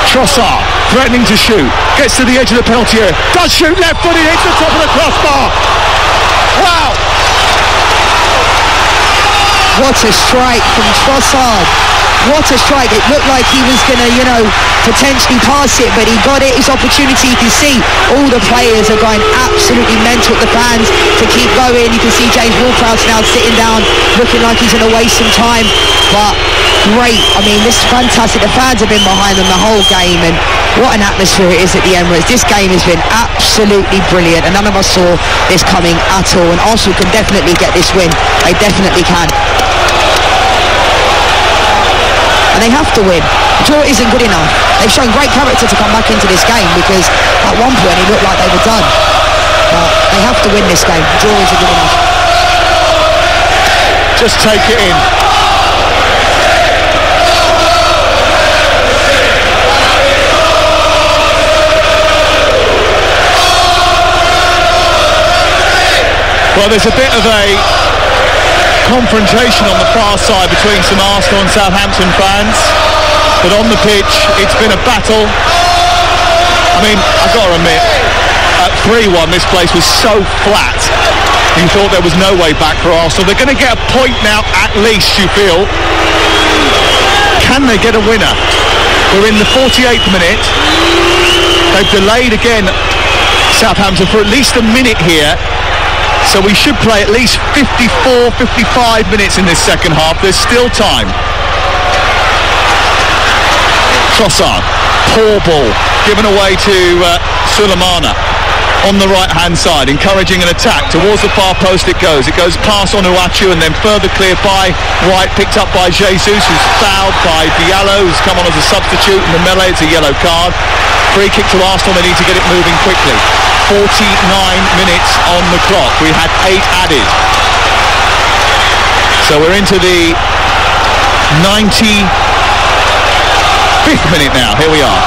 Speaker 1: Trossard threatening to shoot. Gets to the edge of the penalty area. Does shoot left-footed. Hits the top of the crossbar. Wow!
Speaker 2: What a strike from Trossard. what a strike. It looked like he was going to, potentially pass it, but he got it. His opportunity. You can see all the players are going absolutely mental at the fans to keep going. You can see James Ward-Prowse now sitting down, looking like he's going to waste some time, but great. I mean, this is fantastic. The fans have been behind them the whole game, and what an atmosphere it is at the Emirates. This game has been absolutely brilliant, and none of us saw this coming at all, and Arsenal can definitely get this win. They definitely can. And they have to win. Draw isn't good enough. They've shown great character to come back into this game, because at one point it looked like they were done. But they have to win this game. Draw isn't good enough.
Speaker 1: Just take it in. Well, there's a bit of a confrontation on the far side between some Arsenal and Southampton fans, but on the pitch it's been a battle. I mean, I've got to admit, at 3-1 this place was so flat you thought there was no way back for Arsenal. They're going to get a point now at least, you feel. Can they get a winner? We're in the 48th minute. They've delayed again, Southampton, for at least a minute here. So we should play at least 54, 55 minutes in this second half. There's still time. Trossard, poor ball, given away to Sulemana on the right-hand side, encouraging an attack. Towards the far post it goes. It goes past on Uachu and then further cleared by White, picked up by Jesus, who's fouled by Diallo, who's come on as a substitute. In the melee, it's a yellow card. Free kick to Arsenal. They need to get it moving quickly. 49 minutes on the clock. We had 8 added. So we're into the 95th minute now. Here we are.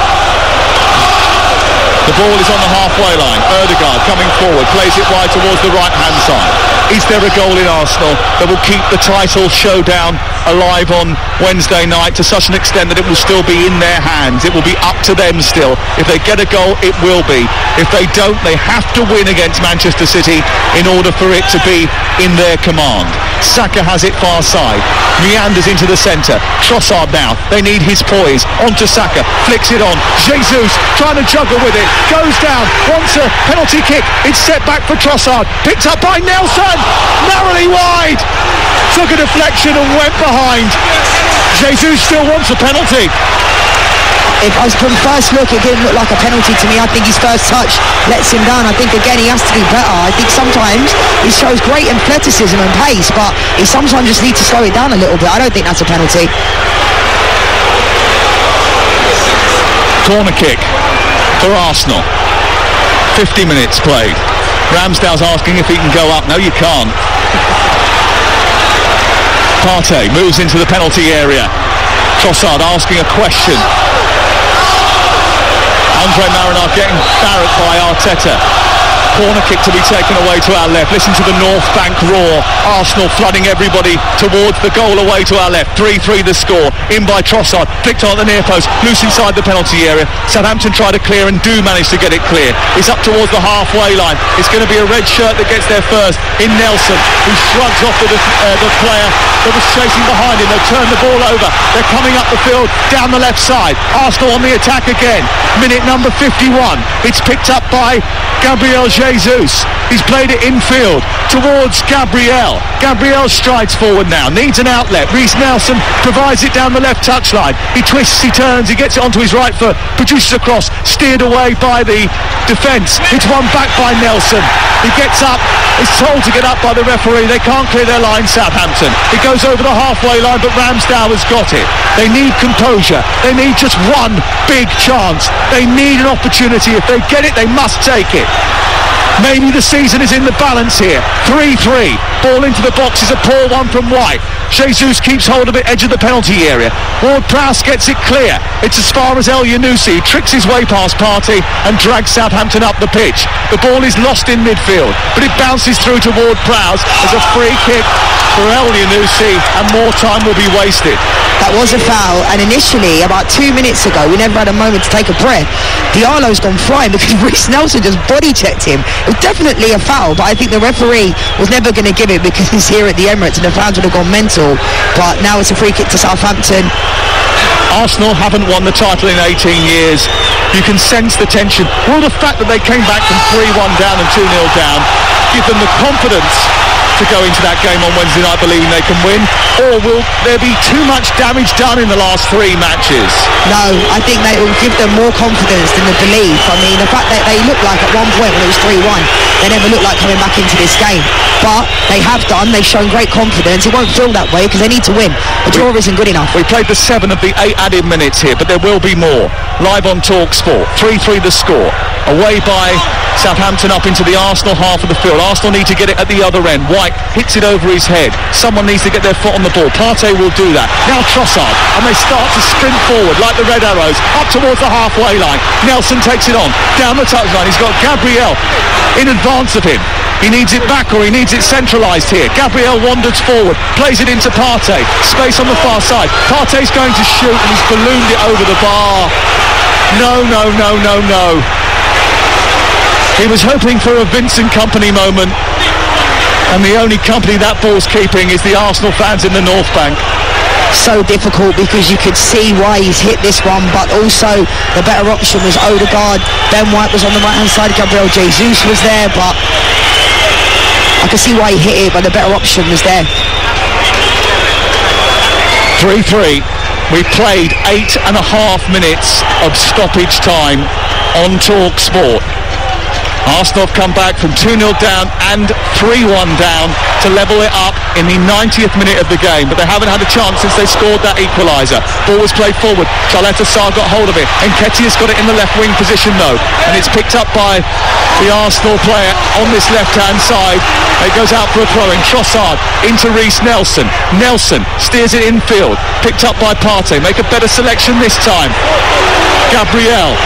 Speaker 1: The ball is on the halfway line. Ødegaard coming forward, plays it wide towards the right-hand side. Is there a goal in Arsenal that will keep the title showdown alive on Wednesday night to such an extent that it will still be in their hands? It will be up to them still. If they get a goal, it will be. If they don't, they have to win against Manchester City in order for it to be in their command. Saka has it far side, meanders into the centre. Trossard now, they need his poise. Onto Saka, flicks it on. Jesus trying to juggle with it, goes down, wants a penalty kick. It's set back for Trossard, picked up by Nelson, narrowly wide. Took a deflection and went behind. Jesus still wants a penalty.
Speaker 2: From first look, it didn't look like a penalty to me. I think his first touch lets him down. I think, again, he has to do better. I think sometimes he shows great athleticism and pace, but he sometimes just needs to slow it down a little bit. I don't think that's a penalty.
Speaker 1: Corner kick for Arsenal. 50 minutes played. Ramsdale's asking if he can go up. No, you can't. Partey moves into the penalty area. Trossard asking a question. Andre Marinard getting barracked by Arteta. Corner kick to be taken away to our left. Listen to the North Bank roar. Arsenal flooding everybody towards the goal away to our left. 3-3 the score. In by Trossard. Flicked on at the near post. Loose inside the penalty area. Southampton try to clear and do manage to get it clear. It's up towards the halfway line. It's going to be a red shirt that gets there first in Nelson, who shrugs off the player that was chasing behind him. They've turned the ball over. They're coming up the field down the left side. Arsenal on the attack again. Minute number 51. It's picked up by Gabriel Jesus. He's played it infield towards Gabriel. Gabriel strides forward now, needs an outlet. Reece Nelson provides it down the left touchline. He twists, he turns, he gets it onto his right foot, produces a cross, steered away by the defence. It's won back by Nelson. He gets up, is told to get up by the referee. They can't clear their line, Southampton. It goes over the halfway line, but Ramsdale has got it. They need composure. They need just one big chance. They need an opportunity. If they get it, they must take it. Maybe the season is in the balance here. 3-3. Ball into the box is a poor one from White. Jesus keeps hold of it, edge of the penalty area. Ward-Prowse gets it clear. It's as far as El Yunusi. Tricks his way past Partey and drags Southampton up the pitch. The ball is lost in midfield, but it bounces through to Ward-Prowse as a free kick for El Yunusi, and more time will be wasted.
Speaker 2: That was a foul, and initially, about 2 minutes ago, we never had a moment to take a breath. Diallo's gone flying because Reece Nelson just body checked him. It was definitely a foul, but I think the referee was never going to give it because he's here at the Emirates and the fans would have gone mental. But now it's a free kick to Southampton.
Speaker 1: Arsenal haven't won the title in 18 years. You can sense the tension. Will the fact that they came back from 3-1 down and 2-0 down give them the confidence to go into that game on Wednesday night believing they can win, or will there be too much damage done in the last 3 matches?
Speaker 2: No, I think that will give them more confidence than the belief. I mean, the fact that they looked like at one point when it was 3-1, they never looked like coming back into this game, but they have done. They've shown great confidence. It won't feel that way because they need to win. A draw isn't good enough.
Speaker 1: We played the 7 of the 8 added minutes here, but there will be more. Live on Talksport, 3-3 the score. Away by Southampton up into the Arsenal half of the field. Arsenal need to get it at the other end. White hits it over his head. Someone needs to get their foot on the ball. Partey will do that. Now Trossard, and they start to sprint forward like the Red Arrows up towards the halfway line. Nelson takes it on down the touchline. He's got Gabriel in advance of him. He needs it back, or he needs it centralised here. Gabriel wanders forward, plays it into Partey. Space on the far side. Partey's going to shoot, and he's ballooned it over the bar. No. He was hoping for a Vincent Kompany moment, and the only company that ball's keeping is the Arsenal fans in the North Bank.
Speaker 2: So difficult because you could see why he's hit this one, but also the better option was Odegaard. Ben White was on the right hand side, Gabriel Jesus was there, but I can see why he hit it, but the better option was there.
Speaker 1: 3-3. We played 8.5 minutes of stoppage time on Talksport. Arsenal have come back from 2-0 down and 3-1 down to level it up in the 90th minute of the game, but they haven't had a chance since they scored that equaliser. Ball was played forward. Charlotte Sarr got hold of it, and Nketiah's got it in the left wing position though, and it's picked up by the Arsenal player on this left hand side. It goes out for a throw in. Trossard into Reece Nelson. Nelson steers it infield, picked up by Partey. Make a better selection this time. Gabriel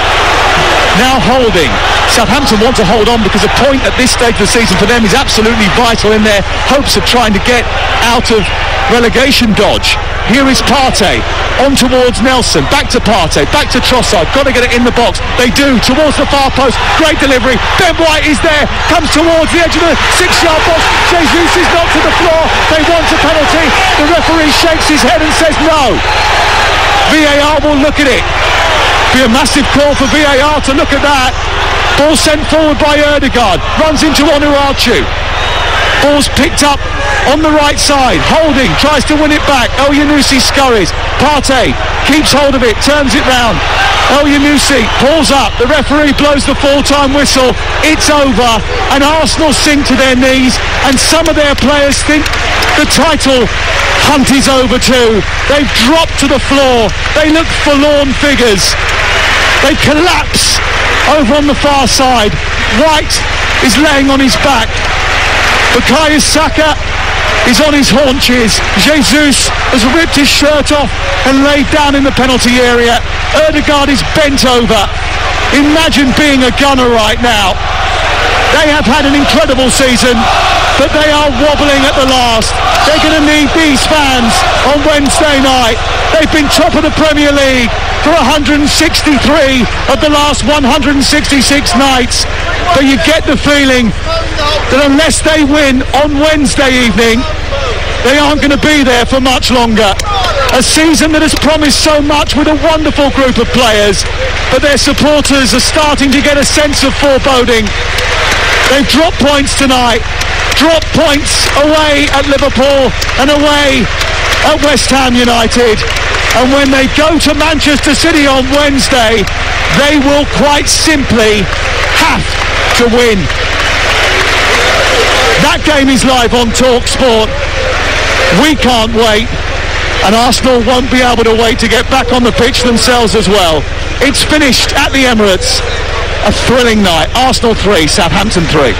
Speaker 1: now holding. Southampton want to hold on because a point at this stage of the season for them is absolutely vital in their hopes of trying to get out of relegation dodge. Here is Partey on towards Nelson, back to Partey, back to Trossard, got to get it in the box. They do, towards the far post. Great delivery. Ben White is there, comes towards the edge of the 6-yard box. Jesus is knocked to the floor. They want a penalty. The referee shakes his head and says no. VAR will look at it. Be a massive call for VAR to look at that. Ball sent forward by Odegaard, runs into Onuachu. Ball's picked up on the right side. Holding tries to win it back. El Yunusi scurries. Partey keeps hold of it, turns it round. El Yunusi pulls up. The referee blows the full-time whistle. It's over, and Arsenal sink to their knees, and some of their players think the title hunt is over too. They've dropped to the floor. They look forlorn figures. They collapse over on the far side. White is laying on his back. Bukayo Saka is on his haunches. Jesus has ripped his shirt off and laid down in the penalty area. Odegaard is bent over. Imagine being a gunner right now. They have had an incredible season, but they are wobbling at the last. They're going to need these fans on Wednesday night. They've been top of the Premier League for 163 of the last 166 nights, but you get the feeling that unless they win on Wednesday evening, they aren't going to be there for much longer. A season that has promised so much with a wonderful group of players, but their supporters are starting to get a sense of foreboding. They've dropped points tonight, dropped points away at Liverpool and away at West Ham United. And when they go to Manchester City on Wednesday, they will quite simply have to win. That game is live on Talksport. We can't wait, and Arsenal won't be able to wait to get back on the pitch themselves as well. It's finished at the Emirates. A thrilling night. Arsenal 3, Southampton 3.